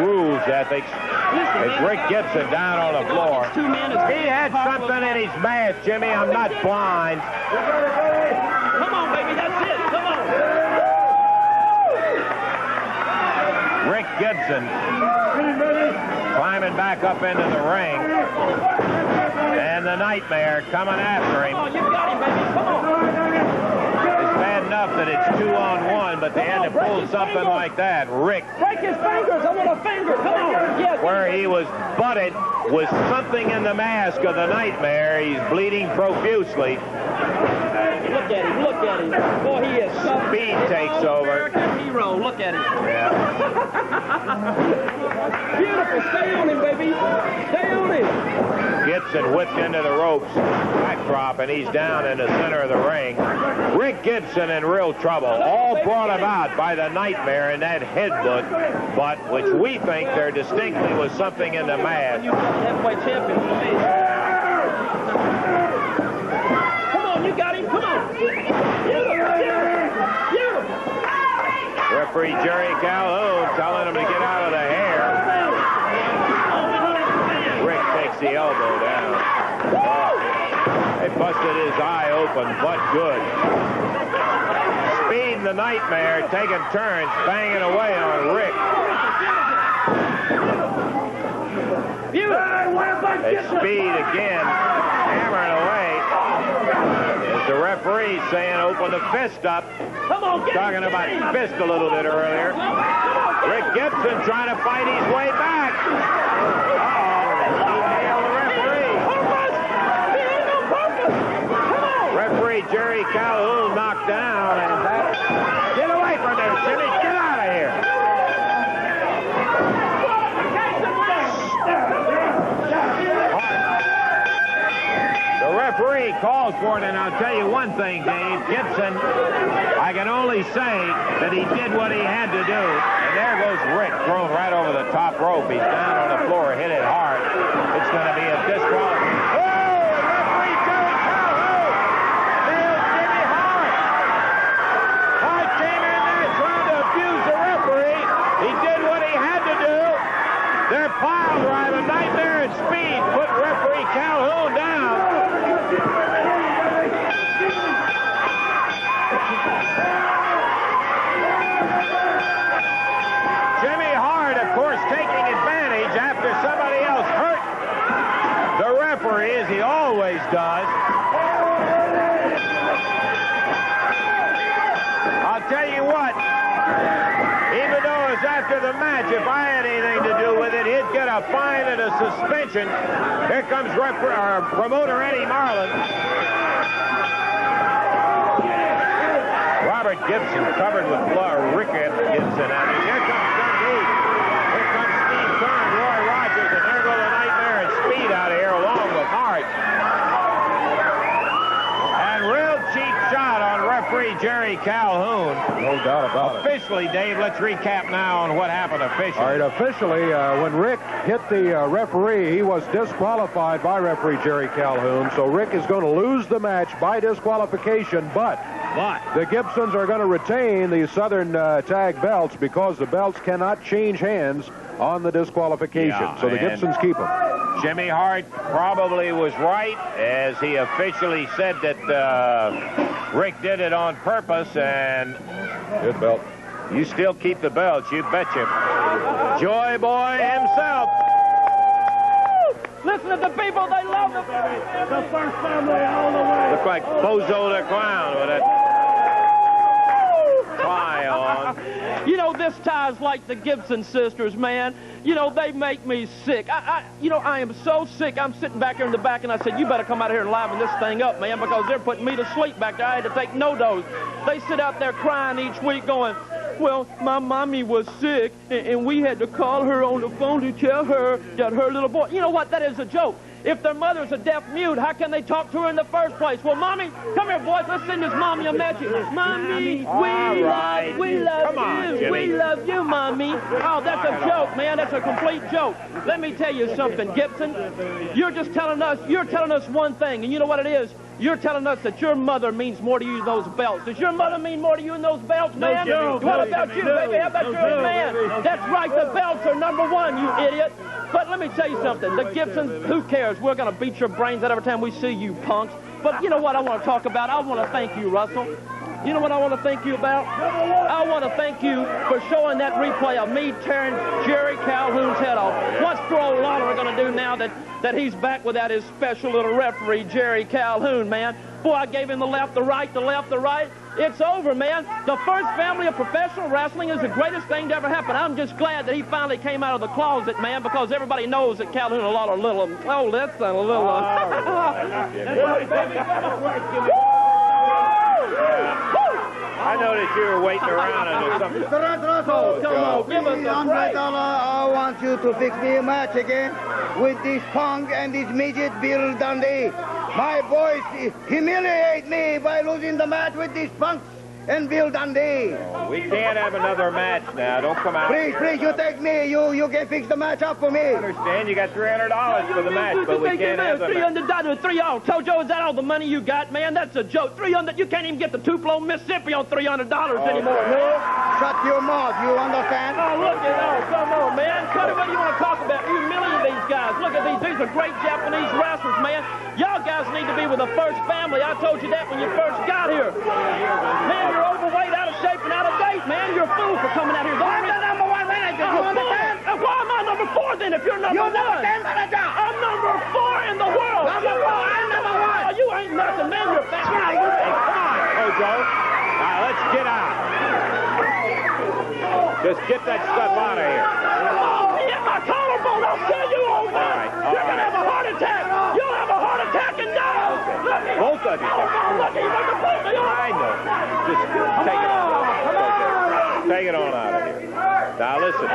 Speaker 3: rules ethics. It's Rick Gibson down on the floor. He had something in his mask, Jimmy. I'm not blind.
Speaker 7: Come on, baby. That's it. Come on.
Speaker 3: Rick Gibson climbing back up into the ring. And the Nightmare coming after him.
Speaker 7: Come on, you got him, baby. Come on.
Speaker 3: It's bad enough that it's 2-on-1, but they had to pull something like that. Rick.
Speaker 7: Break his fingers. I want a finger. Come on. Yes.
Speaker 3: Where he was butted with something in the mask of the Nightmare. He's bleeding profusely.
Speaker 7: Look at him. Look at him. Boy, he is so
Speaker 3: Speed takes over.
Speaker 7: American hero. Look at him.
Speaker 3: Yeah.
Speaker 7: Beautiful. Stay on him, baby. Stay on him.
Speaker 3: Gibson whipped into the ropes. Backdrop, and he's down in the center of the ring. Rick Gibson in real trouble. All brought about by the Nightmare in that headbutt, but which we think there distinctly was something in the mask.
Speaker 7: Heavyweight champion for me. Come on, you got him. Come on.
Speaker 3: Referee Jerry Calhoun telling him to get out of the hair. Rick takes the elbow down. They busted his eye open, but good. Speed and the Nightmare taking turns, banging away on Rick. As Speed again hammering away. As the referee saying open the fist up. Talking about fist a little bit earlier. Rick Gibson trying to fight his way back. Referee Jerry Calhoun knocked down, and get away from there, Jimmy. Get out of here. So calls for it, and I'll tell you one thing, Dave. Gibson, I can only say that he did what he had to do. And there goes Rick, thrown right over the top rope. He's down on the floor, hit it hard. It's going to be a disqualification. Referee Jerry Calhoun nailed Jimmy Hart. Hart came in there trying to abuse the referee. He did what he had to do. Their pile drive, a nightmare at speed, put referee Calhoun down. Jimmy Hart, of course, taking advantage after somebody else hurt the referee, as he always does. I'll tell you what, even though it's after the match, if I had anything to do with it, he'd get a fine and a suspension. Here comes promoter Eddie Marlin. Robert Gibson covered with blood. Rick Gibson. And here comes Dundee. Here comes Steve Kern, Roy Rogers, and there go the Nightmare and Speed out of here along with Hart. And real cheap shot on referee Jerry Calhoun.
Speaker 5: No doubt about it.
Speaker 3: Officially, Dave, let's recap now on what happened officially.
Speaker 5: All right, officially, when Rick hit the referee, he was disqualified by referee Jerry Calhoun. So Rick is going to lose the match by disqualification, but the Gibsons are going to retain the Southern tag belts because the belts cannot change hands on the disqualification.
Speaker 3: Yeah,
Speaker 5: so the Gibsons keep them.
Speaker 3: Jimmy Hart probably was right, as he officially said that Rick did it on purpose, and
Speaker 5: good belt.
Speaker 3: You still keep the belts, you betcha. Joy Boy himself.
Speaker 7: Listen to the people, they love the first family all the way.
Speaker 3: Look like Bozo the Clown with that tie on.
Speaker 7: You know, this tie's like the Gibson sisters, man. You know, they make me sick. I am so sick. I'm sitting back here in the back, and I said, you better come out here and liven this thing up, man, because they're putting me to sleep back there. I had to take no dose. They sit out there crying each week going, well, my mommy was sick, and we had to call her on the phone to tell her that her little boy... You know what? That is a joke. If their mother's a deaf mute, how can they talk to her in the first place? Well, Mommy, come here, boys. Let's sing this Mommy a message. Mommy, we love you. We love you, Mommy. Oh, that's a joke, man. That's a complete joke. Let me tell you something, Gibson. You're telling us one thing, and you know what it is? You're telling us that your mother means more to you than those belts. Does your mother mean more to you than those belts, man? What about you, baby? How about you, man? That's right, the belts are number one, you idiot. But let me tell you something. The Gibsons, who cares? We're going to beat your brains out every time we see you punks. But you know what I want to talk about? I want to thank you, Russell. You know what I want to thank you about? I want to thank you for showing that replay of me tearing Jerry Calhoun's head off. What's poor old Lawler going to do now that he's back without his special little referee, Jerry Calhoun, man? Boy, I gave him the left, the right, the left, the right. It's over, man. The first family of professional wrestling is the greatest thing to ever happen. I'm just glad that he finally came out of the closet, man, because everybody knows that Calhoun and Lawler are little. Oh, that's a little.
Speaker 3: I know that you were waiting around and there's something.
Speaker 8: Mr. Russell,
Speaker 7: come on, give us a break.
Speaker 8: I want you to fix me a match again with this punk and this midget Bill Dundee. My boys humiliate me by losing the match with these punks and Bill Dundee.
Speaker 3: Oh, we can't have another match now. Don't come out.
Speaker 8: Please, you take me. You can fix the match up for me.
Speaker 3: I understand. You got $300 for the match, but we can't have the
Speaker 7: $300. Tojo, is that all the money you got, man? That's a joke. $300. You can't even get the Tupelo, Mississippi on $300 anymore. No?
Speaker 8: Shut your mouth. You understand?
Speaker 7: Oh, look at that. Come on, man. Cut it. What do you want to talk about? You humiliate these guys. Look at these. These are great Japanese wrestlers, man. Y'all guys need to be with the first family. I told you that when you first got here. Man, you're overweight, out of shape, and out of date, man. You're a fool for coming out here.
Speaker 8: I'm the number one manager. You understand?
Speaker 7: Why am I number 4 then if you're number 1?
Speaker 8: You're number 10 manager.
Speaker 7: I'm number 4 in the world.
Speaker 8: Number 4. I'm number 1.
Speaker 7: Oh, you ain't nothing, man. You're fat.
Speaker 3: Hey, come on, Kojo. All right, let's get out. Just get that stuff out of here.
Speaker 7: Oh, hit my collarbone. I'll kill you over there.
Speaker 3: All right.
Speaker 7: You're going to have a heart attack. You'll have a heart attack and die.
Speaker 3: Both of you.
Speaker 7: Oh, look, you're going to put me on.
Speaker 3: I know. Just take it on. Take it on out of here. Now, listen.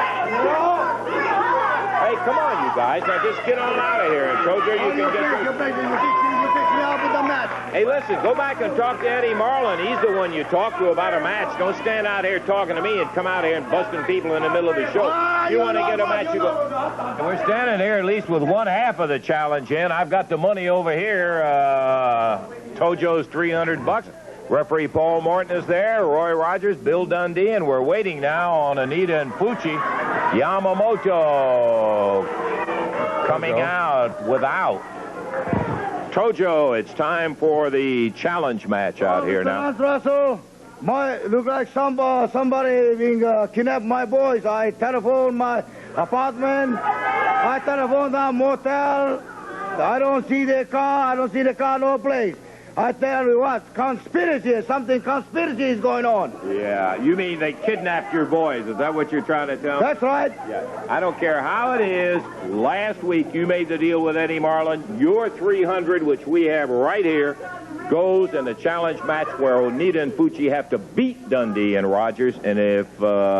Speaker 3: Hey, come on, you guys. Now, just get on out of here. And Kojo, you can get...
Speaker 8: You fix me up with the match.
Speaker 3: Hey, listen, go back and talk to Eddie Marlin. He's the one you talk to about a match. Don't stand out here talking to me and come out here and busting people in the middle of the show. You want to get a match, you go. We're standing here at least with one half of the challenge in. I've got the money over here. Tojo's $300. Referee Paul Morton is there, Roy Rogers, Bill Dundee, and we're waiting now on Anita and Fucci. Yamamoto coming out without. Tojo, it's time for the challenge match out here now.
Speaker 8: Russell, look like somebody being kidnapped my boys. I telephoned my apartment. I telephoned the motel. I don't see their car. I don't see the car no place. I tell you what, conspiracy is going on.
Speaker 3: Yeah, you mean they kidnapped your boys. Is that what you're trying to tell me?
Speaker 8: That's right.
Speaker 3: Yeah. I don't care how it is. Last week you made the deal with Eddie Marlin. Your 300, which we have right here, goes in the challenge match where Onita and Fucci have to beat Dundee and Rogers. And if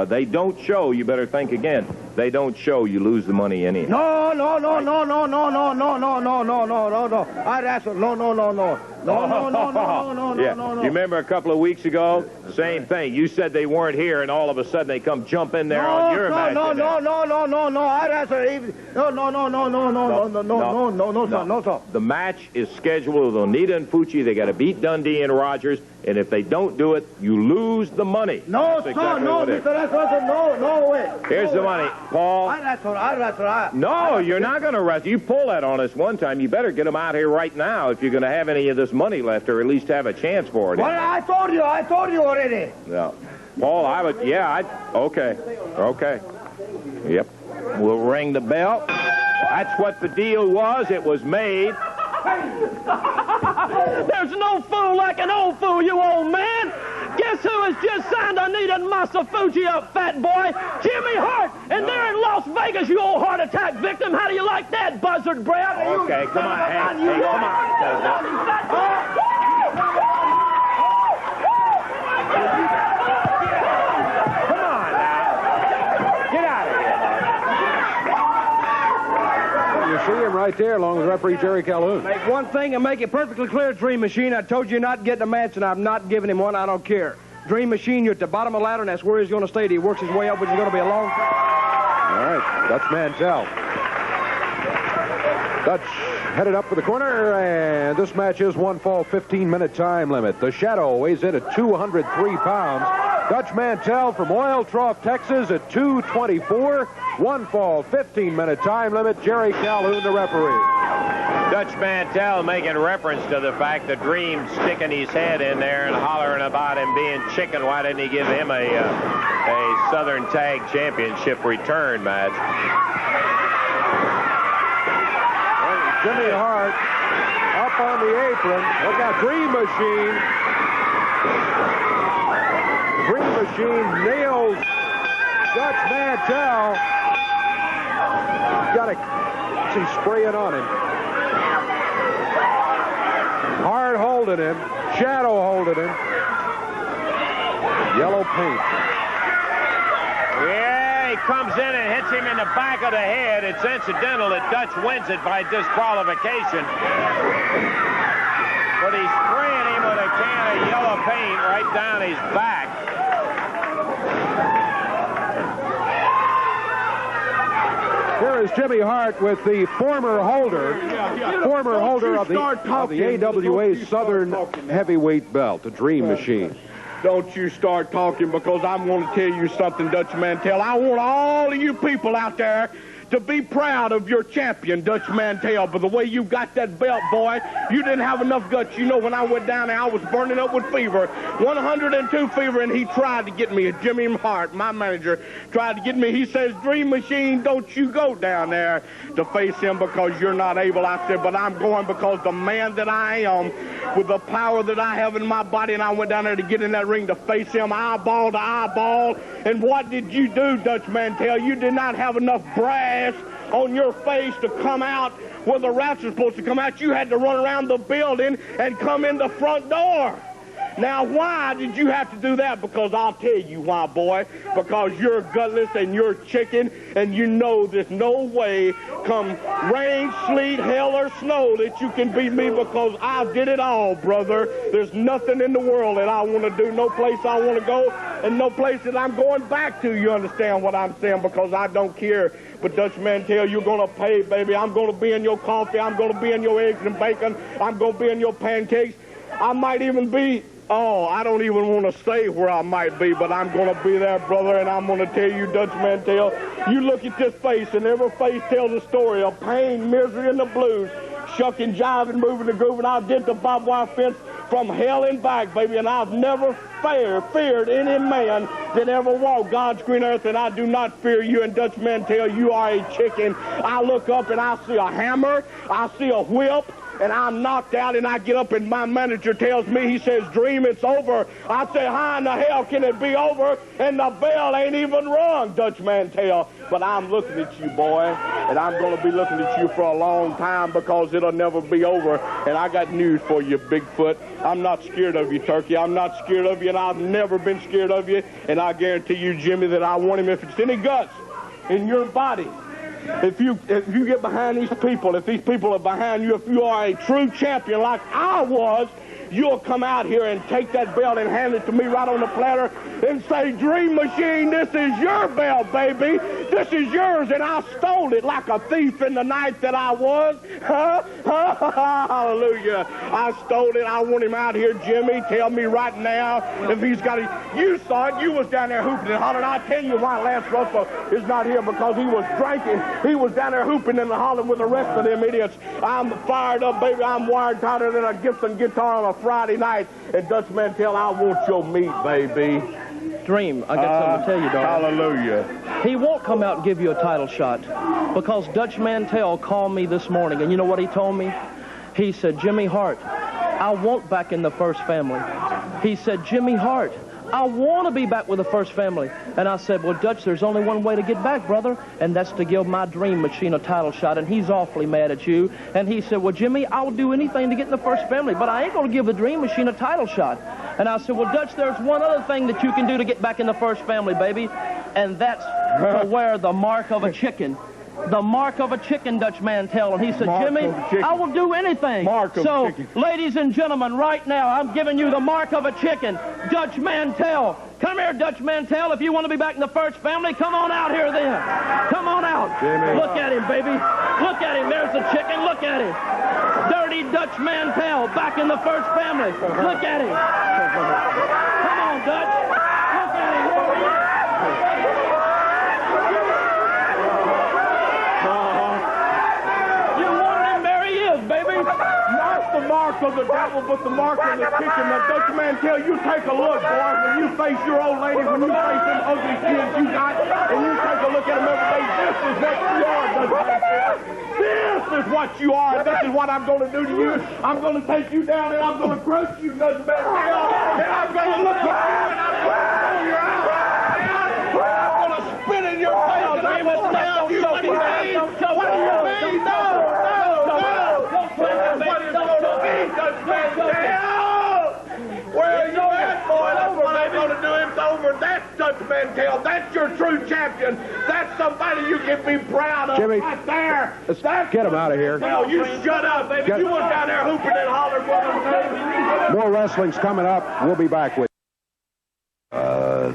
Speaker 3: they don't show, you better think again. They don't show, you lose the money anyhow.
Speaker 8: No. I wrestle. No.
Speaker 3: Yeah. You remember a couple of weeks ago? Same thing. You said they weren't here, and all of a sudden they come jump in there on your match.
Speaker 8: No. I wrestle. No, sir.
Speaker 3: The match is scheduled with Onita and Fucci. They got to beat Dundee and Rogers, and if they don't do it, you lose the money.
Speaker 8: No, sir. No, Mr. Wrestler. No way.
Speaker 3: Here's the money, Paul.
Speaker 8: I wrestle.
Speaker 3: No, you're not going to wrestle. You pull that on us one time. You better get them out here right now if you're going to have any of this money left, or at least have a chance for it.
Speaker 8: Well, I told you already.
Speaker 3: No. Paul, okay. Yep. We'll ring the bell. That's what the deal was. It was made.
Speaker 7: There's no fool like an old fool, you old man. Guess who has just signed Anita and Masafuji up, fat boy? Jimmy Hart. And they're in Las Vegas, you old heart attack victim. How do you like that, buzzard breath?
Speaker 3: Okay, come on. Hey, come on. Come on now. Get out of here.
Speaker 5: You see him right there along with referee Jerry Calhoun.
Speaker 20: Make one thing and make it perfectly clear, Dream Machine. I told you not getting a match, and I'm not giving him one. I don't care. Dream Machine, you're at the bottom of the ladder, and that's where he's going to stay. He works his way up, which is going to be a long time.
Speaker 5: All right, Dutch Mantel. Dutch headed up for the corner, and this match is one fall, 15-minute time limit. The Shadow weighs in at 203 pounds. Dutch Mantel from Oil Trough, Texas at 224. One fall, 15-minute time limit. Jerry Calhoun, the referee.
Speaker 3: Dutch Mantel making reference to the fact that Dream sticking his head in there and hollering about him being chicken. Why didn't he give him a Southern Tag Championship return match?
Speaker 5: Jimmy Hart up on the apron. Look out, Dream Machine. Dream Machine nails Dutch Mantel. Got to see spraying on him. Hart holding him. Shadow holding him. Yellow paint.
Speaker 3: Yeah, he comes in and hits him in the back of the head. It's incidental that Dutch wins it by disqualification. But he's spraying him with a can of yellow paint right down his back.
Speaker 5: Here is Jimmy Hart with the former holder of the AWA Southern Heavyweight Belt, the Dream Machine.
Speaker 19: Don't you start talking, because I'm going to tell you something, Dutch Mantel. I want all of you people out there to be proud of your champion, Dutch Mantel. But the way you got that belt, boy, you didn't have enough guts. You know, when I went down there, I was burning up with fever, 102 fever, and he tried to get me. Jimmy Hart, my manager, tried to get me. He says, Dream Machine, don't you go down there to face him because you're not able out there. But I'm going because the man that I am, with the power that I have in my body, and I went down there to get in that ring to face him eyeball to eyeball. And what did you do, Dutch Mantel? You did not have enough brass on your face to come out where the rats are supposed to come out. You had to run around the building and come in the front door. Now, why did you have to do that? Because I'll tell you why, boy. Because you're gutless and you're chicken, and you know there's no way, come rain, sleet, hell, or snow, that you can beat me, because I did it all, brother. There's nothing in the world that I want to do, no place I want to go, and no place that I'm going back to. You understand what I'm saying? Because I don't care. But Dutch Mantel, you're going to pay, baby. I'm going to be in your coffee. I'm going to be in your eggs and bacon. I'm going to be in your pancakes. I might even be, I don't even want to say where I might be, but I'm going to be there, brother, and I'm going to tell you, Dutch Mantel, you look at this face, and every face tells a story of pain, misery, and the blues, shucking, jiving, moving, and grooving. I did the barbed wire fence from hell and back, baby, and I've never feared any man that ever walked God's green earth, and I do not fear you. And Dutch Mantel, you are a chicken. I look up and I see a hammer, I see a whip, and I'm knocked out, and I get up, and my manager tells me, he says, Dream, it's over. I say, how in the hell can it be over? And the bell ain't even rung, Dutch Mantel. But I'm looking at you, boy, and I'm going to be looking at you for a long time, because it'll never be over. And I got news for you, Bigfoot. I'm not scared of you, Turkey. I'm not scared of you, and I've never been scared of you. And I guarantee you, Jimmy, that I want him if it's any guts in your body. If you get behind these people, if these people are behind you, if you are a true champion like I was, you'll come out here and take that belt and hand it to me right on the platter and say, Dream Machine, this is your belt, baby. This is yours, and I stole it like a thief in the night that I was. Hallelujah. I stole it. I want him out here, Jimmy. Tell me right now if he's got it. You saw it. You was down there hooping and hollering. I'll tell you why Lance Russell is not here, because he was drinking. He was down there hooping and hollering with the rest of them idiots. I'm fired up, baby. I'm wired tighter than a Gibson guitar on a Friday night. And Dutch Mantel, I want your meat, baby.
Speaker 7: Dream, I got something to tell you, darling.
Speaker 19: Hallelujah.
Speaker 7: He won't come out and give you a title shot, because Dutch Mantel called me this morning, and you know what he told me? He said, Jimmy Hart, I want back in the first family. He said, Jimmy Hart, I want to be back with the first family. And I said, well, Dutch, there's only one way to get back, brother, and that's to give my Dream Machine a title shot, and he's awfully mad at you. And he said, well, Jimmy, I'll do anything to get in the first family, but I ain't going to give the Dream Machine a title shot. And I said, well, Dutch, there's one other thing that you can do to get back in the first family, baby, and that's to wear the mark of a chicken. The mark of a chicken, Dutch Mantel. And he said, Jimmy, I will do anything. So, ladies and gentlemen, right now, I'm giving you the mark of a chicken, Dutch Mantel. Come here, Dutch Mantel. If you want to be back in the first family, come on out here then. Come on out. Jimmy. Look at him, baby. Look at him. There's the chicken. Look at him. Dirty Dutch Mantel back in the first family. Look at him. Come on, Dutch. Look at him. You wanted him, there he is, baby.
Speaker 19: Not the mark of the devil, but the mark of the chicken. Now, Dutch Mantel, you take a look, boy, when you face your old lady, when you face them ugly kids you got, and you take a look at them every day, this is what you are, Dutch Mantel. This is what you are, and this is what I'm going to do to you. I'm going to take you down, and I'm going to crush you, Dutch Mantel, and I'm going to look at you, and I'm going to pull your eyes out, and I'm going to spit in your face, and I'm going to tell you what do you mean? What do you mean? No! What is going to be, Dutch Mantel? Where are you at, boy? That's what I'm going to do. It's over. That's Dutch Mantel. That's your true champion. That's somebody you can be proud of.
Speaker 5: Jimmy,
Speaker 19: right there.
Speaker 5: let's get him out of here.
Speaker 19: No, you shut up, baby. You went down there hooping and hollering for them.
Speaker 5: More wrestling's coming up. We'll be back with you.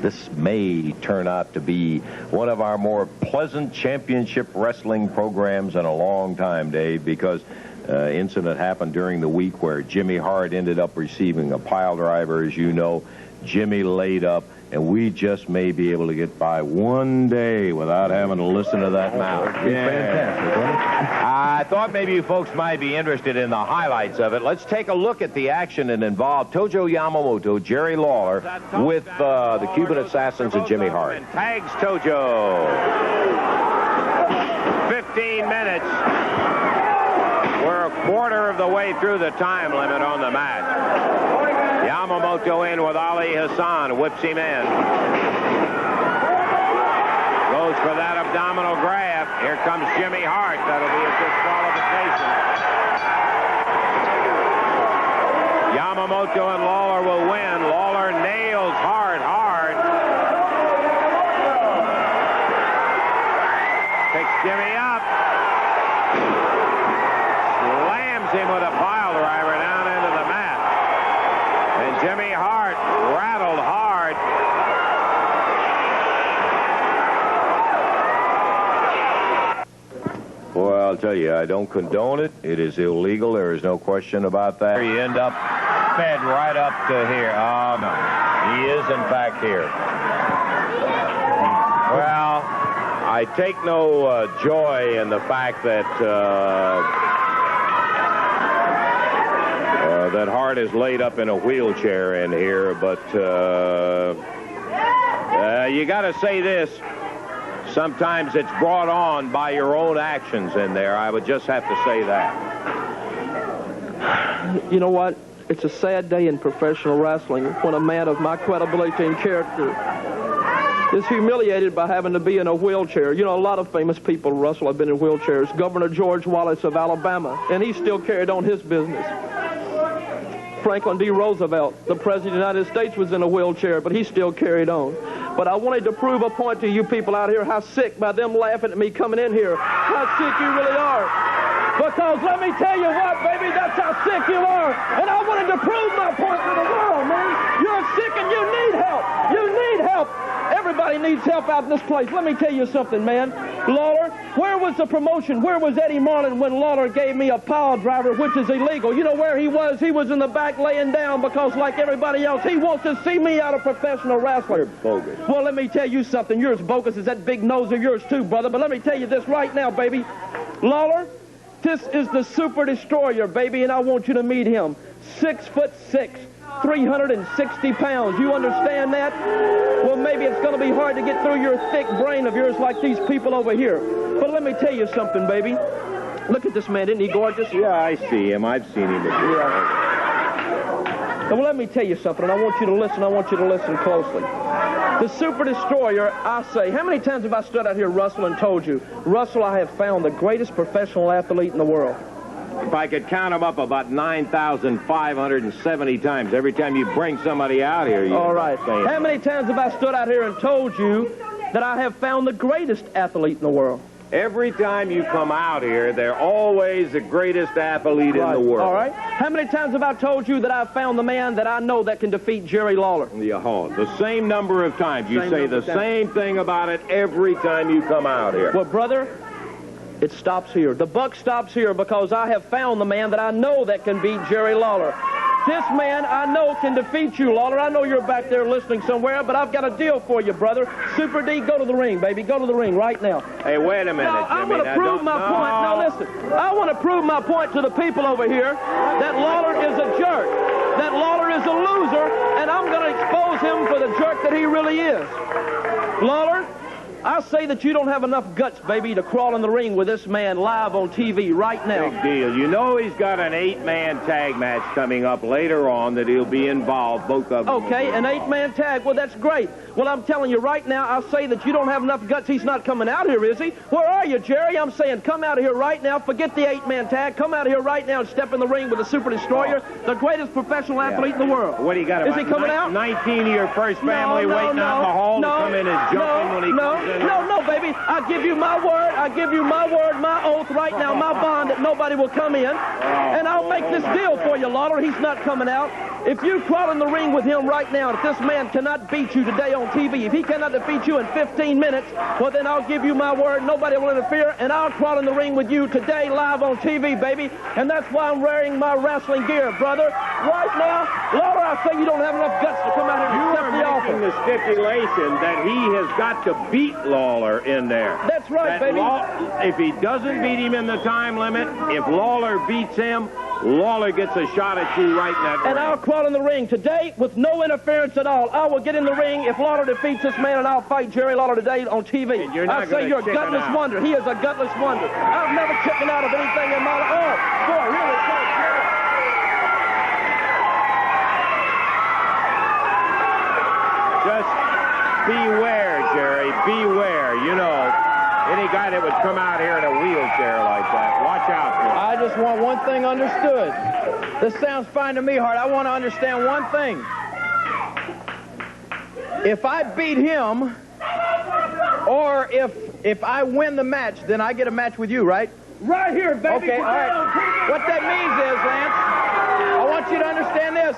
Speaker 3: This may turn out to be one of our more pleasant championship wrestling programs in a long time, Dave, because incident happened during the week where Jimmy Hart ended up receiving a pile driver, as you know. Jimmy laid up, and we just may be able to get by one day without having to listen to that mouth. Yeah. Fantastic, huh? I thought maybe you folks might be interested in the highlights of it. Let's take a look at the action that involved Tojo Yamamoto, Jerry Lawler, with the Cuban Assassins and Jimmy Hart. Tags Tojo. 15 minutes. We're a quarter of the way through the time limit on the match. Yamamoto in with Ali Hassan, whips him in. Goes for that abdominal grab. Here comes Jimmy Hart. That'll be a disqualification. Yamamoto and Lawler will win. Lawler nails Hart hard. Picks Jimmy up. Slams him with a pile driver down into the mat. And Jimmy Hart rattled hard. Boy, I'll tell you, I don't condone it. It is illegal. There is no question about that. You end up fed right up to here. Oh, no. He is, in fact, here. Well, I take no joy in the fact that that Hart is laid up in a wheelchair in here, but you got to say this. Sometimes it's brought on by your own actions in there. I would just have to say that.
Speaker 2: You know what? It's a sad day in professional wrestling when a man of my credibility and character is humiliated by having to be in a wheelchair. You know, a lot of famous people wrestle have been in wheelchairs. Governor George Wallace of Alabama, and he still carried on his business. Franklin D. Roosevelt, the President of the United States, was in a wheelchair, but he still carried on. But I wanted to prove a point to you people out here how sick, by them laughing at me coming in here, how sick you really are. Because let me tell you what, baby, that's how sick you are. And I wanted to prove my point to the world, man. You're sick and you need help. You need help. Everybody needs help out in this place. Let me tell you something, man. Lawler, where was the promotion? Where was Eddie Marlin when Lawler gave me a pile driver, which is illegal? You know where he was? He was in the back laying down because, like everybody else, he wants to see me out of professional wrestling.
Speaker 3: You're bogus.
Speaker 2: Well, let me tell you something. You're as bogus as that big nose of yours, too, brother. But let me tell you this right now, baby. Lawler, this is the Super Destroyer, baby, and I want you to meet him. 6'6". 360 pounds. You understand that? Well, maybe it's going to be hard to get through your thick brain of yours like these people over here. But let me tell you something, baby. Look at this man. Isn't he gorgeous?
Speaker 3: Yeah, I see him. I've seen him before.
Speaker 2: Yeah. Well, let me tell you something, and I want you to listen. I want you to listen closely. The Super Destroyer, I say, how many times have I stood out here, Russell, and told you, Russell, I have found the greatest professional athlete in the world?
Speaker 3: If I could count them up, about 9,570 times. Every time you bring somebody out here, you
Speaker 2: all right. How many times have I stood out here and told you that I have found the greatest athlete in the world?
Speaker 3: Every time you come out here, they're always the greatest athlete in the world.
Speaker 2: All right. How many times have I told you that I've found the man that I know that can defeat Jerry Lawler?
Speaker 3: Yeah, the same number of times. You say the same thing about it every time you come out here.
Speaker 2: Well, brother, it stops here. The buck stops here because I have found the man that I know that can beat Jerry Lawler. This man I know can defeat you, Lawler. I know you're back there listening somewhere, but I've got a deal for you, brother. Super D, go to the ring, baby. Go to the ring right now.
Speaker 3: Hey, wait a minute,
Speaker 2: Jimmy. I want to prove my point. Now, listen. I want to prove my point to the people over here that Lawler is a jerk, that Lawler is a loser, and I'm going to expose him for the jerk that he really is. Lawler, I say that you don't have enough guts, baby, to crawl in the ring with this man live on TV right now.
Speaker 3: Big deal. You know he's got an 8-man tag match coming up later on that he'll be involved, both of them.
Speaker 2: Okay, an 8-man tag. Well, that's great. Well, I'm telling you right now, I say that you don't have enough guts. He's not coming out here, is he? Where are you, Jerry? I'm saying come out here right now. Forget the 8-man tag. Come out here right now and step in the ring with the Super Destroyer, the greatest professional athlete in the world.
Speaker 3: What do you got?
Speaker 2: Is he coming out?
Speaker 3: 19 of your first family waiting out in the hall to come in and jump in when he comes in.
Speaker 2: No, baby. I give you my word. I give you my word, my oath right now, my bond that nobody will come in. And I'll make this deal for you, Lawler. He's not coming out. If you crawl in the ring with him right now, if this man cannot beat you today on TV, if he cannot defeat you in 15 minutes, well, then I'll give you my word. Nobody will interfere, and I'll crawl in the ring with you today live on TV, baby. And that's why I'm wearing my wrestling gear, brother. Right now, Lawler, I say you don't have enough guts to come out here and accept the offer.
Speaker 3: You are making the stipulation that he has got to beat Lawler in there.
Speaker 2: That's right, baby.
Speaker 3: If he doesn't beat him in the time limit, if Lawler beats him, Lawler gets a shot at you right in that ring.
Speaker 2: And I'll crawl in the ring today with no interference at all. I will get in the ring if Lawler defeats this man, and I'll fight Jerry Lawler today on TV. I say you're a gutless wonder. He is a gutless wonder. I've never chickened out of anything in my life. Oh, boy, really?
Speaker 3: Just beware, Jerry. Beware. You know, Any guy that would come out here in a wheelchair like that, watch out for him.
Speaker 11: I just want one thing understood. This sounds fine to me, Hart. I want to understand one thing. If I beat him, or if I win the match, then I get a match with you, right?
Speaker 16: Right here, baby.
Speaker 11: Okay, all right. What that means is, Lance, I want you to understand this.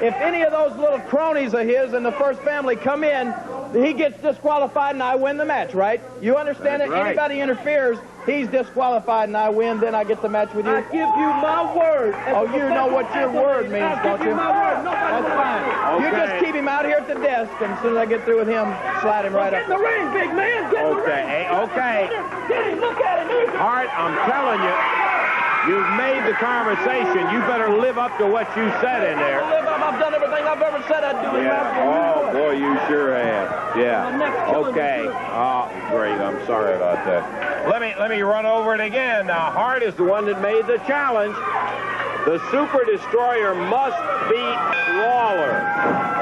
Speaker 11: If any of those little cronies of his in the first family come in, he gets disqualified and I win the match, right? You understand it?
Speaker 16: Right.
Speaker 11: Anybody interferes, he's disqualified and I win, then I get the match with you?
Speaker 16: I give you my word.
Speaker 11: Oh, you know what your word means, don't you? That's fine. You just keep him out here at the desk, and as soon as I get through with him, slide him right up.
Speaker 16: Get in the ring, big man. Get in the ring.
Speaker 3: Okay.
Speaker 16: Get him. Look at him.
Speaker 3: Hart, I'm telling you, you've made the conversation. You better live up to what you said in there.
Speaker 11: I've done everything I've ever said I'd do in my life.
Speaker 3: Oh, boy, you sure have. Yeah. Okay. Oh, great. I'm sorry about that. Let me run over it again. Now, Hart is the one that made the challenge. The Super Destroyer must beat Lawler.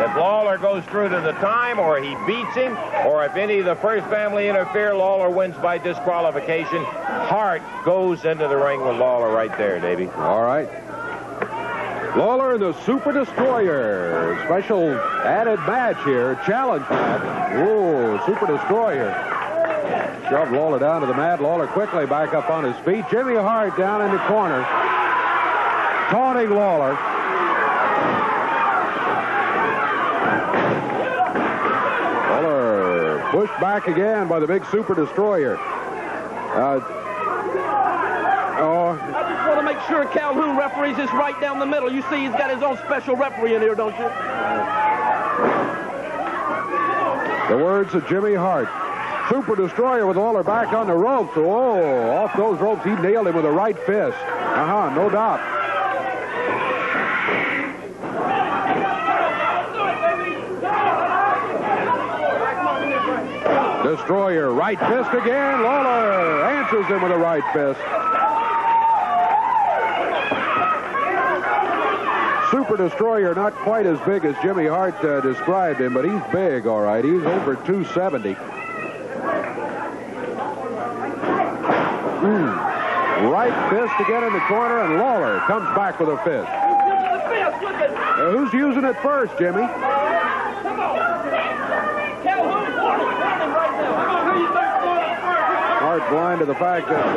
Speaker 3: If Lawler goes through to the time, or he beats him, or if any of the first family interfere, Lawler wins by disqualification. Hart goes into the ring with Lawler right there, Davey.
Speaker 5: All right. Lawler and the Super Destroyer. Special added match here. Challenge match. Whoa, Super Destroyer. Shoved Lawler down to the mat. Lawler quickly back up on his feet. Jimmy Hart down in the corner, taunting Lawler. Lawler pushed back again by the big Super Destroyer.
Speaker 11: I just want to make sure Calhoun referees this right down the middle. You see he's got his own special referee in here, don't you?
Speaker 5: The words of Jimmy Hart. Super Destroyer with Lawler back on the ropes. Oh, off those ropes, he nailed him with a right fist. No doubt. Destroyer, right fist again. Lawler answers him with a right fist. Super Destroyer, not quite as big as Jimmy Hart described him, but he's big, all right. He's over 270. Right fist again in the corner, and Lawler comes back with a fist. Who's using it first, Jimmy? Hart blind to the fact that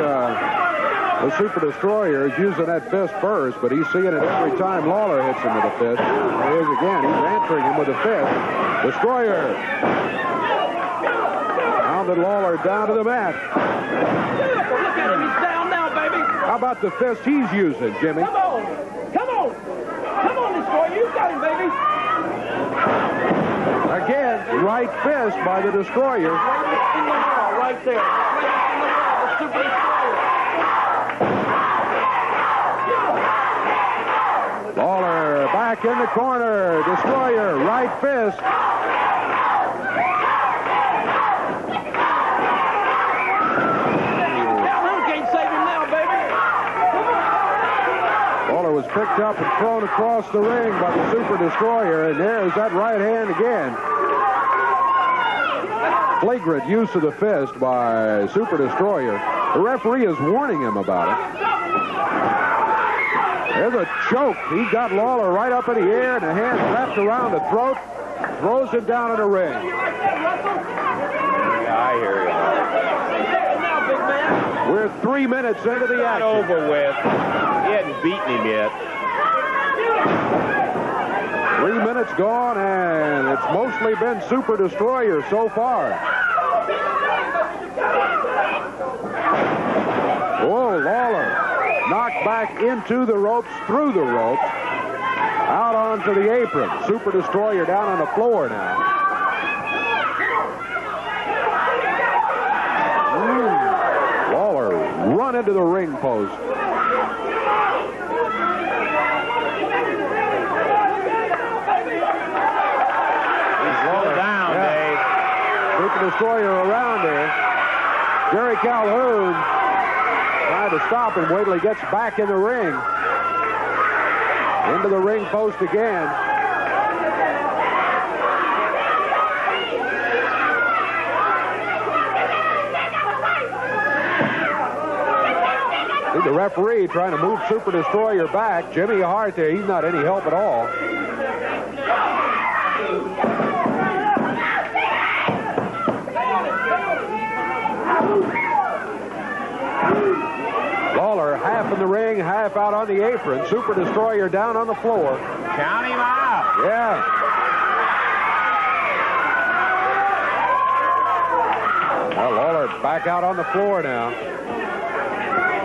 Speaker 5: the Super Destroyer is using that fist first, but he's seeing it every time Lawler hits him with a fist. There he is again. He's answering him with a fist. Destroyer pounded Lawler down to the mat.
Speaker 11: Look at him. He's down now, baby.
Speaker 5: How about the fist he's using, Jimmy?
Speaker 11: Come on. Come on. Come on, Destroyer. You got him, baby.
Speaker 5: Again, right fist by the Destroyer.
Speaker 11: Right there. The Super Destroyer.
Speaker 5: Lawler back in the corner. Destroyer, right fist.
Speaker 11: Calhoun can't save him now, baby.
Speaker 5: Lawler was picked up and thrown across the ring by the Super Destroyer, and there's that right hand again. Flagrant use of the fist by Super Destroyer. The referee is warning him about it. There's a choke. He got Lawler right up in the air, and the hand wrapped around the throat, throws him down in the ring.
Speaker 3: Yeah, I hear you.
Speaker 5: We're 3 minutes into the action.
Speaker 3: Over with. He hadn't beaten him yet.
Speaker 5: 3 minutes gone, and it's mostly been Super Destroyer so far. Oh, Lawler knocked back into the ropes, through the ropes, out onto the apron. Super Destroyer down on the floor now. Lawler run into the ring post. Super Destroyer around there. Jerry Calhoun trying to stop him. Wait till he gets back in the ring. Into the ring post again. the referee trying to move Super Destroyer back. Jimmy Hart there, he's not any help at all. Lawler half in the ring, half out on the apron. Super Destroyer down on the floor.
Speaker 3: Count him out.
Speaker 5: Yeah. Well, Lawler back out on the floor now.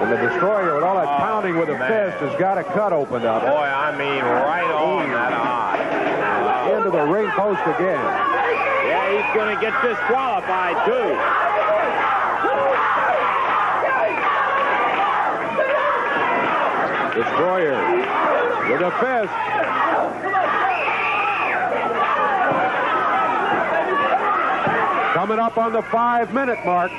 Speaker 5: And the Destroyer, with all that pounding with a fist, has got a cut opened up.
Speaker 3: Boy, I mean, right on that eye.
Speaker 5: Into the ring post again.
Speaker 3: Yeah, he's going to get disqualified, too.
Speaker 5: Destroyer with a fist. Coming up on the 5-minute mark.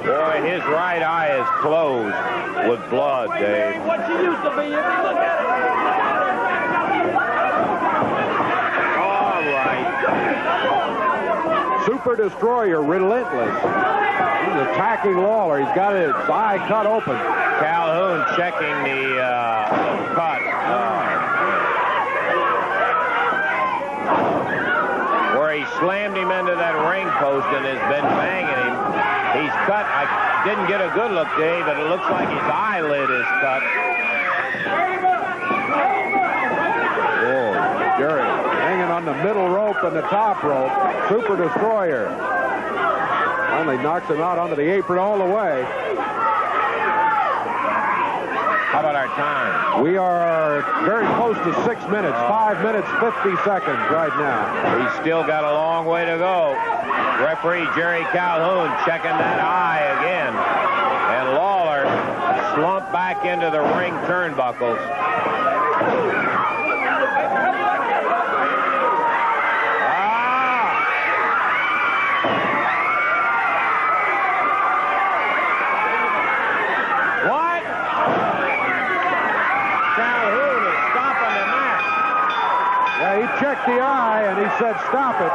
Speaker 3: Boy, his right eye is closed with blood, Dave.
Speaker 7: What she used to be, if you look at it.
Speaker 3: All right.
Speaker 5: Super Destroyer, relentless. He's attacking Lawler. He's got his eye cut open.
Speaker 3: Calhoun checking the cut. Where he slammed him into that ring post and has been banging him. He's cut. I didn't get a good look, Dave, but it looks like his eyelid is cut.
Speaker 5: Oh, Jerry hanging on the middle rope and the top rope. Super Destroyer finally knocks him out onto the apron all the way.
Speaker 3: How about our time?
Speaker 5: We are very close to 6 minutes. 5 minutes, 50 seconds right now.
Speaker 3: He's still got a long way to go. Referee Jerry Calhoun checking that eye again. And Lawler slumped back into the ring turnbuckles. What? Calhoun is stopping the match.
Speaker 5: Yeah, he checked the eye and he said, stop it.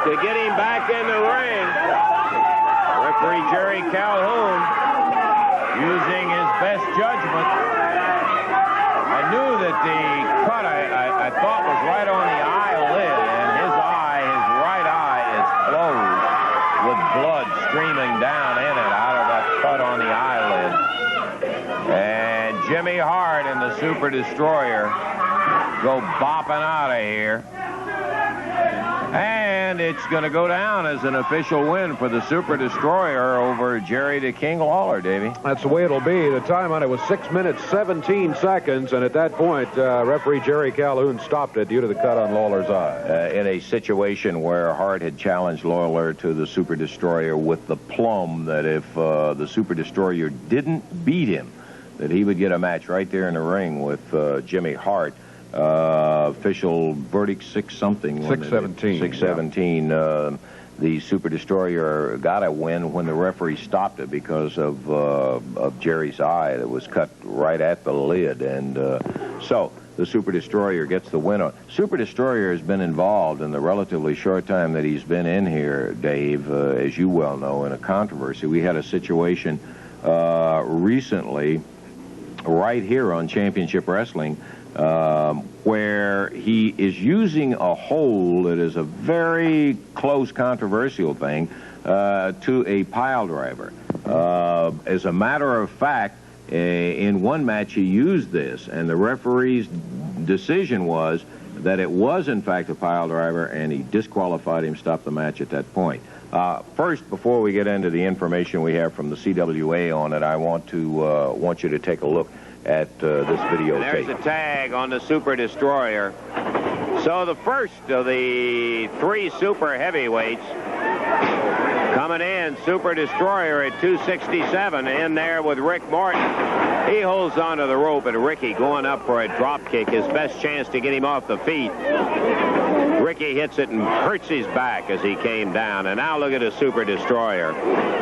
Speaker 3: To get him back in the ring. Referee Jerry Calhoun using his best judgment. I knew that the cut I thought was right on the eyelid, and his right eye is closed with blood streaming down in it out of that cut on the eyelid. And Jimmy Hart and the Super Destroyer go bopping out of here. And it's going to go down as an official win for the Super Destroyer over Jerry the King Lawler, Davey.
Speaker 5: That's the way it'll be. The time on it was 6 minutes, 17 seconds, and at that point, referee Jerry Calhoun stopped it due to the cut on Lawler's eye.
Speaker 3: In a situation where Hart had challenged Lawler to the Super Destroyer with the plum that if the Super Destroyer didn't beat him, that he would get a match right there in the ring with Jimmy Hart. Official verdict 6-something.
Speaker 5: 6-17.
Speaker 3: 6-17. Yeah. The Super Destroyer got a win when the referee stopped it because of Jerry's eye that was cut right at the lid. And so the Super Destroyer gets the win. Super Destroyer has been involved in the relatively short time that he's been in here, Dave, as you well know, in a controversy. We had a situation recently right here on Championship Wrestling where he is using a hold that is a very close controversial thing to a pile driver. As a matter of fact, in one match he used this, and the referee's decision was that it was in fact a pile driver, and he disqualified him, stopped the match at that point. First, before we get into the information we have from the CWA on it, I want you to take a look at this videotape. There's a tag on the Super Destroyer.
Speaker 21: So the first of the 3 super heavyweights coming in, Super Destroyer at 267, in there with Rick Morton. He holds onto the rope, and Ricky going up for a drop kick, his best chance to get him off the feet. Ricky hits it and hurts his back as he came down. And now look at the Super Destroyer.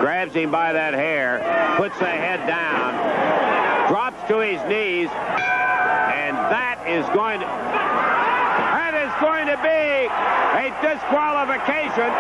Speaker 21: Grabs him by that hair, puts the head down, drops to his knees, and that is going to be a disqualification.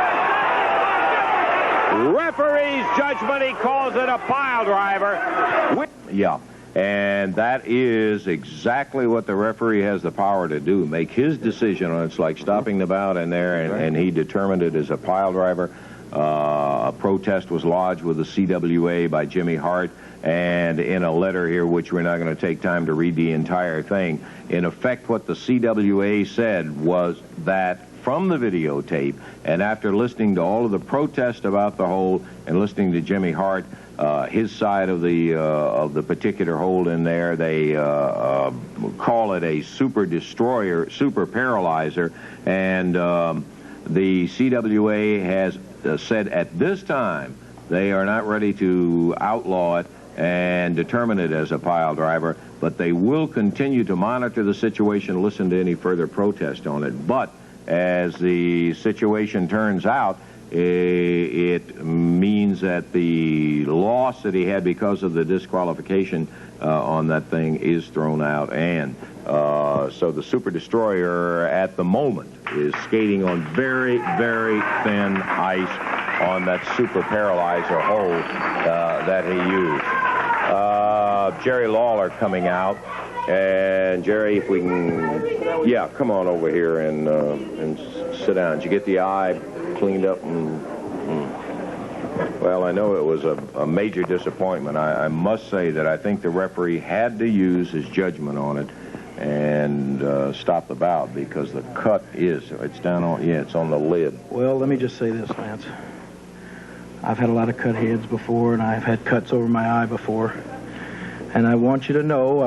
Speaker 21: Referee's judgment, he calls it a pile driver.
Speaker 3: Yeah, and that is exactly what the referee has the power to do, make his decision on it. It's like stopping the bout in there, and he determined it as a pile driver. A protest was lodged with the CWA by Jimmy Hart, and in a letter here, which we're not going to take time to read the entire thing, in effect what the CWA said was that from the videotape, and after listening to all of the protest about the hold and listening to Jimmy Hart, his side of the particular hold in there, they call it a super destroyer, super paralyzer, and the CWA has said at this time they are not ready to outlaw it and determine it as a pile driver, but they will continue to monitor the situation, listen to any further protest on it. But as the situation turns out, it means that the loss that he had because of the disqualification on that thing is thrown out, and so the Super Destroyer at the moment is skating on very, very thin ice on that super paralyzer hold that he used. Jerry Lawler coming out. And Jerry, if we can, yeah, come on over here and sit down. Did you get the eye cleaned up? Well, I know it was a major disappointment. I must say that I think the referee had to use his judgment on it and stop the bout, because the cut it's down on, it's on the lid.
Speaker 11: Well, let me just say this, Lance. I've had a lot of cut heads before, and I've had cuts over my eye before. And I want you to know,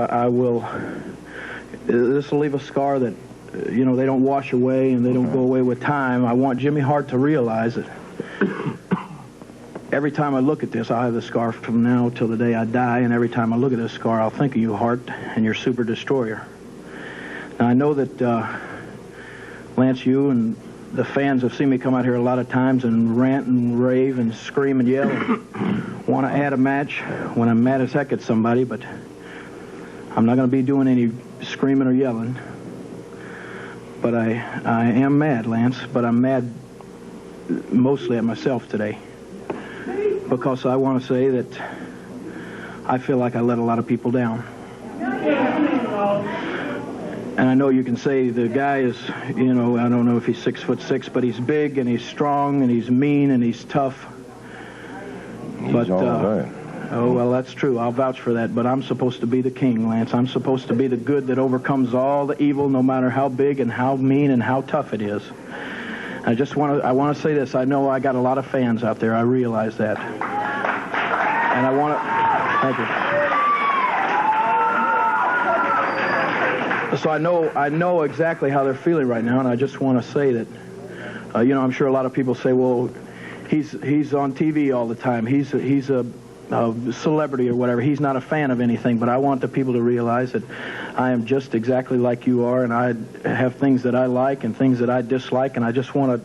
Speaker 11: this will leave a scar that, they don't wash away and they don't go away with time. I want Jimmy Hart to realize that every time I look at this, I'll have the scar from now till the day I die, and every time I look at this scar, I'll think of you, Hart, and your Super Destroyer. Now, I know that, Lance, you and the fans have seen me come out here a lot of times and rant and rave and scream and yell and want to add a match when I'm mad as heck at somebody, but I'm not going to be doing any screaming or yelling. But I am mad, Lance, but I'm mad mostly at myself today, because I want to say that I feel like I let a lot of people down. And I know you can say the guy is, I don't know if he's 6'6", but he's big and he's strong and he's mean and he's tough. But oh, well, that's true. I'll vouch for that. But I'm supposed to be the king, Lance. I'm supposed to be the good that overcomes all the evil, no matter how big and how mean and how tough it is. I want to say this. I know I got a lot of fans out there. I realize that. And I want to thank you. So I know exactly how they're feeling right now, and I just want to say that, I'm sure a lot of people say, well, he's on TV all the time. He's a celebrity or whatever. He's not a fan of anything, but I want the people to realize that I am just exactly like you are, and I have things that I like and things that I dislike, and I just want to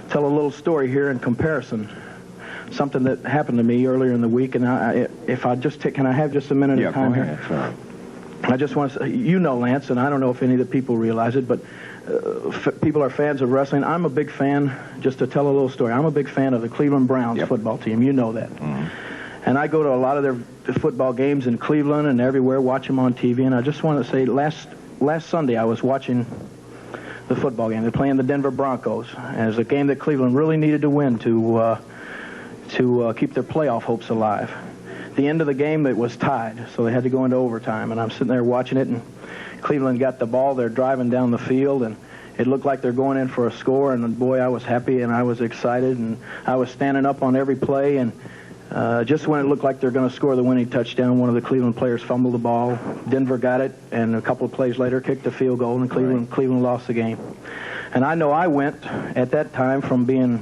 Speaker 11: tell a little story here in comparison. Something that happened to me earlier in the week, and can I have just a minute of time here? Sure. I just want to say, Lance, and I don't know if any of the people realize it, but people are fans of wrestling. I'm a big fan, just to tell a little story, I'm a big fan of the Cleveland Browns football team. You know that. Mm-hmm. And I go to a lot of their football games in Cleveland and everywhere, watch them on TV, and I just want to say, last Sunday I was watching the football game. They're playing the Denver Broncos, and it was a game that Cleveland really needed to win to keep their playoff hopes alive. At the end of the game, it was tied, so they had to go into overtime, and I'm sitting there watching it, and Cleveland got the ball. They're driving down the field, and it looked like they're going in for a score, and boy, I was happy, and I was excited, and I was standing up on every play, and Just when it looked like they're going to score the winning touchdown, one of the Cleveland players fumbled the ball. Denver got it, and a couple of plays later kicked a field goal, and Cleveland lost the game. And I know I went at that time from being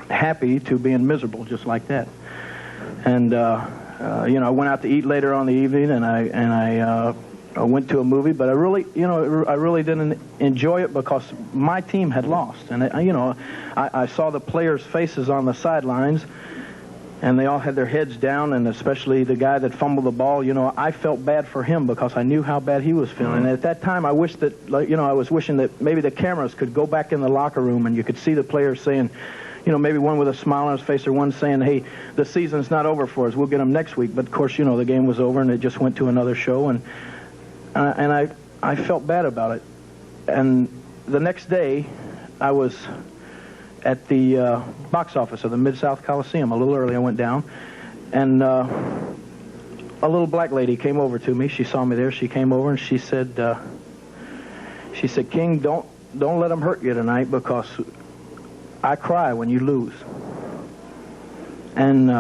Speaker 11: happy to being miserable, just like that. And you know, I went out to eat later on the evening, and I went to a movie, but I really didn't enjoy it because my team had lost, and I saw the players' faces on the sidelines. And they all had their heads down, and especially the guy that fumbled the ball. You know, I felt bad for him because I knew how bad he was feeling. And at that time, I wished that, I was wishing that maybe the cameras could go back in the locker room and you could see the players saying, maybe one with a smile on his face or one saying, hey, the season's not over for us. We'll get them next week. But, of course, the game was over, and it just went to another show. And I felt bad about it. And the next day, I was at the box office of the Mid-South Coliseum. A little early, I went down, and a little black lady came over to me. She saw me there. She came over and she said, "King, don't let them hurt you tonight because I cry when you lose." And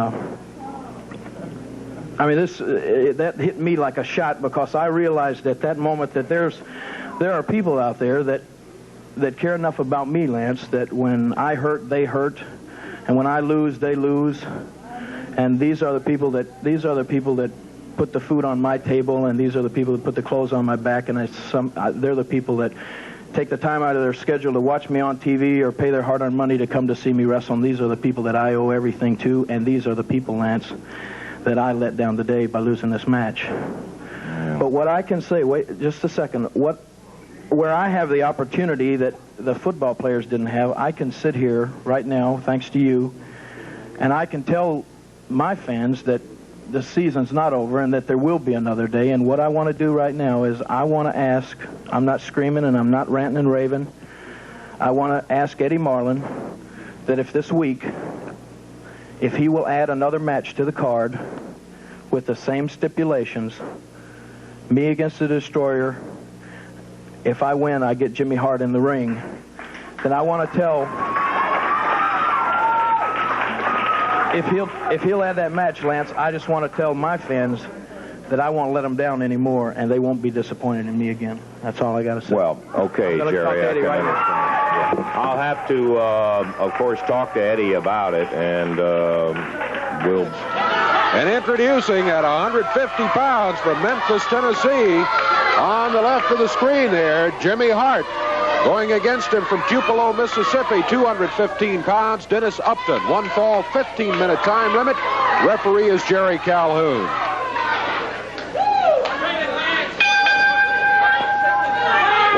Speaker 11: that hit me like a shot because I realized at that moment that there are people out there that care enough about me, Lance, that when I hurt, they hurt, and when I lose, they lose. And these are the people that put the food on my table, and these are the people that put the clothes on my back, and they're the people that take the time out of their schedule to watch me on TV or pay their hard-earned money to come to see me wrestle. And these are the people that I owe everything to, and these are the people, Lance, that I let down today by losing this match. Yeah. But what I can say, wait just a second, where I have the opportunity that the football players didn't have, I can sit here right now, thanks to you, and I can tell my fans that the season's not over and that there will be another day. And what I want to do right now is I want to ask, I'm not screaming and I'm not ranting and raving, I want to ask Eddie Marlin that if this week, if he will add another match to the card with the same stipulations, me against the Destroyer, if I win, I get Jimmy Hart in the ring, then I want to tell, if he'll add that match, Lance, I just want to tell my fans that I won't let them down anymore, and they won't be disappointed in me again. That's all I got to say.
Speaker 3: Well, okay, Jerry. I'll have to, of course, talk to Eddie about it, and we'll...
Speaker 5: And introducing at 150 pounds from Memphis, Tennessee, on the left of the screen there, Jimmy Hart. Going against him from Tupelo, Mississippi, 215 pounds, Dennis Upton. One fall, 15-minute time limit. Referee is Jerry Calhoun.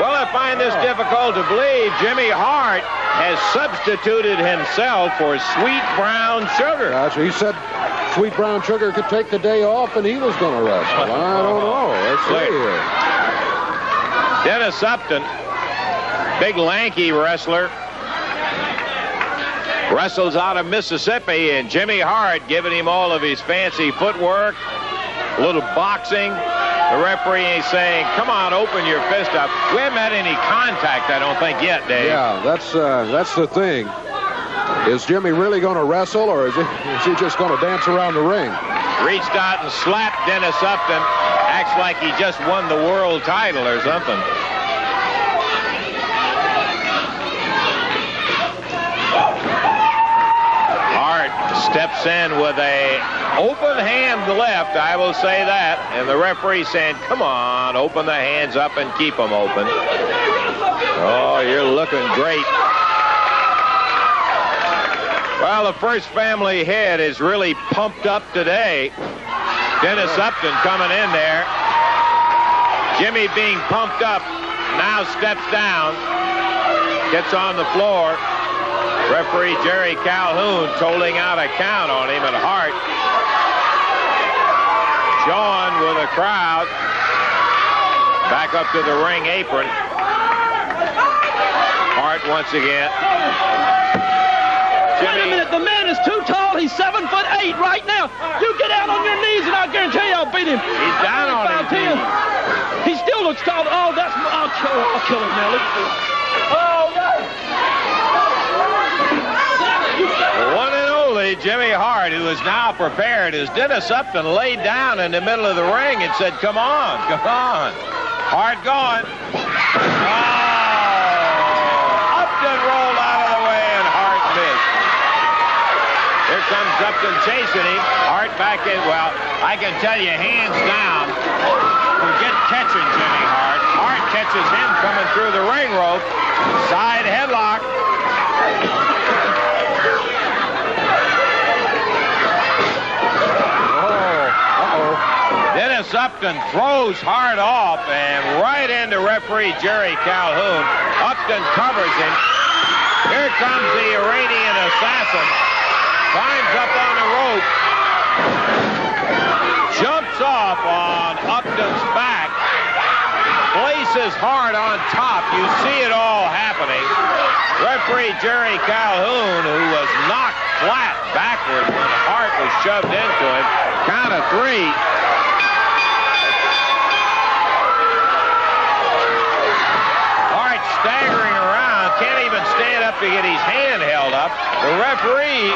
Speaker 21: Well, I find this difficult to believe. Jimmy Hart has substituted himself for Sweet Brown Sugar.
Speaker 5: He said Sweet Brown Sugar could take the day off and he was going to wrestle. I don't know. Let's see here.
Speaker 21: Dennis Upton, big lanky wrestler, wrestles out of Mississippi, and Jimmy Hart giving him all of his fancy footwork, a little boxing. The referee is saying, come on, open your fist up. We haven't had any contact, I don't think, yet, Dave.
Speaker 5: Yeah, that's the thing. Is Jimmy really going to wrestle, or is he just going to dance around the ring?
Speaker 21: Reached out and slapped Dennis Upton. Acts like he just won the world title or something. Hart steps in with a open hand left, I will say that. And the referee saying, come on, open the hands up and keep them open. Oh, you're looking great. Well, the first family head is really pumped up today. Dennis Upton coming in there. Jimmy being pumped up, now steps down, gets on the floor. Referee Jerry Calhoun tolling out a count on him, and Hart John with a crowd. Back up to the ring apron. Hart once again.
Speaker 2: Wait a minute, the man is too tall. He's 7'8" right now. You get out on your knees and I'll guarantee you I'll beat him.
Speaker 21: He's down on his knees.
Speaker 2: He still looks tall. Oh, that's... I'll kill him now. Oh, no.
Speaker 21: The one and
Speaker 3: slowly, Jimmy Hart, who is now prepared, as Dennis Upton laid down in the middle of the ring and said, come on, come on. Hart going. Oh! Upton rolled out of the way and Hart missed. Here comes Upton chasing him. Hart back in. Well, I can tell you, hands down, forget catching Jimmy Hart. Hart catches him coming through the ring rope. Side headlock. Dennis Upton throws Hart off and right into referee Jerry Calhoun. Upton covers him. Here comes the Iranian assassin. Climbs up on the rope. Jumps off on Upton's back. Places Hart on top. You see it all happening. Referee Jerry Calhoun, who was knocked flat backward when Hart was shoved into him. Count of 3. Staggering around, can't even stand up to get his hand held up. The referee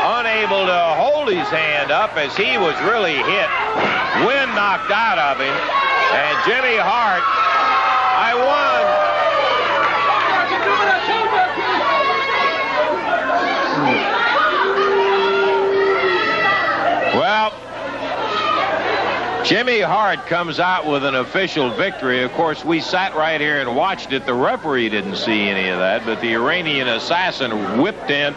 Speaker 3: unable to hold his hand up as he was really hit. Wind knocked out of him. And Jimmy Hart, I won. Well, Jimmy Hart comes out with an official victory. Of course, we sat right here and watched it. The referee didn't see any of that, but the Iranian assassin whipped in,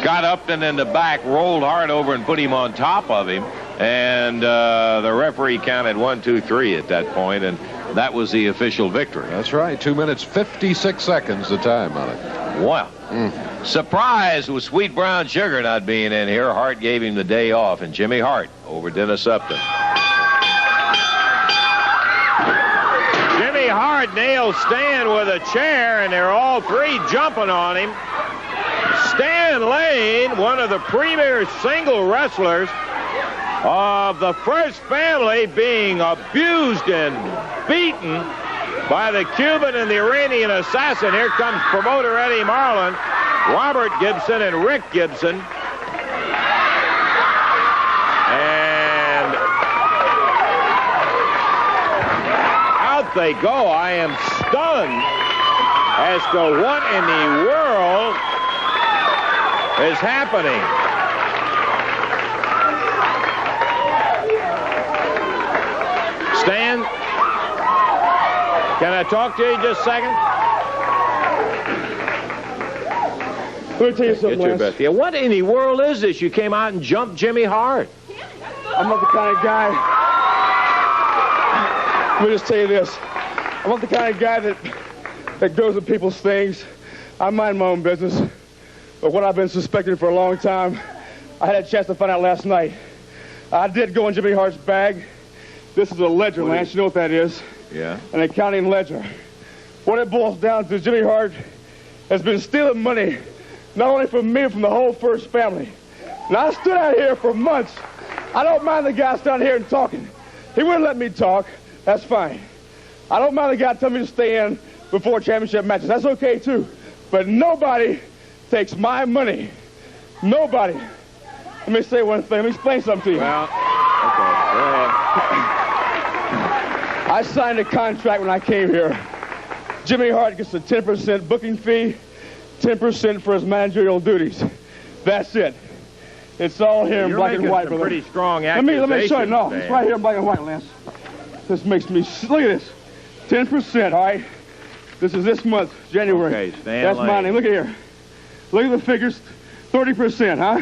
Speaker 3: got Upton in the back, rolled Hart over and put him on top of him. And the referee counted 1, 2, 3 at that point, and that was the official victory.
Speaker 5: That's right. 2 minutes, 56 seconds the time on it.
Speaker 3: Wow. Surprised with Sweet Brown Sugar not being in here. Hart gave him the day off, and Jimmy Hart over Dennis Upton. Hart nails Stan with a chair, and they're all 3 jumping on him. Stan Lane, one of the premier single wrestlers of the First Family, being abused and beaten by the Cuban and the Iranian assassin. Here comes promoter Eddie Marlin, Robert Gibson, and Rick Gibson. They go. I am stunned as to what in the world is happening. Stan, can I talk to you just a second?
Speaker 20: Let me tell you something, Lance.
Speaker 3: Yeah, what in the world is this? You came out and jumped Jimmy Hart.
Speaker 20: I'm not the kind of guy. Let me just tell you this. I'm not the kind of guy that goes with people's things. I mind my own business. But what I've been suspecting for a long time, I had a chance to find out last night. I did go in Jimmy Hart's bag. This is a ledger, Lance. You know what that is?
Speaker 3: Yeah.
Speaker 20: An accounting ledger. What it boils down to, Jimmy Hart has been stealing money, not only from me, but from the whole First Family. Now, I stood out here for months. I don't mind the guy standing here and talking. He wouldn't let me talk. That's fine. I don't mind the guy telling me to stay in before championship matches. That's okay, too. But nobody takes my money. Nobody. Let me say one thing. Let me explain something to you.
Speaker 3: Well, okay. Go ahead.
Speaker 20: I signed a contract when I came here. Jimmy Hart gets a 10% booking fee, 10% for his managerial duties. That's it. It's all here in black and white, brother.
Speaker 3: Pretty strong accusations.
Speaker 20: Let me show you. No, it's right here in black and white, Lance. This makes me... Look at this. 10%, all right? This is this month, January.
Speaker 3: Okay,
Speaker 20: that's my name. Look at here. Look at the figures. 30%, huh?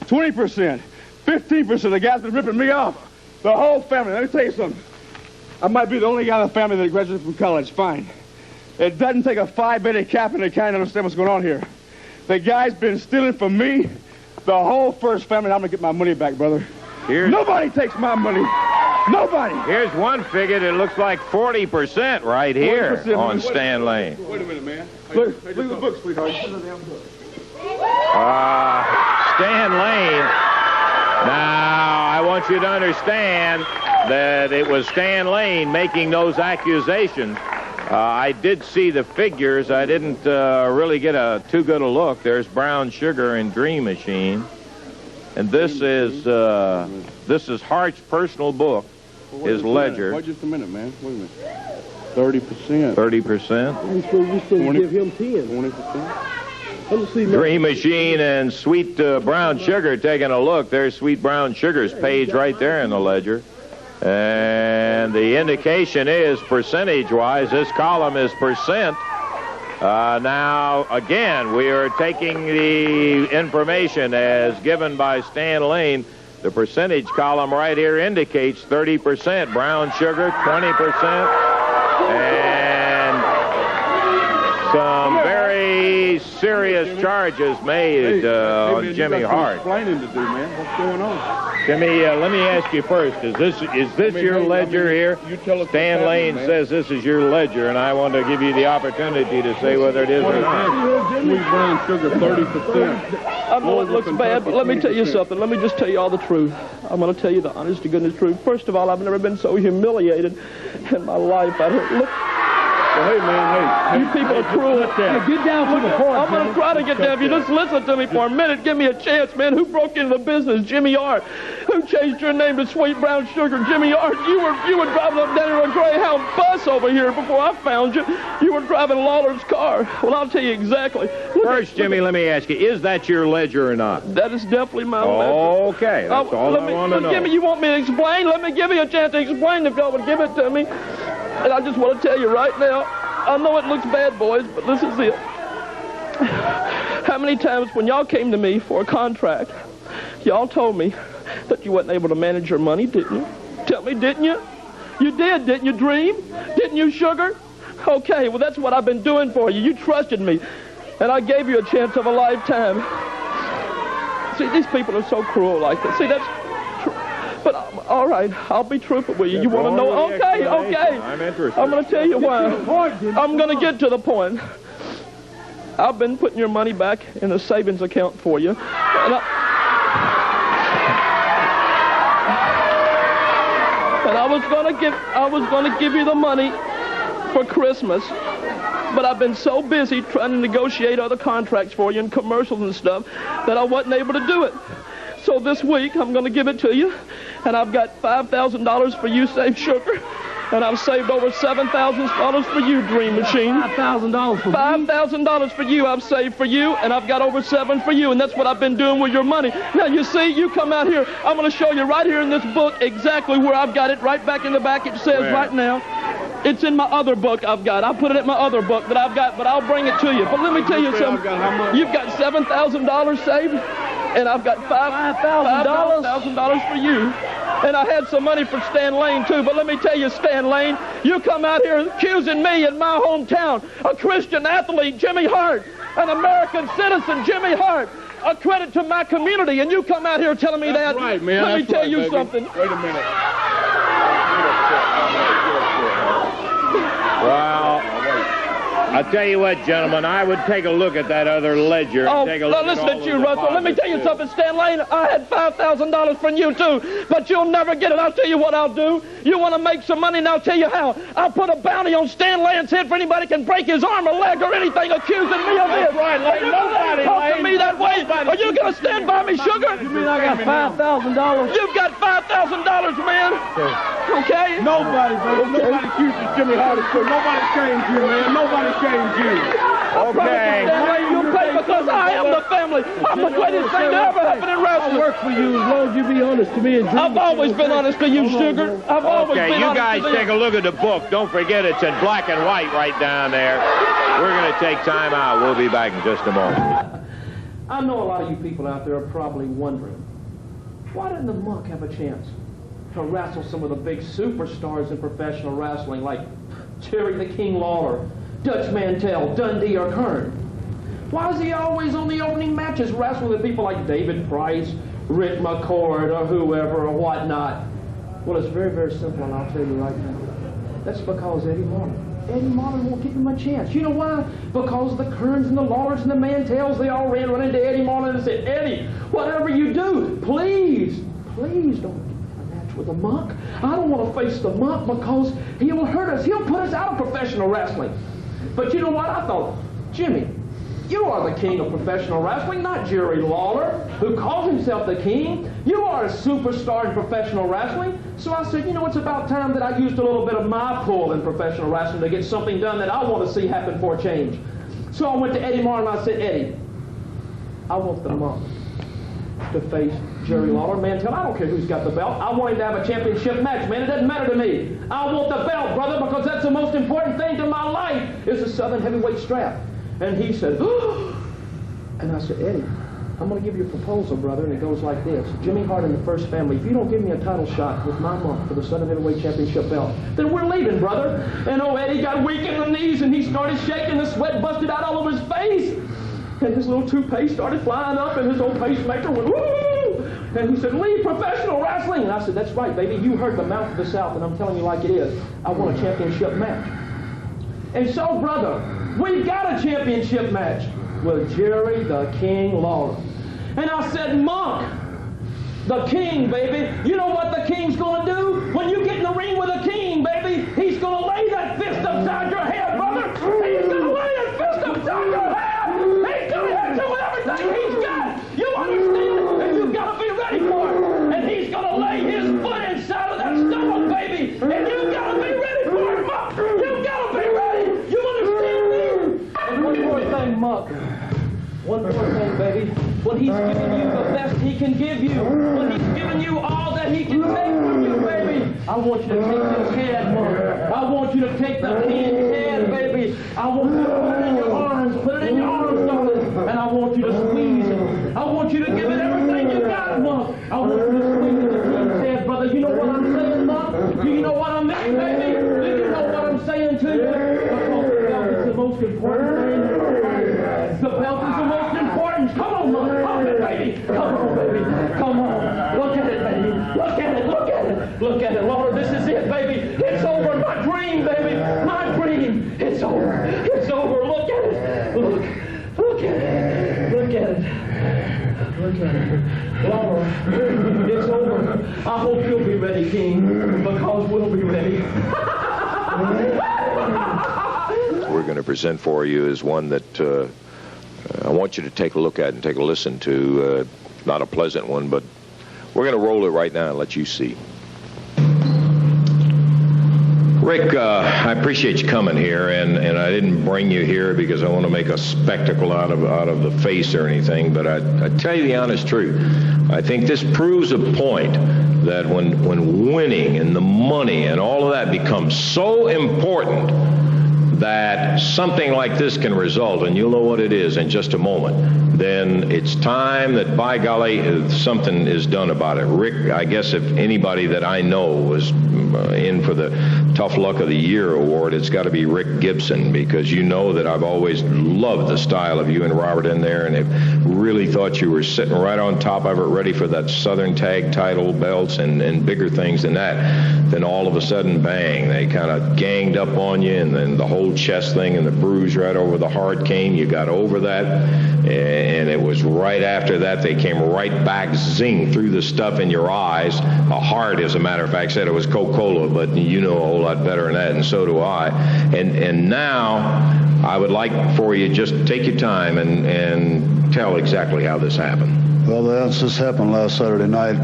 Speaker 20: 20%. 15%. The guy's been ripping me off. The whole family. Let me tell you something. I might be the only guy in the family that graduated from college. Fine. It doesn't take a 5-minute cap in the kind to understand what's going on here. The guy's been stealing from me, the whole First Family. I'm going to get my money back, brother. Nobody takes my money. Nobody.
Speaker 3: Here's one figure that looks like 40% right here on Stan Lane.
Speaker 20: Wait a minute, man. Look at the book, sweetheart.
Speaker 3: Stan Lane. Now, I want you to understand that it was Stan Lane making those accusations. I did see the figures. I didn't really get too good a look. There's Brown Sugar and Dream Machine. And this is Hart's personal book, his ledger.
Speaker 15: Wait just a minute, man. Wait a minute. 30%.
Speaker 3: 30%.
Speaker 7: You supposed to give him 10.
Speaker 15: 20%.
Speaker 3: Dream Machine and Sweet Brown Sugar taking a look. There's Sweet Brown Sugar's page right there in the ledger. And the indication is percentage-wise, this column is percent. Now, again, we are taking the information as given by Stan Lane. The percentage column right here indicates 30%. Brown Sugar, 20%. And some very serious charges made on Jimmy Hart.
Speaker 15: Explaining to do, man. What's going on?
Speaker 3: Jimmy, let me ask you first. Is this your ledger here? Stan Lane says this is your ledger, and I want to give you the opportunity to say whether it is or not.
Speaker 15: Sweet Brown Sugar, 30%.
Speaker 7: I know it looks bad, but let me tell you something. Let me just tell you all the truth. I'm going to tell you the honest to goodness truth. First of all, I've never been so humiliated in my life. Look.
Speaker 15: Well, hey, man, hey.
Speaker 7: You people are cruel.
Speaker 15: Get down to the point.
Speaker 7: I'm going to try to get down. If you just listen to me for a minute, give me a chance, man. Who broke into the business? Jimmy Hart. Who changed your name to Sweet Brown Sugar? Jimmy Hart. You were driving up down in a Greyhound bus over here before I found you. You were driving Lawler's car. Well, I'll tell you exactly.
Speaker 3: First, Jimmy, let me ask you, is that your ledger or not?
Speaker 7: That is definitely my ledger.
Speaker 3: Okay, that's all I want to know.
Speaker 7: Jimmy, you want me to explain? Let me give you a chance to explain if y'all would give it to me. And I just want to tell you right now, I know it looks bad, boys, but this is it. How many times when y'all came to me for a contract, y'all told me that you wasn't able to manage your money, didn't you? Tell me, didn't you? You did, didn't you, Dream? Didn't you, Sugar? Okay, well, that's what I've been doing for you. You trusted me, and I gave you a chance of a lifetime. See, these people are so cruel like this. See, that's... But, all right, I'll be truthful with you. You want to know? Okay.
Speaker 3: I'm interested.
Speaker 7: I'm going to tell you why. I'm going to get to the point. I've been putting your money back in a savings account for you. And I was going to give you the money for Christmas. But I've been so busy trying to negotiate other contracts for you and commercials and stuff that I wasn't able to do it. So this week, I'm going to give it to you, and I've got $5,000 for you, Save Sugar, and I've saved over $7,000 for you, Dream Machine.
Speaker 13: $5,000 for me?
Speaker 7: $5,000 for you I've saved for you, and I've got over $7,000 for you, and that's what I've been doing with your money. Now, you see, you come out here, I'm going to show you right here in this book exactly where I've got it, right back in the back. It says right now. It's in my other book I've got. I put it in my other book that I've got, but I'll bring it to you. But let me tell you something. You've got $7,000 saved, and I've got $5,000 for you. And I had some money for Stan Lane, too. But let me tell you, Stan Lane, you come out here accusing me in my hometown, a Christian athlete, Jimmy Hart, an American citizen, Jimmy Hart, a credit to my community, and you come out here telling me that.
Speaker 15: Right, man.
Speaker 7: Let me tell you something.
Speaker 15: Wait a minute.
Speaker 3: Well, I'll tell you what, gentlemen, I would take a look at that other ledger.
Speaker 7: Oh,
Speaker 3: take a look
Speaker 7: listen
Speaker 3: at
Speaker 7: to you, Russell. Let me tell you something, Stan Lane. I had $5,000 from you, too, but you'll never get it. I'll tell you what I'll do. You want to make some money, and I'll tell you how. I'll put a bounty on Stan Lane's head for anybody can break his arm or leg or anything accusing me of this.
Speaker 15: That's right, Lane. Nobody,
Speaker 7: talk to me that way. Are you going to stand by me, Sugar?
Speaker 13: You mean I got $5,000?
Speaker 7: You've got $5,000, man. Okay?
Speaker 15: Nobody, baby. Nobody accuses Jimmy Hart. Nobody shames you, man. Nobody shames you.
Speaker 3: Okay.
Speaker 7: You pay because I am the family. I'm the greatest thing to ever happen in wrestling.
Speaker 13: I'll work for you as long as you be honest to me. And
Speaker 7: I've always been honest to you, Sugar. I've always been honest to you.
Speaker 3: Okay, you guys take a look at the book. Don't forget it's in black and white right down there. We're going to take time out. We'll be back in just a moment.
Speaker 2: I know a lot of you people out there are probably wondering, why didn't the Monk have a chance to wrestle some of the big superstars in professional wrestling like Jerry the King Lawler, Dutch Mantel, Dundee, or Kern? Why is he always on the opening matches wrestling with people like David Price, Rick McCord, or whoever, or whatnot? Well, it's very, very simple, and I'll tell you right now. That's because Eddie Marlin won't give him a chance. You know why? Because the Kerns and the Lawlers and the Mantels, they all ran into Eddie Marlin and said, Eddie, whatever you do, please don't get a match with the Monk. I don't want to face the Monk because he'll hurt us. He'll put us out of professional wrestling. But you know what? I thought, Jimmy,
Speaker 7: You are the king of professional wrestling, not Jerry Lawler, who calls himself the king. You are a superstar in professional wrestling. So I said, you know, it's about time that I used a little bit of my pull in professional wrestling to get something done that I want to see happen for a change. So I went to Eddie Martin and I said, Eddie, I want the Monk to face Jerry Lawler. Mantel, I don't care who's got the belt. I want him to have a championship match, man. It doesn't matter to me. I want the belt, brother, because that's the most important thing to my life is the Southern Heavyweight strap. And he said, oh. And I said, Eddie, I'm going to give you a proposal, brother, and it goes like this. Jimmy Hart and the First Family, if you don't give me a title shot with my Monk for the Southern Heavyweight Championship belt, then we're leaving, brother. And old Eddie got weak in the knees, and he started shaking. The sweat busted out all over his face. And his little toupee started flying up, and his old pacemaker went, woo! And he said, leave professional wrestling. And I said, that's right, baby. You heard the mouth of the South, and I'm telling you like it is. I want a championship match. And so, brother, we've got a championship match with Jerry the King Lawler. And I said, Monk, the king, baby, you know what the king's going to do? When you get in the ring with the king, baby, he's going to lay that fist upside your head, brother. He's going to lay that fist upside your head. He's going to hit you with everything he's got. You understand? And you've got to be ready for it. And he's going to lay his foot inside of that stomach, baby. And you've got to be ready for it, Monk. You've got to be ready. You understand me? And one more thing, Monk. One more thing, baby. When he's giving you the best he can give you, when he's giving you all that he can take from you, baby, I want you to take his head, Monk. I want you to take the king's head, baby. I want you to put it in your arms, darling, and I want you to squeeze it. I want you to give it everything you got, Monk. I want you to squeeze the king's head, brother. You know what I'm saying, Monk? Do you know what I mean, baby? Do you know what I'm saying to you? Because the belt is the most important thing. The belt is the most important. Come on, Monk. Come on, baby. Come on, baby. Come on. Look at it, baby. Look at it. Look at it. Look at it. Lord, this is it, baby. It's over. My dream, baby. My dream. It's over. It's over. Look at it. Look. Look at it. Look at it. Look at it. Lord, it's over. I hope you'll be ready, King, because we'll be ready.
Speaker 1: We're going to present for you is one that I want you to take a look at and take a listen to. Not a pleasant one, but we're going to roll it right now and let you see. Rick, I appreciate you coming here, and I didn't bring you here because I want to make a spectacle out of the face or anything, but I tell you the honest truth. I think this proves a point that when winning and the money and all of that becomes so important that something like this can result, and you'll know what it is in just a moment, then it's time that, by golly, something is done about it. Rick, I guess if anybody that I know was in for the Tough Luck of the Year award, it's got to be Rick Gibson, because you know that I've always loved the style of you and Robert in there, and have really thought you were sitting right on top of it, ready for that Southern Tag title belts and bigger things than that. Then all of a sudden, bang, they kind of ganged up on you, and then the whole chest thing and the bruise right over the heart came. You got over that, and it was right after that they came right back, zing, through the stuff in your eyes. Hart, as a matter of fact, said it was Coca-Cola, but you know a whole lot better than that, and so do I. And now I would like for you just to take your time and tell exactly how this happened.
Speaker 4: Well, this happened last Saturday night.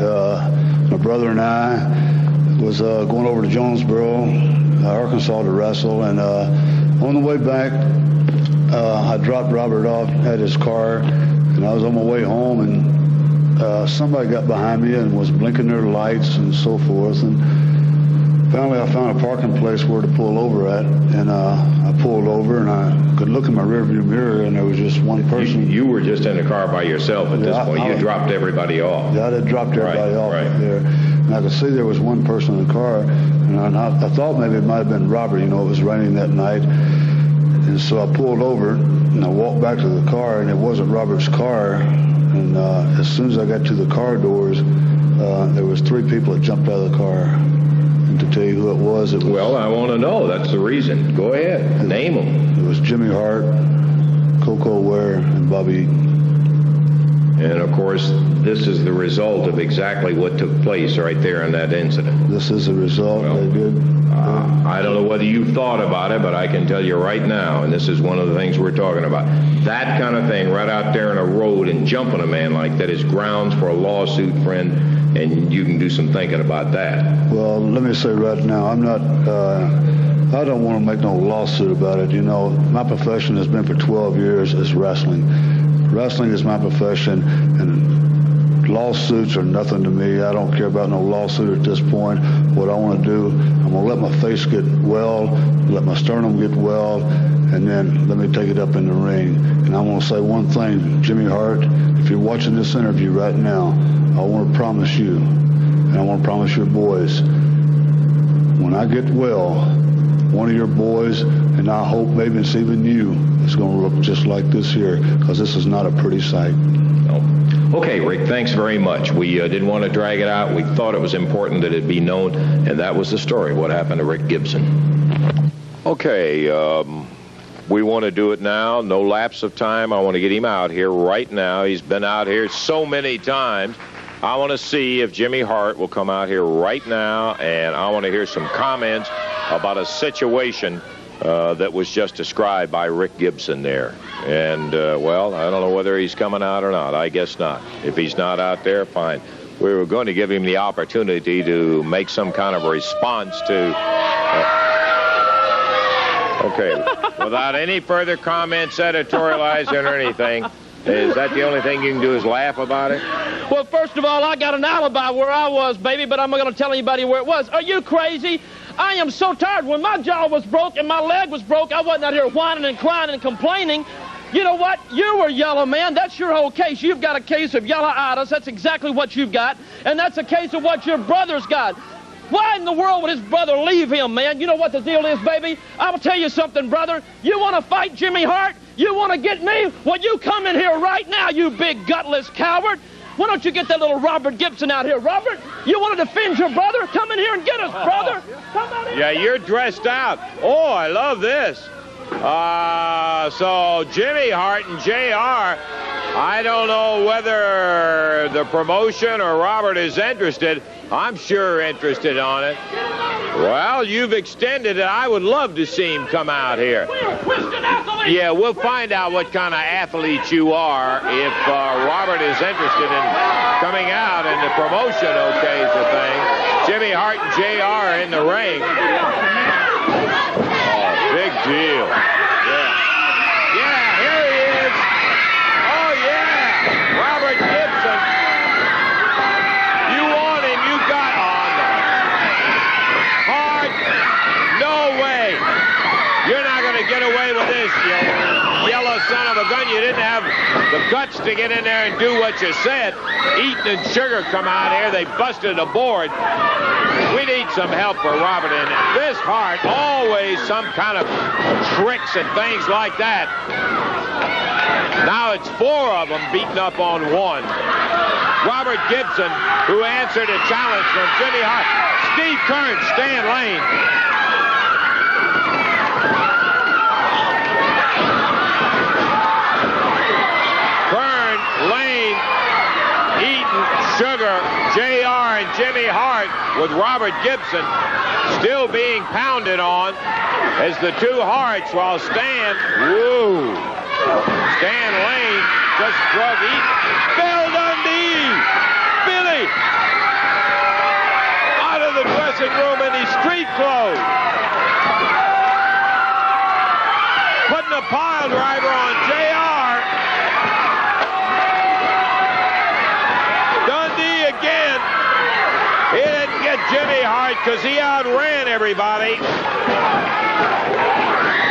Speaker 4: My brother and I was going over to Jonesboro, Arkansas to wrestle, and on the way back, I dropped Robert off at his car, and I was on my way home, and somebody got behind me and was blinking their lights and so forth, and finally I found a parking place where to pull over at, and I pulled over, and I could look in my rearview mirror, and there was just one person.
Speaker 1: You were just in the car by yourself at this point. You dropped everybody off.
Speaker 4: Yeah, I had dropped everybody off there, and I could see there was one person in the car, and I thought maybe it might have been Robert. You know, it was raining that night. And so I pulled over, and I walked back to the car, and it wasn't Robert's car. And as soon as I got to the car doors, there was 3 people that jumped out of the car. And to tell you who it was,
Speaker 1: Well, I want to know. That's the reason. Go ahead. Name them.
Speaker 4: It was Jimmy Hart, Koko, Ware, and Bobby.
Speaker 1: And, of course, this is the result of exactly what took place right there in that incident.
Speaker 4: This is the result.
Speaker 1: Well,
Speaker 4: they did.
Speaker 3: I don't know whether you've thought about it, but I can tell you right now, and this is one of the things we're talking about, that kind of thing right out there in a road and jumping a man like that is grounds for a lawsuit, friend, and you can do some thinking about that.
Speaker 4: Well, let me say right now, I don't want to make no lawsuit about it. You know, my profession has been for 12 years is wrestling. Wrestling is my profession, and lawsuits are nothing to me. I don't care about no lawsuit at this point. What I want to do, I'm going to let my face get well, let my sternum get well, and then let me take it up in the ring. And I want to say one thing, Jimmy Hart, if you're watching this interview right now, I want to promise you, and I want to promise your boys, when I get well, one of your boys, and I hope maybe it's even you, is going to look just like this here, because this is not a pretty sight.
Speaker 3: No. Okay, Rick, thanks very much. We didn't want to drag it out. We thought it was important that it be known, and that was the story, what happened to Rick Gibson.
Speaker 1: Okay, we want to do it now. No lapse of time. I want to get him out here right now. He's been out here so many times. I want to see if Jimmy Hart will come out here right now, and I want to hear some comments about a situation that was just described by Rick Gibson there. And, well, I don't know whether he's coming out or not. I guess not. If he's not out there, fine. We were going to give him the opportunity to make some kind of response to... okay, without any further comments, editorializing or anything, is that the only thing you can do is laugh about it?
Speaker 2: Well, first of all, I got an alibi where I was, baby, but I'm not going to tell anybody where it was. Are you crazy? I am so tired. When my jaw was broke and my leg was broke, I wasn't out here whining and crying and complaining. You know what? You were yellow, man. That's your whole case. You've got a case of yellow-itis. That's exactly what you've got. And that's a case of what your brother's got. Why in the world would his brother leave him, man? You know what the deal is, baby? I will tell you something, brother. You want to fight Jimmy Hart? You want to get me? Well, you come in here right now, you big gutless coward. Why don't you get that little Robert Gibson out here? Robert, you want to defend your brother? Come in here and get us, brother. Come on in.
Speaker 1: Yeah, you're dressed out. Oh, I love this. So Jimmy Hart and JR, I don't know whether the promotion or Robert is interested. I'm sure interested on it. Well, you've extended it. I would love to see him come out here. Yeah, we'll find out what kind of athlete you are if Robert is interested in coming out and the promotion okays the thing. Jimmy Hart and JR in the ring. Oh, big deal. Yeah. Yeah, here he is. Oh, yeah. Robert Gibson. You want him, you got on. Hart, no way. You're not going to get away with this, you yellow son of a gun. You didn't have the guts to get in there and do what you said. Eaton and Sugar come out here. They busted a board. We need some help for Robert in it. This Hart, always some kind of tricks and things like that. Now it's 4 of them beating up on 1. Robert Gibson, who answered a challenge from Jimmy Hart. Steve Kern, Stan Lane. Kern, Lane, Eaton, Sugar, JR, and Jimmy Hart with Robert Gibson still being pounded on as the 2 Harts while Stan Lane just drug Eaton. Bill Dundee! Billy! Out of the dressing room in his street clothes. Putting a pile driver on JR. Dundee again. He didn't get Jimmy Hart because he outran everybody.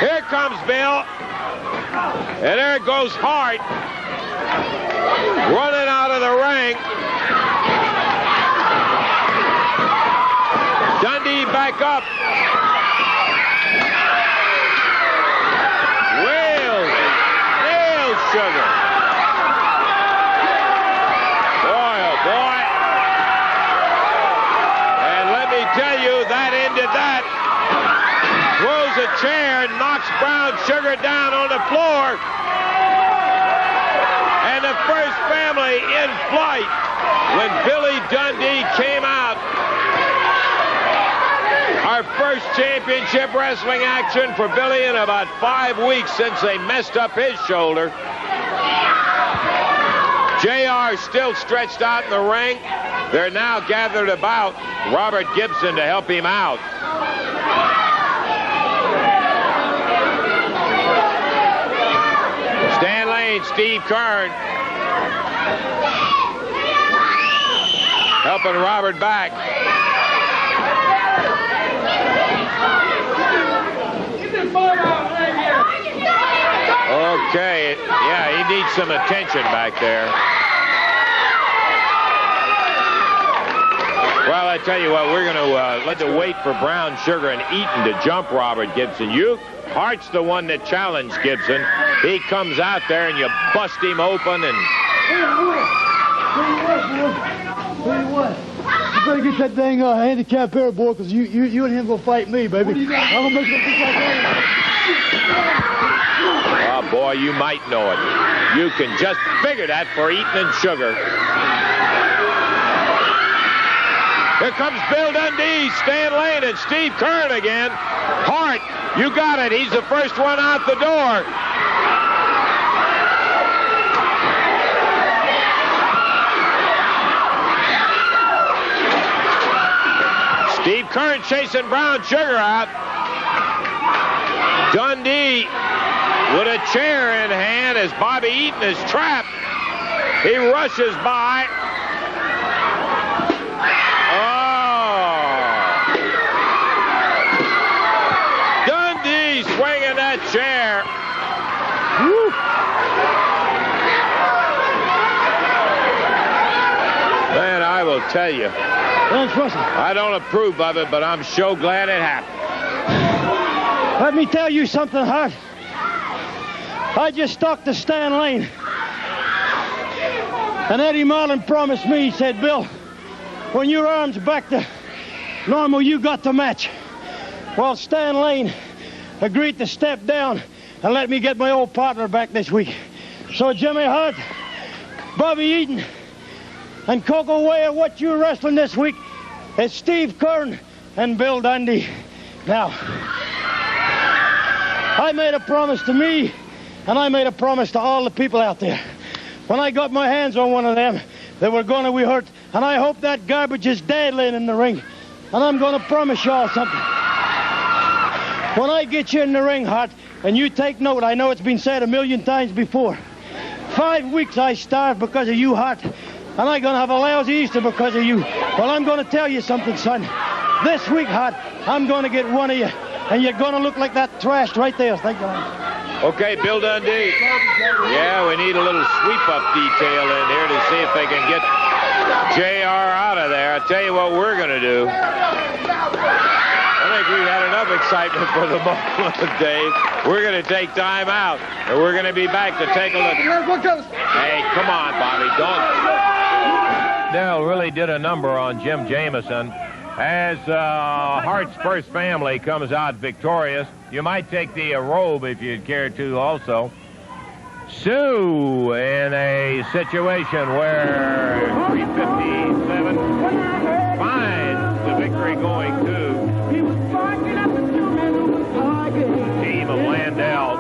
Speaker 1: Here comes Bill. And there goes Hart. Running out of the ring. Dundee back up. Nails Sugar. Boy, oh boy. And let me tell you, that ended that. Throws a chair and knocks Brown Sugar down on the floor. And the first family in flight when Billy Dundee came out. Our our first championship wrestling action for Billy in about 5 weeks since they messed up his shoulder. JR still stretched out in the ring. They're now gathered about Robert Gibson to help him out. Stan Lane, Steve Kern helping Robert back. Okay, yeah, he needs some attention back there. Well, I tell you what, we're going to let the wait for Brown Sugar and Eaton to jump Robert Gibson. Hart's the one that challenged Gibson. He comes out there and you bust him open and...
Speaker 15: Tell you what, you better get that dang handicap air, boy, because you and him gonna fight me, baby. I'm gonna make it just like that.
Speaker 1: Oh, boy, you might know it. You can just figure that for Eaton and Sugar. Here comes Bill Dundee, Stan Lane, and Steve Kern again. Hart, you got it. He's the first one out the door. Steve Kern chasing Brown Sugar out. Dundee with a chair in hand as Bobby Eaton is trapped. He rushes by. Swinging that chair. Woo. Man, I will tell you, I don't approve of it, but I'm so glad it happened.
Speaker 16: Let me tell you something, Hart. I just talked to Stan Lane. And Eddie Marlin promised me, he said, Bill, when your arm's back to normal, you got the match. Well, Stan Lane agreed to step down and let me get my old partner back this week. So, Jimmy Hart, Bobby Eaton, and Koko Ware, what you're wrestling this week is Steve Kern and Bill Dundee. Now, I made a promise to me, and I made a promise to all the people out there. When I got my hands on one of them, they were going to be hurt, and I hope that garbage is dead laying in the ring. And I'm going to promise y'all something. When I get you in the ring, Hart, and you take note, I know it's been said 1,000,000 times before. 5 weeks I starved because of you, Hart, and I'm going to have a lousy Easter because of you. Well, I'm going to tell you something, son. This week, Hart, I'm going to get one of you, and you're going to look like that trash right there. Thank you.
Speaker 1: Okay, Bill Dundee. Yeah, we need a little sweep-up detail in here to see if they can get JR out of there. I'll tell you what we're going to do. I think we've had enough excitement for the moment, Dave. We're going to take time out, and we're going to be back to take a look. Hey, come on, Bobby, don't. Dell really did a number on Jim Jamison. As Hart's first family comes out victorious, you might take the robe if you'd care to also. Sue in a situation where 357 finds the victory going to team of Landell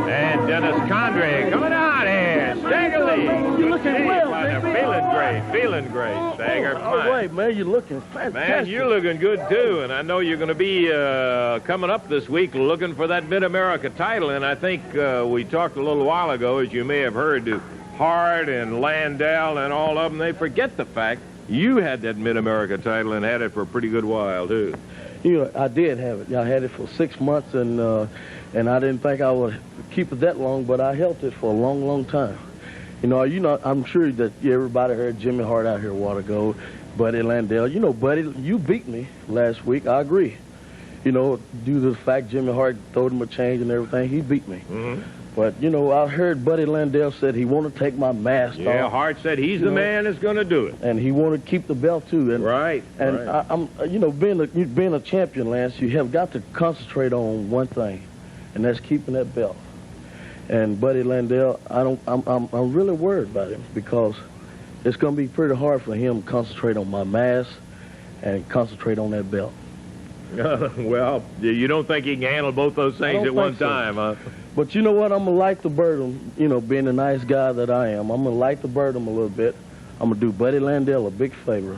Speaker 1: and Dennis Condrey coming out here. Stagger Lee.
Speaker 16: You're looking well,
Speaker 1: Feeling great, Stagger.
Speaker 16: Oh, wait, man, you're looking fantastic.
Speaker 1: Man, you're looking good, too. And I know you're going to be coming up this week looking for that Mid-America title. And I think we talked a little while ago, as you may have heard, to Hart and Landell and all of them. They forget the fact you had that Mid-America title and had it for a pretty good while, too.
Speaker 9: You know, I did have it. I had it for 6 months, and I didn't think I would keep it that long, but I held it for a long, long time. You know, I'm sure that everybody heard Jimmy Hart out here a while ago, Buddy Landell. You know, Buddy, you beat me last week. I agree. You know, due to the fact Jimmy Hart throwed him a change and everything, he beat me.
Speaker 1: Mm-hmm.
Speaker 9: But, you know, I heard Buddy Landell said he wanted to take my mask off.
Speaker 1: Yeah, Hart said he's the man that's going to do it.
Speaker 9: And he wanted to keep the belt, too. And,
Speaker 1: right.
Speaker 9: And I'm, you know, being a champion, Lance, you have got to concentrate on one thing, and that's keeping that belt. And Buddy Landell, I'm really worried about him because it's going to be pretty hard for him to concentrate on my mask and concentrate on that belt.
Speaker 3: Well, you don't think he can handle both those things at one time, huh?
Speaker 9: But you know what? I'm going to light the burden, you know, being the nice guy that I am. I'm going to light the burden a little bit. I'm going to do Buddy Landell a big favor.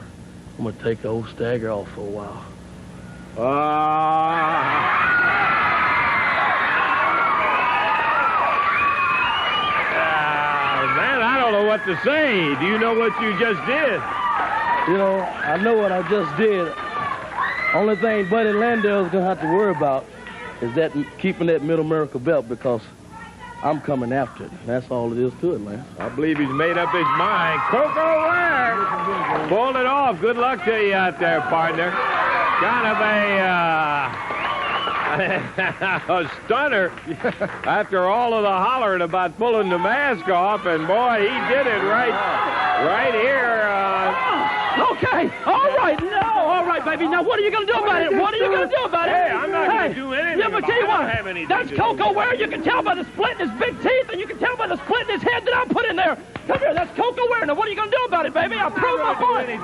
Speaker 9: I'm going to take the old stagger off for a while.
Speaker 3: Man, I don't know what to say. Do you know what you just did?
Speaker 9: You know, I know what I just did. Only thing Buddy Landell's going to have to worry about is that keeping that Mid-America belt, because I'm coming after it. That's all it is to it, man.
Speaker 3: I believe he's made up his mind. Koko Ware pulled it off. Good luck to you out there, partner. Kind of a stunner after all of the hollering about pulling the mask off, and boy, he did it right here.
Speaker 7: Okay, all right, baby. Now, what are you going to do about it? What are you going to do about it?
Speaker 3: Hey, I'm not going to do anything.
Speaker 7: Yeah, but tell you what, that's Koko Ware. You can tell by the split in his big teeth, and you can tell by the split in his head that I put in there. Come here, that's Koko Ware. Now, what are you going to do about it, baby? I'll prove my point. Eddie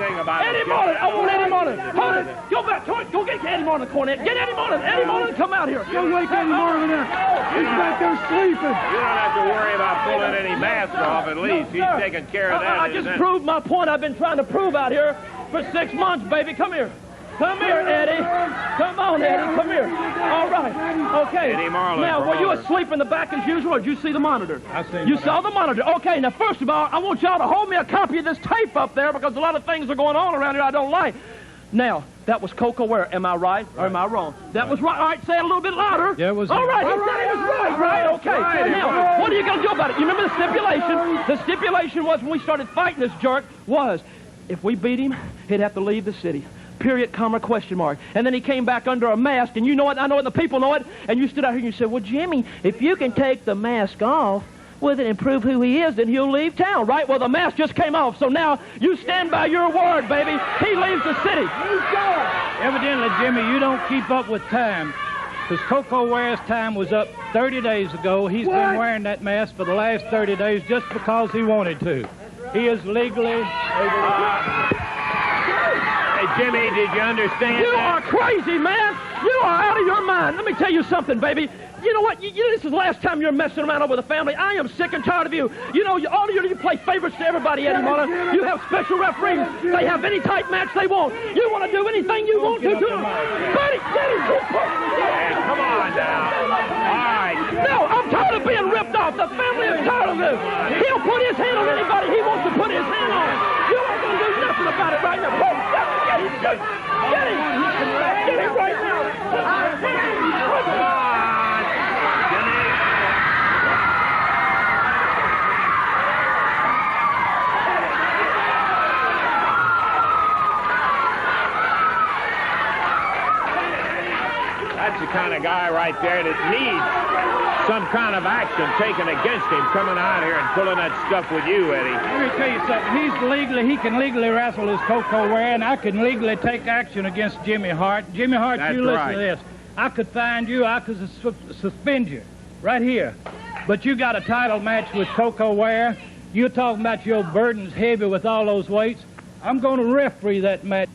Speaker 7: Martin. I want Eddie Martin. Hold it. Go back. Go get Eddie Martin in the corner. Get Eddie Martin. Eddie Martin, come out here.
Speaker 17: Go wake Eddie Martin up. He's back there sleeping.
Speaker 3: You don't have to worry about pulling any mask off, at least. He's taking care of that.
Speaker 7: I just proved my point I've been trying to prove out here for 6 months, baby. Come here. Come here, Eddie. Come on, Eddie. Come here. All right. Okay.
Speaker 3: Eddie Marlin.
Speaker 7: Now, were you asleep in the back as usual, or did you see the monitor?
Speaker 20: I seen
Speaker 7: You saw the monitor. Okay. Now, first of all, I want y'all to hold me a copy of this tape up there, because a lot of things are going on around here I don't like. Now, that was Koko Ware. Am I right or am I wrong? That was right. All right, say it a little bit louder.
Speaker 20: Yeah, it was.
Speaker 7: All right, he said he was right. Okay. Now, what are you going to do about it? You remember the stipulation? The stipulation was, when we started fighting this jerk, was if we beat him, he'd have to leave the city. Period, comma, question mark. And then he came back under a mask, and you know it, I know it, and the people know it, and you stood out here and you said, well, Jimmy, if you can take the mask off with it and prove who he is, then he'll leave town, right? Well, the mask just came off, so now you stand by your word, baby. He leaves the city.
Speaker 10: Evidently, Jimmy, you don't keep up with time, because Koko Ware's time was up 30 days ago. He's been wearing that mask for the last 30 days just because he wanted to. He is legally able to...
Speaker 3: Hey, Jimmy, did you understand
Speaker 7: You are crazy, man. You are out of your mind. Let me tell you something, baby. You know what? This is the last time you're messing around over the family. I am sick and tired of you. You know, all of you play favorites to everybody, Eddie Martin. You have special referees. They have any type match they want. You want to do anything you want to do. Buddy, get him.
Speaker 3: Come on now. All right.
Speaker 7: No, I'm tired of being ripped off. The family is tired of this. He'll put his hand on anybody he wants to put his hand on. You ain't going to do nothing about it right now. Get him. Get him. Get him right now.
Speaker 3: That's the kind of guy right there that needs some kind of action taken against him, coming out here and pulling that stuff with you, Eddie.
Speaker 10: Let me tell you something. He can legally wrestle as Koko Ware, and I can legally take action against Jimmy Hart. Jimmy Hart,
Speaker 3: That's
Speaker 10: you listen
Speaker 3: right.
Speaker 10: to this. I could find you. I could suspend you right here. But you got a title match with Koko Ware. You're talking about your burden's heavy with all those weights. I'm going to referee that match.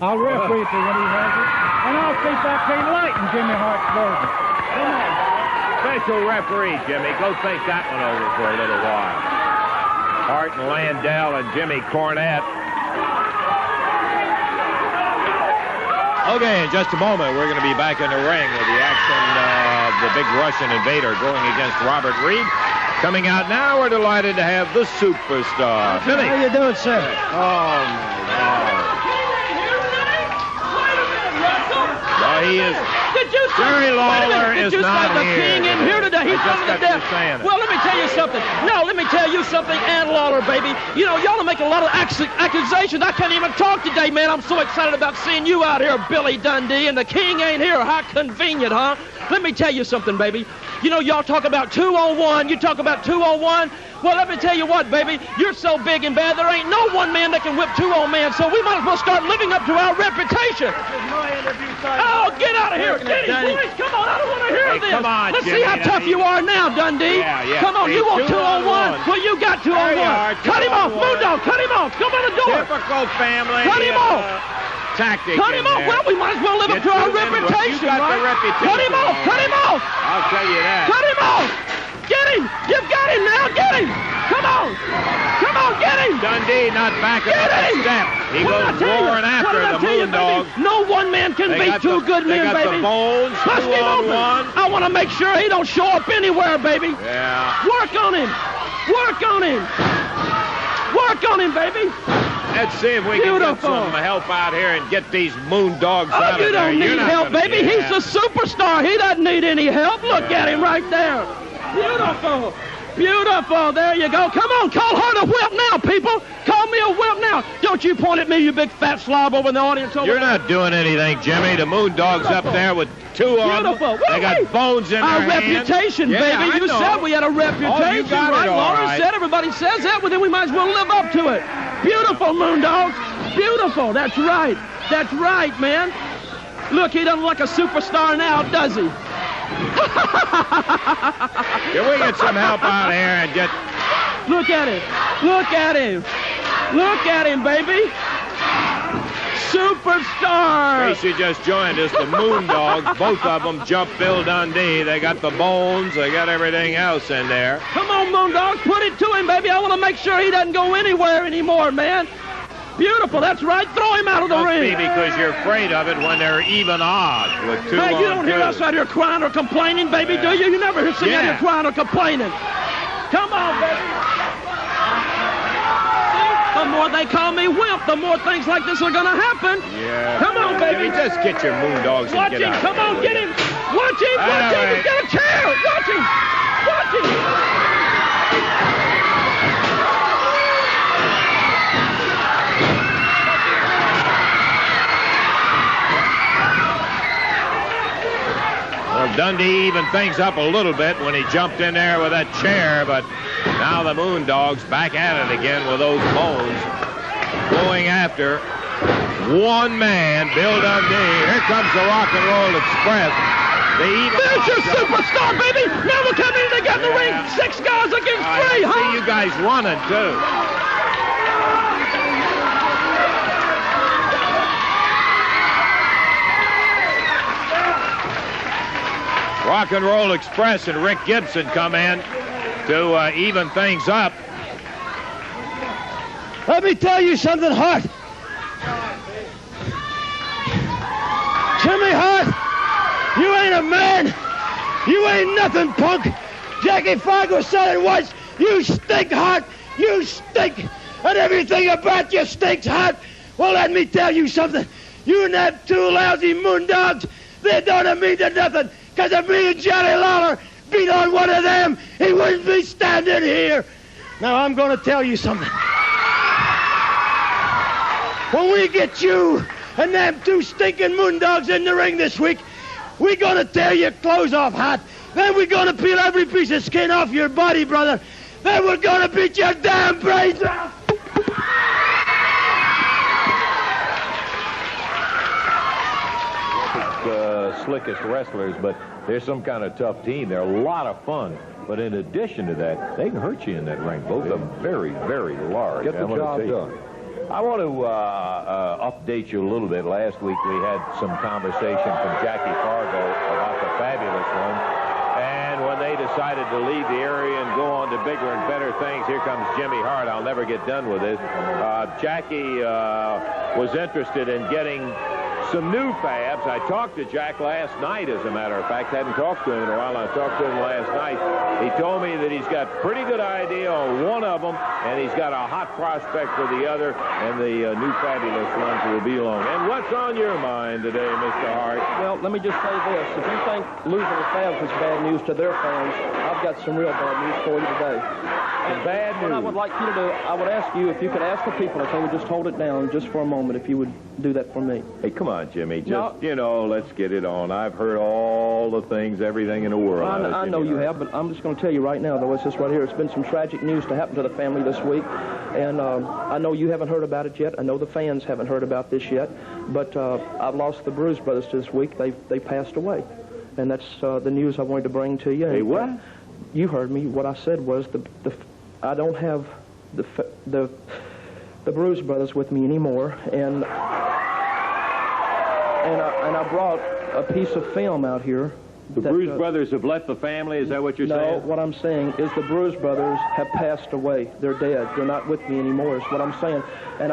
Speaker 10: I'll referee it when he has it. And I'll see if I can't lighten Jimmy Hart's burden. Come on.
Speaker 3: Special referee, Jimmy. Go think that one over for a little while. Hart and Landell and Jimmy Cornette. Okay, in just a moment, we're going to be back in the ring with the action of the big Russian invader going against Robert Reed. Coming out now, we're delighted to have the superstar. Billy.
Speaker 16: How you doing, sir?
Speaker 3: Oh, my God. Well, he is... Jerry Lawler is not
Speaker 7: the
Speaker 3: here.
Speaker 7: king in here today. He's coming to death. Well, let me tell you something. No, let me tell you something, and Lawler, baby. You know, y'all are making a lot of accusations. I can't even talk today, man. I'm so excited about seeing you out here, Billy Dundee, and the king ain't here. How convenient, huh? Let me tell you something, baby. You know, y'all talk about 2-on-1. You talk about 2-on-1. Well, let me tell you what, baby. You're so big and bad, there ain't no one man that can whip 2-on-man, so we might as well start living up to our reputation. Oh, get out of here. Get him, boys. Come on. I don't want to hear this.
Speaker 3: Come on
Speaker 2: Let's see how tough you are now, Dundee.
Speaker 3: Yeah.
Speaker 2: Come on, you want 2-on-1? Well, you got 2-on-1. Cut him off, Moondog. Cut him off. Come on the door.
Speaker 3: Typical family.
Speaker 2: Cut him off.
Speaker 3: Tactic.
Speaker 2: Cut him off. Well, we might as well live up to our reputation, right? Cut him off. Cut him off.
Speaker 3: I'll tell you that.
Speaker 2: Cut him off. Get him. You've got him now. Get him. Come on. Come on, get him.
Speaker 3: Dundee not backing up a step. He goes roaring after the Moondog.
Speaker 2: No one man can beat two good men, baby.
Speaker 3: They got the bones,
Speaker 2: Bust him open. I want to make sure he don't show up anywhere, baby.
Speaker 3: Yeah.
Speaker 2: Work on him. Work on him. Work on him, baby.
Speaker 3: Let's see if we can get some help out here and get these Moondogs out of there.
Speaker 2: You don't need help, baby. He's a superstar. He doesn't need any help. Look at him right there. Beautiful. Beautiful. There you go. Come on, call Hart a whip now, people. Call me a whip now. Don't you point at me, you big fat slob over in the audience over
Speaker 3: You're
Speaker 2: there.
Speaker 3: not doing anything, Jimmy. The Moondog's up there with two of them. They got bones in their
Speaker 2: Our
Speaker 3: hands.
Speaker 2: reputation, baby. You said we had a reputation,
Speaker 3: Oh, you got
Speaker 2: right?
Speaker 3: it all
Speaker 2: Lawler
Speaker 3: right.
Speaker 2: said everybody says that, well, then we might as well live up to it. Beautiful, Moondog. Beautiful. That's right. That's right, man. Look, he doesn't look like a superstar now, does he?
Speaker 3: Can we get some help out here and get...
Speaker 2: Look at him. Look at him. Look at him, baby. Superstar.
Speaker 3: In case you just joined us, the Moondogs, both of them jumped Bill Dundee. They got the bones. They got everything else in there.
Speaker 2: Come on, Moondog. Put it to him, baby. I want to make sure he doesn't go anywhere anymore, man. Beautiful. That's right. Throw him out of the ring.
Speaker 3: Must be because you're afraid of it when they're even odds with 2
Speaker 2: Hey, you don't
Speaker 3: on
Speaker 2: hear
Speaker 3: 2.
Speaker 2: us out here crying or complaining, baby, do you? You never hear us out here crying or complaining. Come on, baby. The more they call me wimp, the more things like this are going to happen.
Speaker 3: Yeah.
Speaker 2: Come on, baby.
Speaker 3: Jimmy, just get your Moondogs and get out.
Speaker 2: Come on, get him. Watch him. Watch him. He's got a chair. Watch him. Watch him.
Speaker 3: Well, Dundee evened things up a little bit when he jumped in there with that chair, but now the Moondogs back at it again with those bones. Going after one man, Bill Dundee. Here comes the Rock and Roll Express.
Speaker 2: There's your superstar, baby. Now we're coming together in the ring. 6 guys against 3, huh?
Speaker 3: I see you guys running, too. Rock and Roll Express and Rick Gibson come in to even things up.
Speaker 16: Let me tell you something, Hart. Jimmy Hart, you ain't a man. You ain't nothing, punk. Jackie Fargo said it once. You stink, Hart. You stink. And everything about you stinks, Hart. Well, let me tell you something. You and them 2 lousy Moondogs, they don't mean to nothing. Because if me and Johnny Lawler beat on one of them, he wouldn't be standing here. Now, I'm going to tell you something. When we get you and them 2 stinking Moondogs in the ring this week, we're going to tear your clothes off, Hot. Then we're going to peel every piece of skin off your body, brother. Then we're going to beat your damn brains out.
Speaker 14: Slickest wrestlers, but they're some kind of tough team. They're a lot of fun. But in addition to that, they can hurt you in that ring. Both of them very, very large.
Speaker 5: Get the job done.
Speaker 14: I want to update you a little bit. Last week we had some conversation from Jackie Fargo about the Fabulous Ones. And when they decided to leave the area and go on to bigger and better things, here comes Jimmy Hart. I'll never get done with this. Jackie was interested in getting some new fabs. I talked to Jack last night, as a matter of fact. Hadn't talked to him in a while. I talked to him last night. He told me that he's got pretty good idea on one of them, and he's got a hot prospect for the other, and the new Fabulous Ones will be along. And what's on your mind today, Mr. Hart?
Speaker 7: Well, let me just say this. If you think losing the fabs is bad news to their fans, I've got some real bad news for you today.
Speaker 14: Bad news.
Speaker 7: What I would like you to do, I would ask you if you could ask the people if they would just hold it down just for a moment, if you would do that for me.
Speaker 14: Hey, come on, Jimmy. Just, let's get it on. I've heard all the things, everything in the world.
Speaker 7: I know you have, but I'm just going to tell you right now, though, it's this right here. It's been some tragic news to happen to the family this week, and I know you haven't heard about it yet. I know the fans haven't heard about this yet, but I've lost the Bruce brothers this week. They passed away.
Speaker 2: and that's the news I wanted to bring to you.
Speaker 14: Hey, what?
Speaker 2: You heard me. What I said was I don't have the Bruise Brothers with me anymore, and I brought a piece of film out here.
Speaker 14: The Bruise Brothers have left the family? Is that what you're saying?
Speaker 2: No, what I'm saying is the Bruise Brothers have passed away. They're dead. They're not with me anymore is what I'm saying. And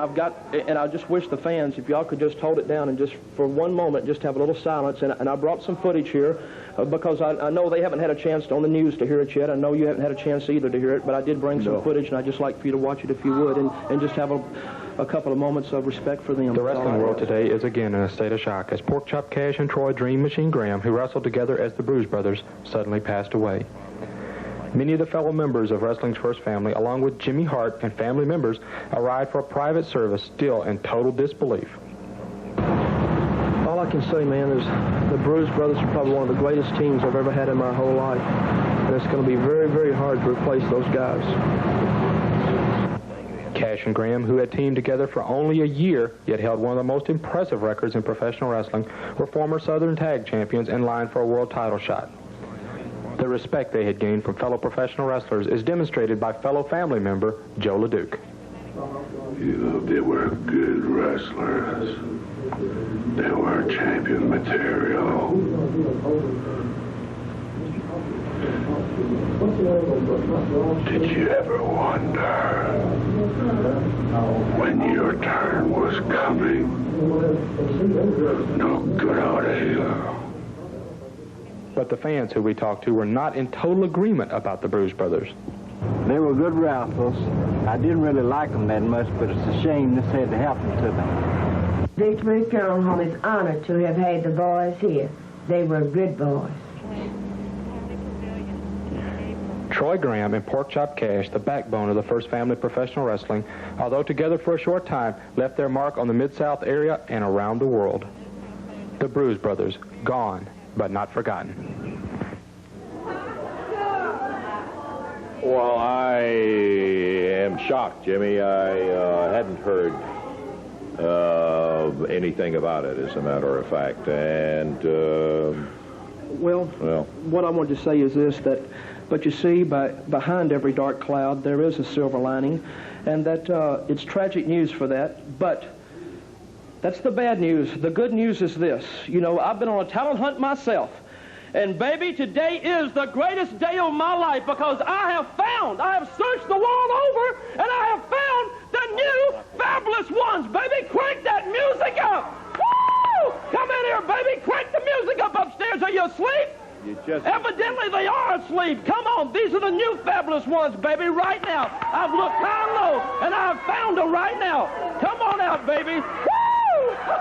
Speaker 2: I just wish the fans, if y'all could just hold it down and just for one moment just have a little silence. And I brought some footage here because I know they haven't had a chance on the news to hear it yet. I know you haven't had a chance either to hear it, but I did bring some footage, and I'd just like for you to watch it if you would, and just have a couple of moments of respect for them.
Speaker 12: The wrestling world today is again in a state of shock as Pork Chop Cash and Troy Dream Machine Graham, who wrestled together as the Bruise Brothers, suddenly passed away. Many of the fellow members of wrestling's first family, along with Jimmy Hart and family members, arrived for a private service, still in total disbelief.
Speaker 2: All I can say, man, is the Bruise Brothers are probably one of the greatest teams I've ever had in my whole life. And it's going to be very, very hard to replace those guys.
Speaker 12: Cash and Graham, who had teamed together for only a year, yet held one of the most impressive records in professional wrestling, were former Southern Tag Champions in line for a world title shot. The respect they had gained from fellow professional wrestlers is demonstrated by fellow family member Joe LeDuc.
Speaker 22: You know, they were good wrestlers. They were champion material. Did you ever wonder when your turn was coming? No good out of here.
Speaker 12: But the fans who we talked to were not in total agreement about the Bruise Brothers.
Speaker 23: They were good wrestlers. I didn't really like them that much, but it's a shame this had to happen to them.
Speaker 24: Victory Funeral Home is honored to have had the boys here. They were good boys.
Speaker 12: Troy Graham and Pork Chop Cash, the backbone of the first family professional wrestling, although together for a short time, left their mark on the Mid-South area and around the world. The Bruise Brothers, gone, but not forgotten.
Speaker 14: Well, I am shocked, Jimmy. I hadn't heard anything about it, as a matter of fact. And,
Speaker 2: well, what I wanted to say is this, but you see, behind every dark cloud, there is a silver lining, and that it's tragic news for that, but that's the bad news. The good news is this. You know, I've been on a talent hunt myself, and baby, today is the greatest day of my life because I have searched the world over, and I have found the new fabulous ones. Baby, crank that music up. Woo! Come in here, baby, crank the music up upstairs. Are you asleep? Evidently they are asleep. Come on, these are the new fabulous ones, baby, right now. I've looked high and low, and I've found them right now. Come on out, baby. Woo!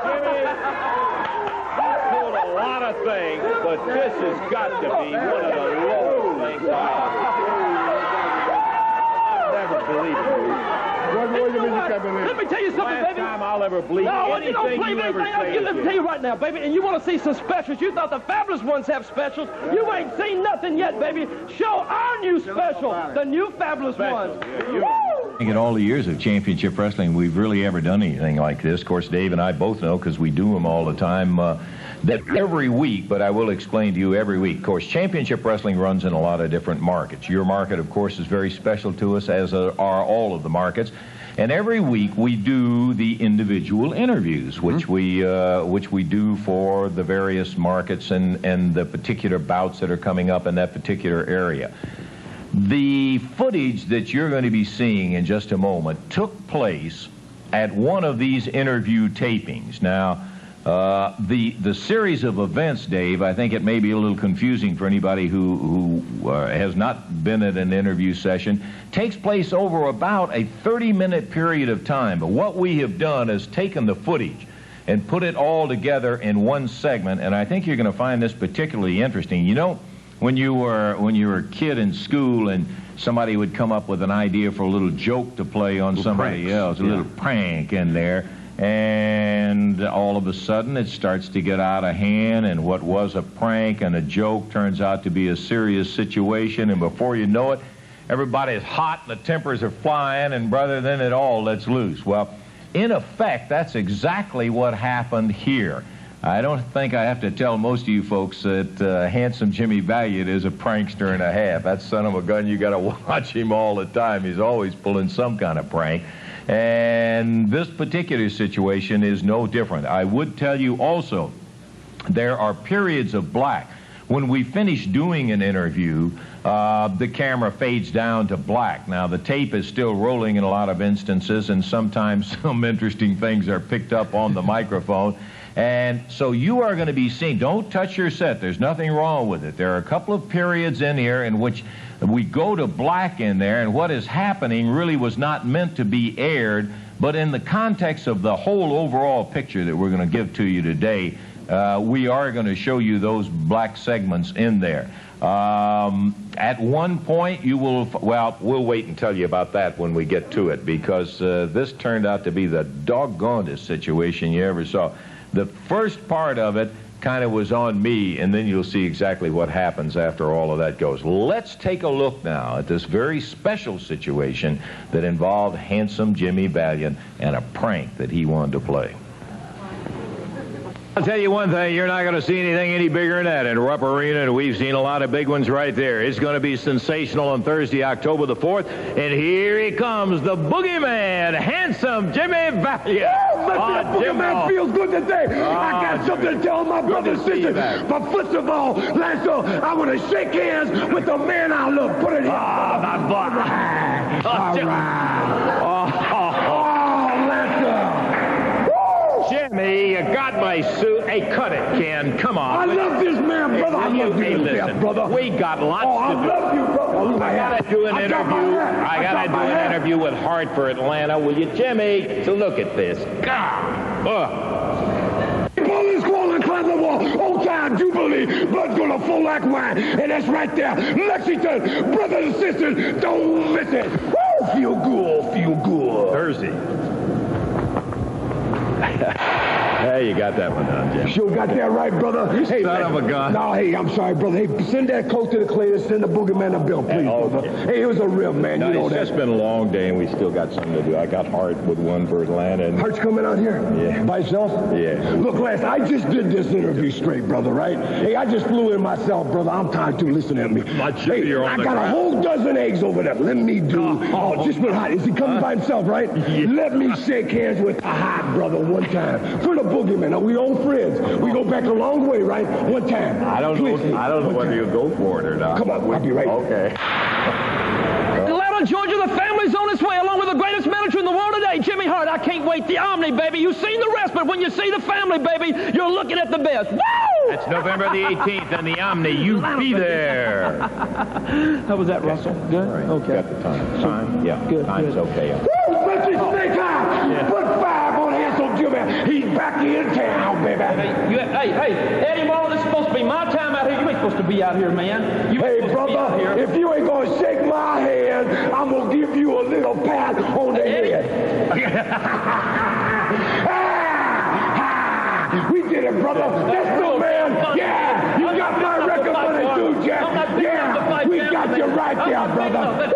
Speaker 14: Jimmy, you pulled a lot of things, but this has got to be one of the lowest things I've never believed it.
Speaker 2: Let me tell you something,
Speaker 14: Last
Speaker 2: baby.
Speaker 14: time I'll ever believe anything
Speaker 2: you don't believe
Speaker 14: you ever say.
Speaker 2: Let me tell you right now, baby, and you want to see some specials. You thought the fabulous ones have specials. You ain't seen nothing yet, baby. Show our new special, the new fabulous ones.
Speaker 25: I think in all the years of championship wrestling, we've really ever done anything like this. Of course, Dave and I both know, because we do them all the time, that every week, but I will explain to you every week. Of course, championship wrestling runs in a lot of different markets. Your market, of course, is very special to us, as are all of the markets. And every week we do the individual interviews, which we do for the various markets and the particular bouts that are coming up in that particular area. The footage that you're going to be seeing in just a moment took place at one of these interview tapings. Now, the series of events, Dave, I think it may be a little confusing for anybody who has not been at an interview session, takes place over about a 30-minute period of time. But what we have done is taken the footage and put it all together in one segment, and I think you're going to find this particularly interesting. You know, when you were a kid in school and somebody would come up with an idea for a little joke to play on somebody else, a little prank in there, and all of a sudden it starts to get out of hand, and what was a prank and a joke turns out to be a serious situation, and before you know it, everybody's hot and the tempers are flying, and brother, then it all lets loose. Well, in effect, that's exactly what happened here. I don't think I have to tell most of you folks that handsome Jimmy Valiant is a prankster and a half. That son of a gun, you got to watch him all the time. He's always pulling some kind of prank. And this particular situation is no different. I would tell you also, there are periods of black. When we finish doing an interview, the camera fades down to black. Now, the tape is still rolling in a lot of instances, and sometimes some interesting things are picked up on the microphone. And so you are going to be seeing, don't touch your set. There's nothing wrong with it. There are a couple of periods in here in which we go to black in there, and what is happening really was not meant to be aired, but in the context of the whole overall picture that we're going to give to you today, we are going to show you those black segments in there. At one point, you will, well, we'll wait and tell you about that when we get to it, because this turned out to be the doggonedest situation you ever saw. The first part of it kind of was on me, and then you'll see exactly what happens after all of that goes. Let's take a look now at this very special situation that involved handsome Jimmy Valiant and a prank that he wanted to play. I'll tell you one thing, you're not going to see anything any bigger than that in Rupp Arena, and we've seen a lot of big ones right there. It's going to be sensational on Thursday, October the 4th, and here he comes, the boogeyman, handsome Jimmy Valiant.
Speaker 17: That boogeyman feels good today. I got something to tell my brothers and sisters. But first of all, Lancer, I want to shake hands with the man I love. Put it here.
Speaker 25: My butt.
Speaker 17: All right. Lancer.
Speaker 25: Jimmy, you got my suit. Hey, cut it, Ken. Come on.
Speaker 17: I love this man, brother. I love you to death, brother.
Speaker 25: We got lots to do.
Speaker 17: I love you, brother.
Speaker 25: I got to do an interview. I got to do an interview with Hart for Atlanta. Will you, Jimmy? So look at this. God.
Speaker 17: Police call and climb the wall. Old time Jubilee. Blood's gonna flow like wine. And that's right there. Lexington. Brothers and sisters, don't miss it. Woo! Feel good. Feel good.
Speaker 25: Thursday. Hey, you got that one done, Jim.
Speaker 17: Sure got that right, brother. Hey,
Speaker 25: son of a gun.
Speaker 17: No, hey, I'm sorry, brother. Hey, send that coat to the Clayton. Send the boogeyman a bill, please, brother. Hey, he was a real man.
Speaker 25: No,
Speaker 17: you know
Speaker 25: it's
Speaker 17: that.
Speaker 25: just been a long day, and we still got something to do. I got Hart with one for Atlanta. And
Speaker 17: Hart's coming out here?
Speaker 25: Yeah.
Speaker 17: By himself?
Speaker 25: Yeah.
Speaker 17: Look, Lance, I just did this interview straight, brother, right? Hey, I just flew in myself, brother. I'm tired, too. Listen at me. Hey, I got a whole dozen eggs over there. Let me do. Just with Hart. Is he coming by himself, right? Yeah. Let me shake hands with the Hart, brother, one time. For the boogeyman. Now, we old friends. We go back a long way, right? One time.
Speaker 25: I don't know whether you'll go for it or not.
Speaker 17: Come on, I'll be right
Speaker 25: there. Okay.
Speaker 2: Atlanta, Georgia, the family's on its way, along with the greatest manager in the world today, Jimmy Hart. I can't wait. The Omni, baby. You've seen the rest, but when you see the family, baby, you're looking at the best. Woo!
Speaker 25: That's November the 18th, and the Omni. You be there.
Speaker 2: How was that, Russell? Good?
Speaker 25: Right.
Speaker 2: Okay.
Speaker 25: Got the time. Time? Yeah.
Speaker 2: Good.
Speaker 25: Time's okay.
Speaker 17: Woo! Richard Snake Eye!
Speaker 25: Yeah.
Speaker 17: Put 5 on handsome Jimmy. He's back in town, baby.
Speaker 2: Hey, Eddie Waller, this is supposed to be my time out here. You ain't supposed to be out here, man.
Speaker 17: Hey, brother, if you ain't gonna shake my hand, I'm gonna give you a little pat on the head. We did it, brother. That's the man. Yeah, you got my record money too, Jack. Yeah, we got you right there, brother.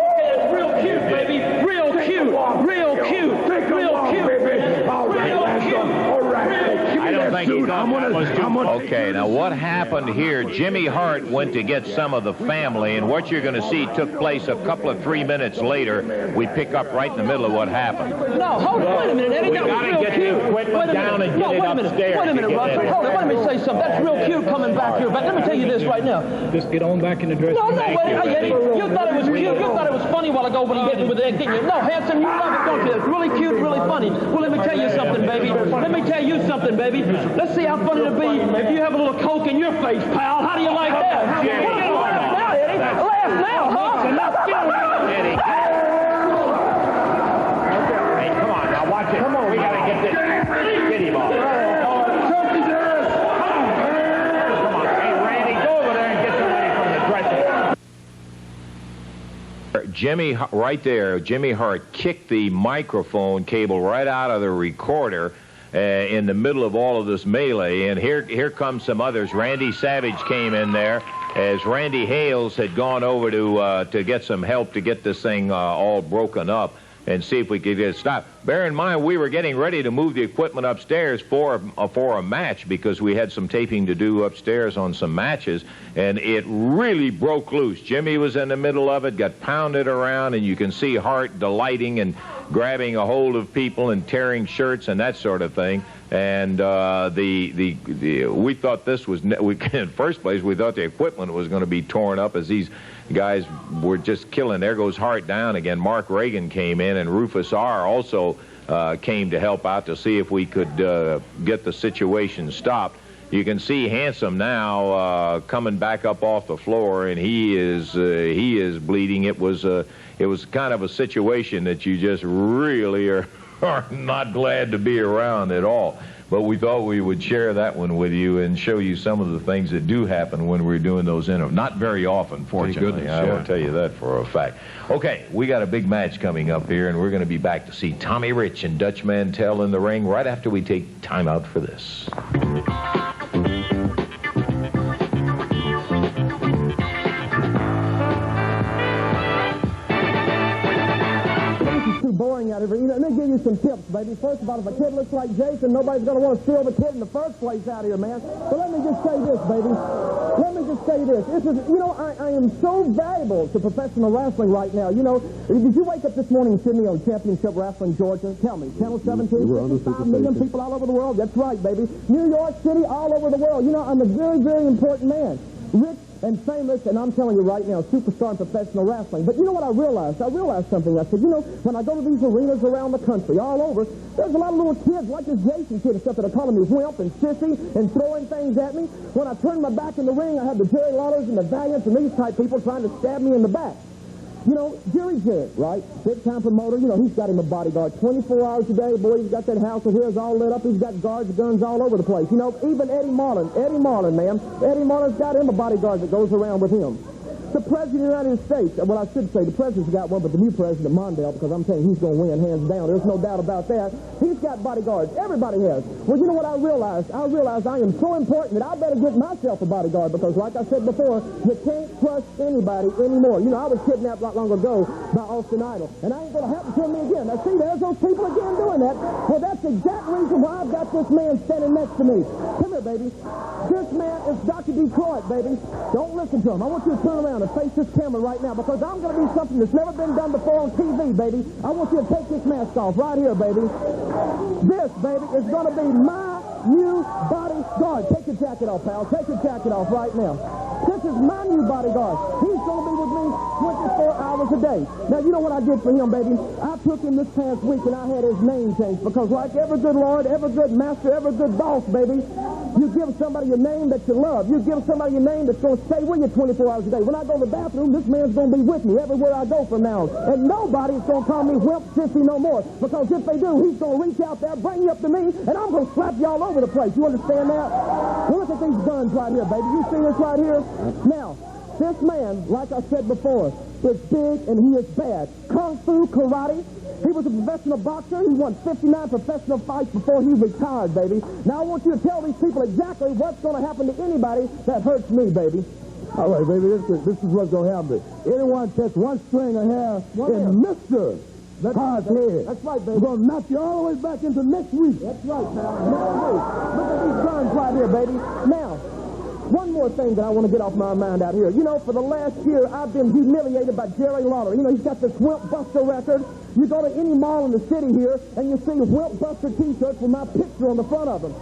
Speaker 2: Real cute, baby. Real cute. Real cute. Real cute,
Speaker 17: baby. All right, all right.
Speaker 25: I don't think he thought that was too much. Okay, now what happened here, Jimmy Hart went to get some of the family, and what you're going to see took place a couple of 3 minutes later. We pick up right in the middle of what happened.
Speaker 2: No, hold on, wait a minute, Eddie.
Speaker 25: We got to get the equipment down and get it upstairs.
Speaker 2: Wait a minute, Russell. Hold on, let me say something. That's real cute coming back here. But let me tell you this right now.
Speaker 10: Just get on back in the dressing room.
Speaker 2: No, Eddie. You thought it was cute. You thought it was funny a while ago when he hit me with the egg, didn't you? No, handsome, you love it, don't you? It's really cute, really funny. Well, let me tell you something, baby. Let me tell you something, baby. Let's see how funny it'll be if you have a little Coke in your face, pal. How do you like that? Laugh now, Eddie. Laugh now, huh?
Speaker 25: Eddie. Hey, come on, now watch it. Come on, we got to get this kitty ball. Come on, hey, Randy, go over there and get somebody from the dressing room. Jimmy, right there, Jimmy Hart kicked the microphone cable right out of the recorder in the middle of all of this melee, and here comes some others. Randy Savage came in there as Randy Hales had gone over to get some help to get this thing all broken up. and see if we could get it stopped. Bear in mind, we were getting ready to move the equipment upstairs for a match because we had some taping to do upstairs on some matches, and it really broke loose. Jimmy was in the middle of it, got pounded around, and you can see Hart delighting and grabbing a hold of people and tearing shirts and that sort of thing. And we thought this was, in the first place, we thought the equipment was going to be torn up as these guys were just killing. There goes Hart down again. Mark Reagan came in, and Rufus R. also came to help out to see if we could get the situation stopped. You can see Handsome now coming back up off the floor, and he is bleeding. It was kind of a situation that you just really are not glad to be around at all. But we thought we would share that one with you and show you some of the things that do happen when we're doing those interviews. Not very often, fortunately. I will tell you that for a fact. Okay, we got a big match coming up here, and we're going to be back to see Tommy Rich and Dutch Mantel in the ring right after we take time out for this.
Speaker 7: Boring out of here. Let me give you some tips, baby. First of all, if a kid looks like Jason, nobody's going to want to steal the kid in the first place out here, man. But let me just say this, baby. Let me just say this. This is, you know, I am so valuable to professional wrestling right now. You know, did you wake up this morning and see me on Championship Wrestling Georgia? Tell me. Channel 17, 55 million people all over the world. That's right, baby. New York City, all over the world. You know, I'm a very, very important man. Rich and famous, and I'm telling you right now, superstar in professional wrestling. But you know what I realized? I realized something. I said, you know, when I go to these arenas around the country, all over, there's a lot of little kids like this Jason kid and stuff that are calling me wimp and sissy and throwing things at me. When I turned my back in the ring, I had the Jerry Lawlers and the Valiants and these type people trying to stab me in the back. You know, Jerry Jarrett, right? Big-time promoter. You know, he's got him a bodyguard 24 hours a day. Boy, he's got that house of his all lit up. He's got guards, guns all over the place. You know, even Eddie Marlin, man. Eddie Marlin's got him a bodyguard that goes around with him. The President of the United States, well, I should say the President's got one, but the new President, Mantel, because I'm telling you, he's going to win hands down. There's no doubt about that. He's got bodyguards. Everybody has. Well, you know what I realized? I realized I am so important that I better get myself a bodyguard because, like I said before, you can't trust anybody anymore. You know, I was kidnapped not long ago by Austin Idol, and I ain't going to happen to me again. Now, see, there's those people again doing that. Well, that's the exact reason why I've got this man standing next to me. Come here, baby. This man is Dr. Detroit, baby. Don't listen to him. I want you to turn around and face this camera right now because I'm going to do something that's never been done before on TV, baby. I want you to take this mask off right here, baby. This, baby, is going to be my new bodyguard. Take your jacket off, pal. Take your jacket off right now. This is my new bodyguard. He's going to be with me 24 hours a day. Now, you know what I did for him, baby? I took him this past week and I had his name changed because like every good lord, every good master, every good boss, baby, you give somebody a name that you love. You give somebody a name that's going to stay with you 24 hours a day. When I go to the bathroom, this man's going to be with me everywhere I go from now on. And nobody's going to call me wimp, sissy no more because if they do, he's going to reach out there, bring you up to me, and I'm going to slap you all over the place. You understand that? Well, look at these guns right here, baby. You see this right here? Now, this man, like I said before, is big and he is bad. Kung Fu, karate. He was a professional boxer. He won 59 professional fights before he retired, baby. Now, I want you to tell these people exactly what's going to happen to anybody that hurts me, baby.
Speaker 6: All right, baby, this is what's going to happen. Anyone touch one string of hair in Mr. Hart's head.
Speaker 7: That's right, baby.
Speaker 6: We're going to knock you all the way back into next week.
Speaker 7: That's right, pal. Next week. Look at these guns right here, baby. Now, one more thing that I want to get off my mind out here. You know, for the last year, I've been humiliated by Jerry Lawler. You know, he's got this Wimp Buster record. You go to any mall in the city here, and you see Wimp Buster T-shirts with my picture on the front of them.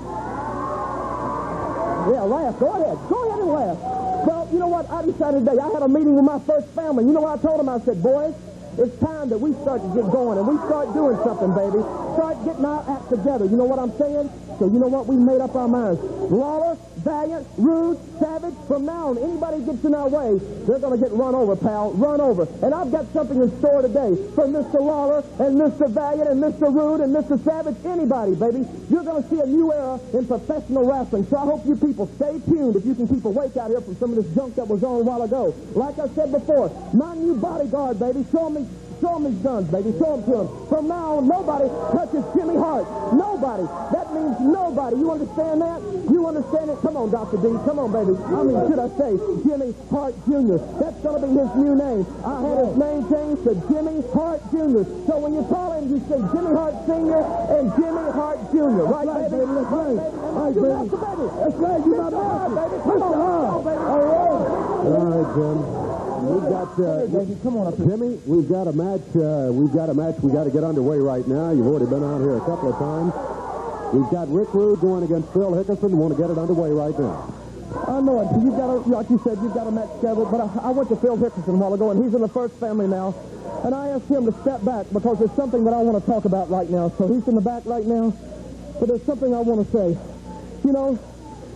Speaker 7: Yeah, laugh. Go ahead. Go ahead and laugh. Well, you know what? I decided today. I had a meeting with my first family. You know what I told them? I said, boys, it's time that we start to get going, and we start doing something, baby. Start getting our act together. You know what I'm saying? So you know what? We made up our minds. Lawler, Valiant, Rude, Savage, from now on, anybody gets in our way, they're going to get run over, pal. Run over. And I've got something in store today for Mr. Lawler and Mr. Valiant and Mr. Rude and Mr. Savage. Anybody, baby. You're going to see a new era in professional wrestling. So I hope you people stay tuned if you can keep awake out here from some of this junk that was on a while ago. Like I said before, my new bodyguard, baby. Show me
Speaker 16: Show him his guns, baby. Show them to him. From now on, nobody touches Jimmy Hart. Nobody. That means nobody. You understand that? You understand it? Come on, Dr. D. Come on, baby. I mean, should I say Jimmy Hart Jr.? That's going to be his new name. I had his name changed to Jimmy Hart Jr. So when you call him, you say Jimmy Hart Sr. and Jimmy Hart Jr. Right, baby? That's right. Right, baby. That's right. You got that, baby. Come on, baby.
Speaker 8: All right, Jim. We've got
Speaker 16: come on up here.
Speaker 8: Jimmy. We've got a match. We got to get underway right now. You've already been out here a couple of times. We've got Rick Rude going against Phil Hickerson. We want to get it underway right now.
Speaker 16: I know it. You've got like you said, you've got a match scheduled. But I went to Phil Hickerson a while ago, and he's in the first family now. And I asked him to step back because there's something that I want to talk about right now. So he's in the back right now. But there's something I want to say. You know,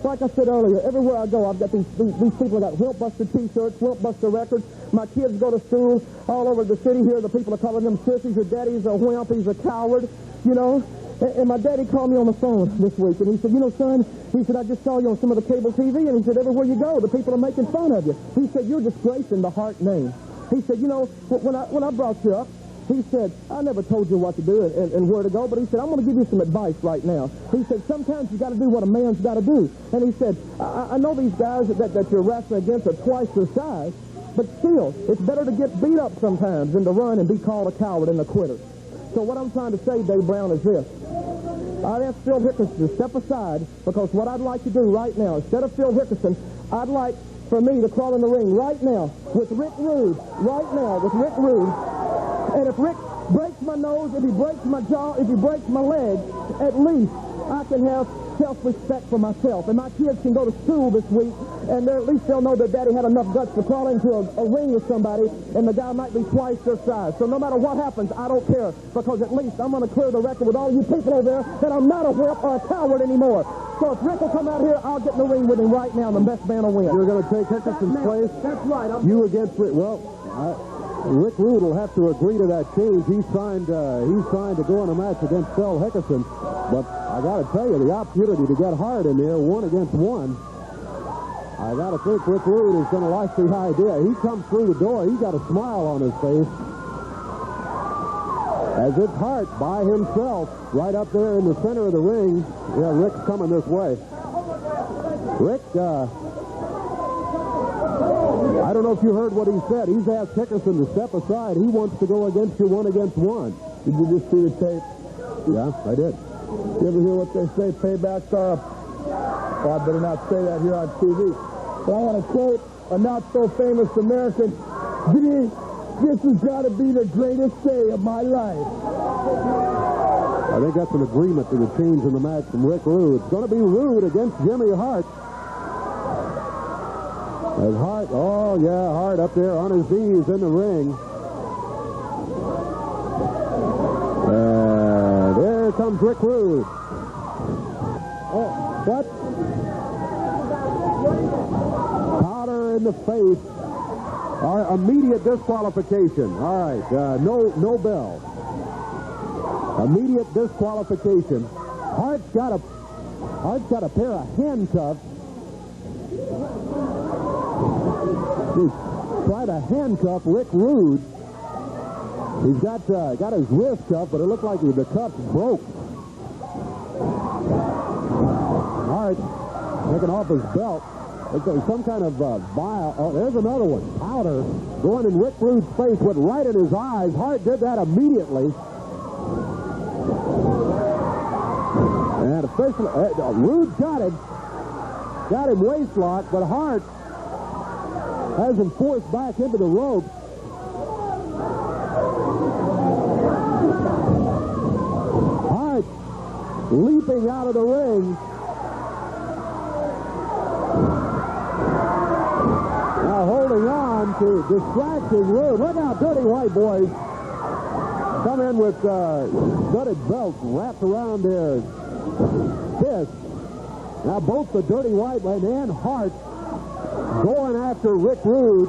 Speaker 16: like I said earlier, everywhere I go, I've got these people that got Wimp Buster T-shirts, Wimp Buster records. My kids go to school all over the city here. The people are calling them sissies. Your daddy's a wimp. He's a coward, you know. And my daddy called me on the phone this week, and he said, you know, son, he said, I just saw you on some of the cable TV, and he said, everywhere you go, the people are making fun of you. He said, you're disgracing the Hart name. He said, you know, when I brought you up, he said, I never told you what to do and where to go, but he said, I'm going to give you some advice right now. He said, sometimes you got to do what a man's got to do. And he said, I know these guys that you're wrestling against are twice their size, but still, it's better to get beat up sometimes than to run and be called a coward and a quitter. So what I'm trying to say, Dave Brown, is this. I'd ask Phil Hickerson to step aside because what I'd like to do right now, instead of Phil Hickerson, I'd like for me to crawl in the ring right now with Rick Rude, and if Rick breaks my nose, if he breaks my jaw, if he breaks my leg, at least I can have self-respect for myself. And my kids can go to school this week, and at least they'll know that Daddy had enough guts to crawl into a ring with somebody, and the guy might be twice their size. So no matter what happens, I don't care, because at least I'm going to clear the record with all you people over there that I'm not a wimp or a coward anymore. So if Rick will come out here, I'll get in the ring with him right now, and the best man will win.
Speaker 8: You're going to take Hickerson's place?
Speaker 16: That's right.
Speaker 8: You against Rick. Well, Rick Rude will have to agree to that change. He signed to go in a match against Phil Hickerson. But I got to tell you, the opportunity to get Hart in there, 1 against 1, I got to think Rick Rude is going to like the idea. He comes through the door. He's got a smile on his face. As it's Hart by himself right up there in the center of the ring. Yeah, Rick's coming this way. Rick, I don't know if you heard what he said. He's asked Hickerson to step aside. He wants to go against you 1 against 1.
Speaker 16: Did you just see the tape?
Speaker 8: Yeah, I did.
Speaker 16: You ever hear what they say? Paybacks are up. Well, I better not say that here on TV. But I want to quote a not-so-famous American. Gee, this has got to be the greatest day of my life.
Speaker 8: I think that's an agreement to the change in the match from Rick Rude. It's going to be Rude against Jimmy Hart. As Hart, Hart up there on his knees in the ring. There comes Rick Rude. Oh, what? Powder in the face. Immediate disqualification. All right, no bell. Immediate disqualification. Hart's got a pair of handcuffs. He's tried to handcuff Rick Rude. He's got his wrist cuffed, but it looked like the cuffs broke. Hart taking off his belt. There's some kind of vial. Oh, there's another one. Powder going in Rick Rude's face, went right in his eyes. Hart did that immediately. And officially, Rude got him waist locked, but Hart has him forced back into the rope. Hart leaping out of the ring. Now holding on to distracting Rude. Look out, Dirty White boys come in with studded belts wrapped around their fists. Now both the Dirty White Man and Hart going after Rick Rude.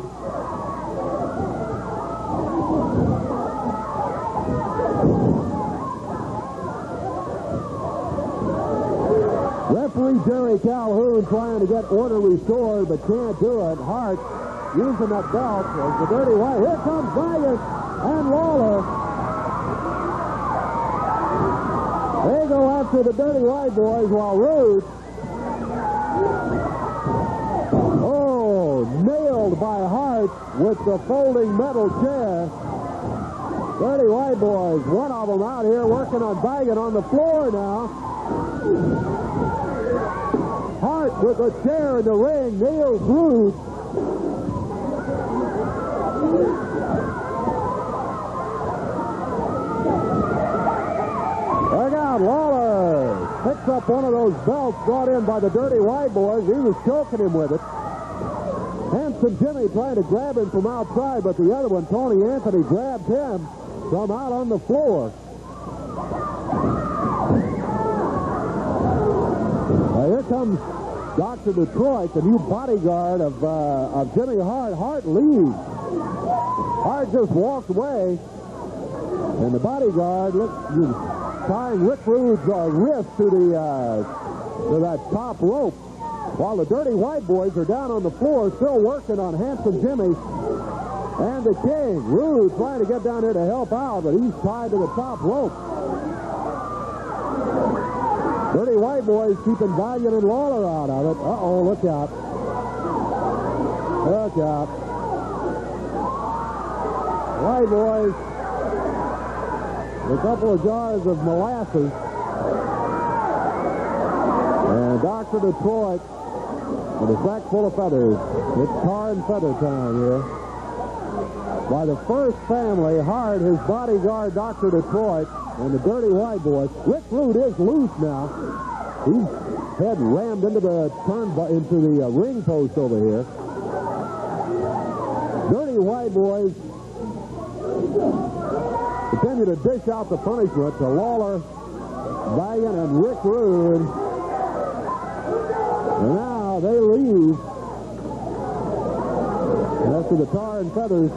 Speaker 8: Referee Jerry Calhoun trying to get order restored, but can't do it. Hart using that belt as the Dirty White. Here comes Valiant. and Lawler. They go after the Dirty White Boys while Rude, nailed by Hart with the folding metal chair. Dirty White Boys, one of them out here working on bagging on the floor now. Hart with a chair in the ring nails Rude. Look out, Lawler picks up one of those belts brought in by the Dirty White Boys. He was choking him with it. Handsome Jimmy trying to grab him from outside, but the other one, Tony Anthony, grabbed him from out on the floor. Here comes Dr. Detroit, the new bodyguard of Jimmy Hart. Hart leaves. Hart just walked away, and the bodyguard tying Rick Rude's wrist to that top rope, while the Dirty White Boys are down on the floor still working on Handsome Jimmy and the King. Rude trying to get down there to help out, but he's tied to the top rope. Dirty White Boys keeping Valiant and Lawler out of it. Uh-oh, look out. Look out. White Boys, a couple of jars of molasses. And Dr. Detroit with a sack full of feathers. It's tar and feather time here. By the first family, Hart, his bodyguard, Dr. Detroit, and the Dirty White Boys. Rick Rude is loose now. He's head rammed into the ring post over here. Dirty White Boys continue to dish out the punishment to Lawler, Valiant, and Rick Rude. And now they leave. And after the tar and feathers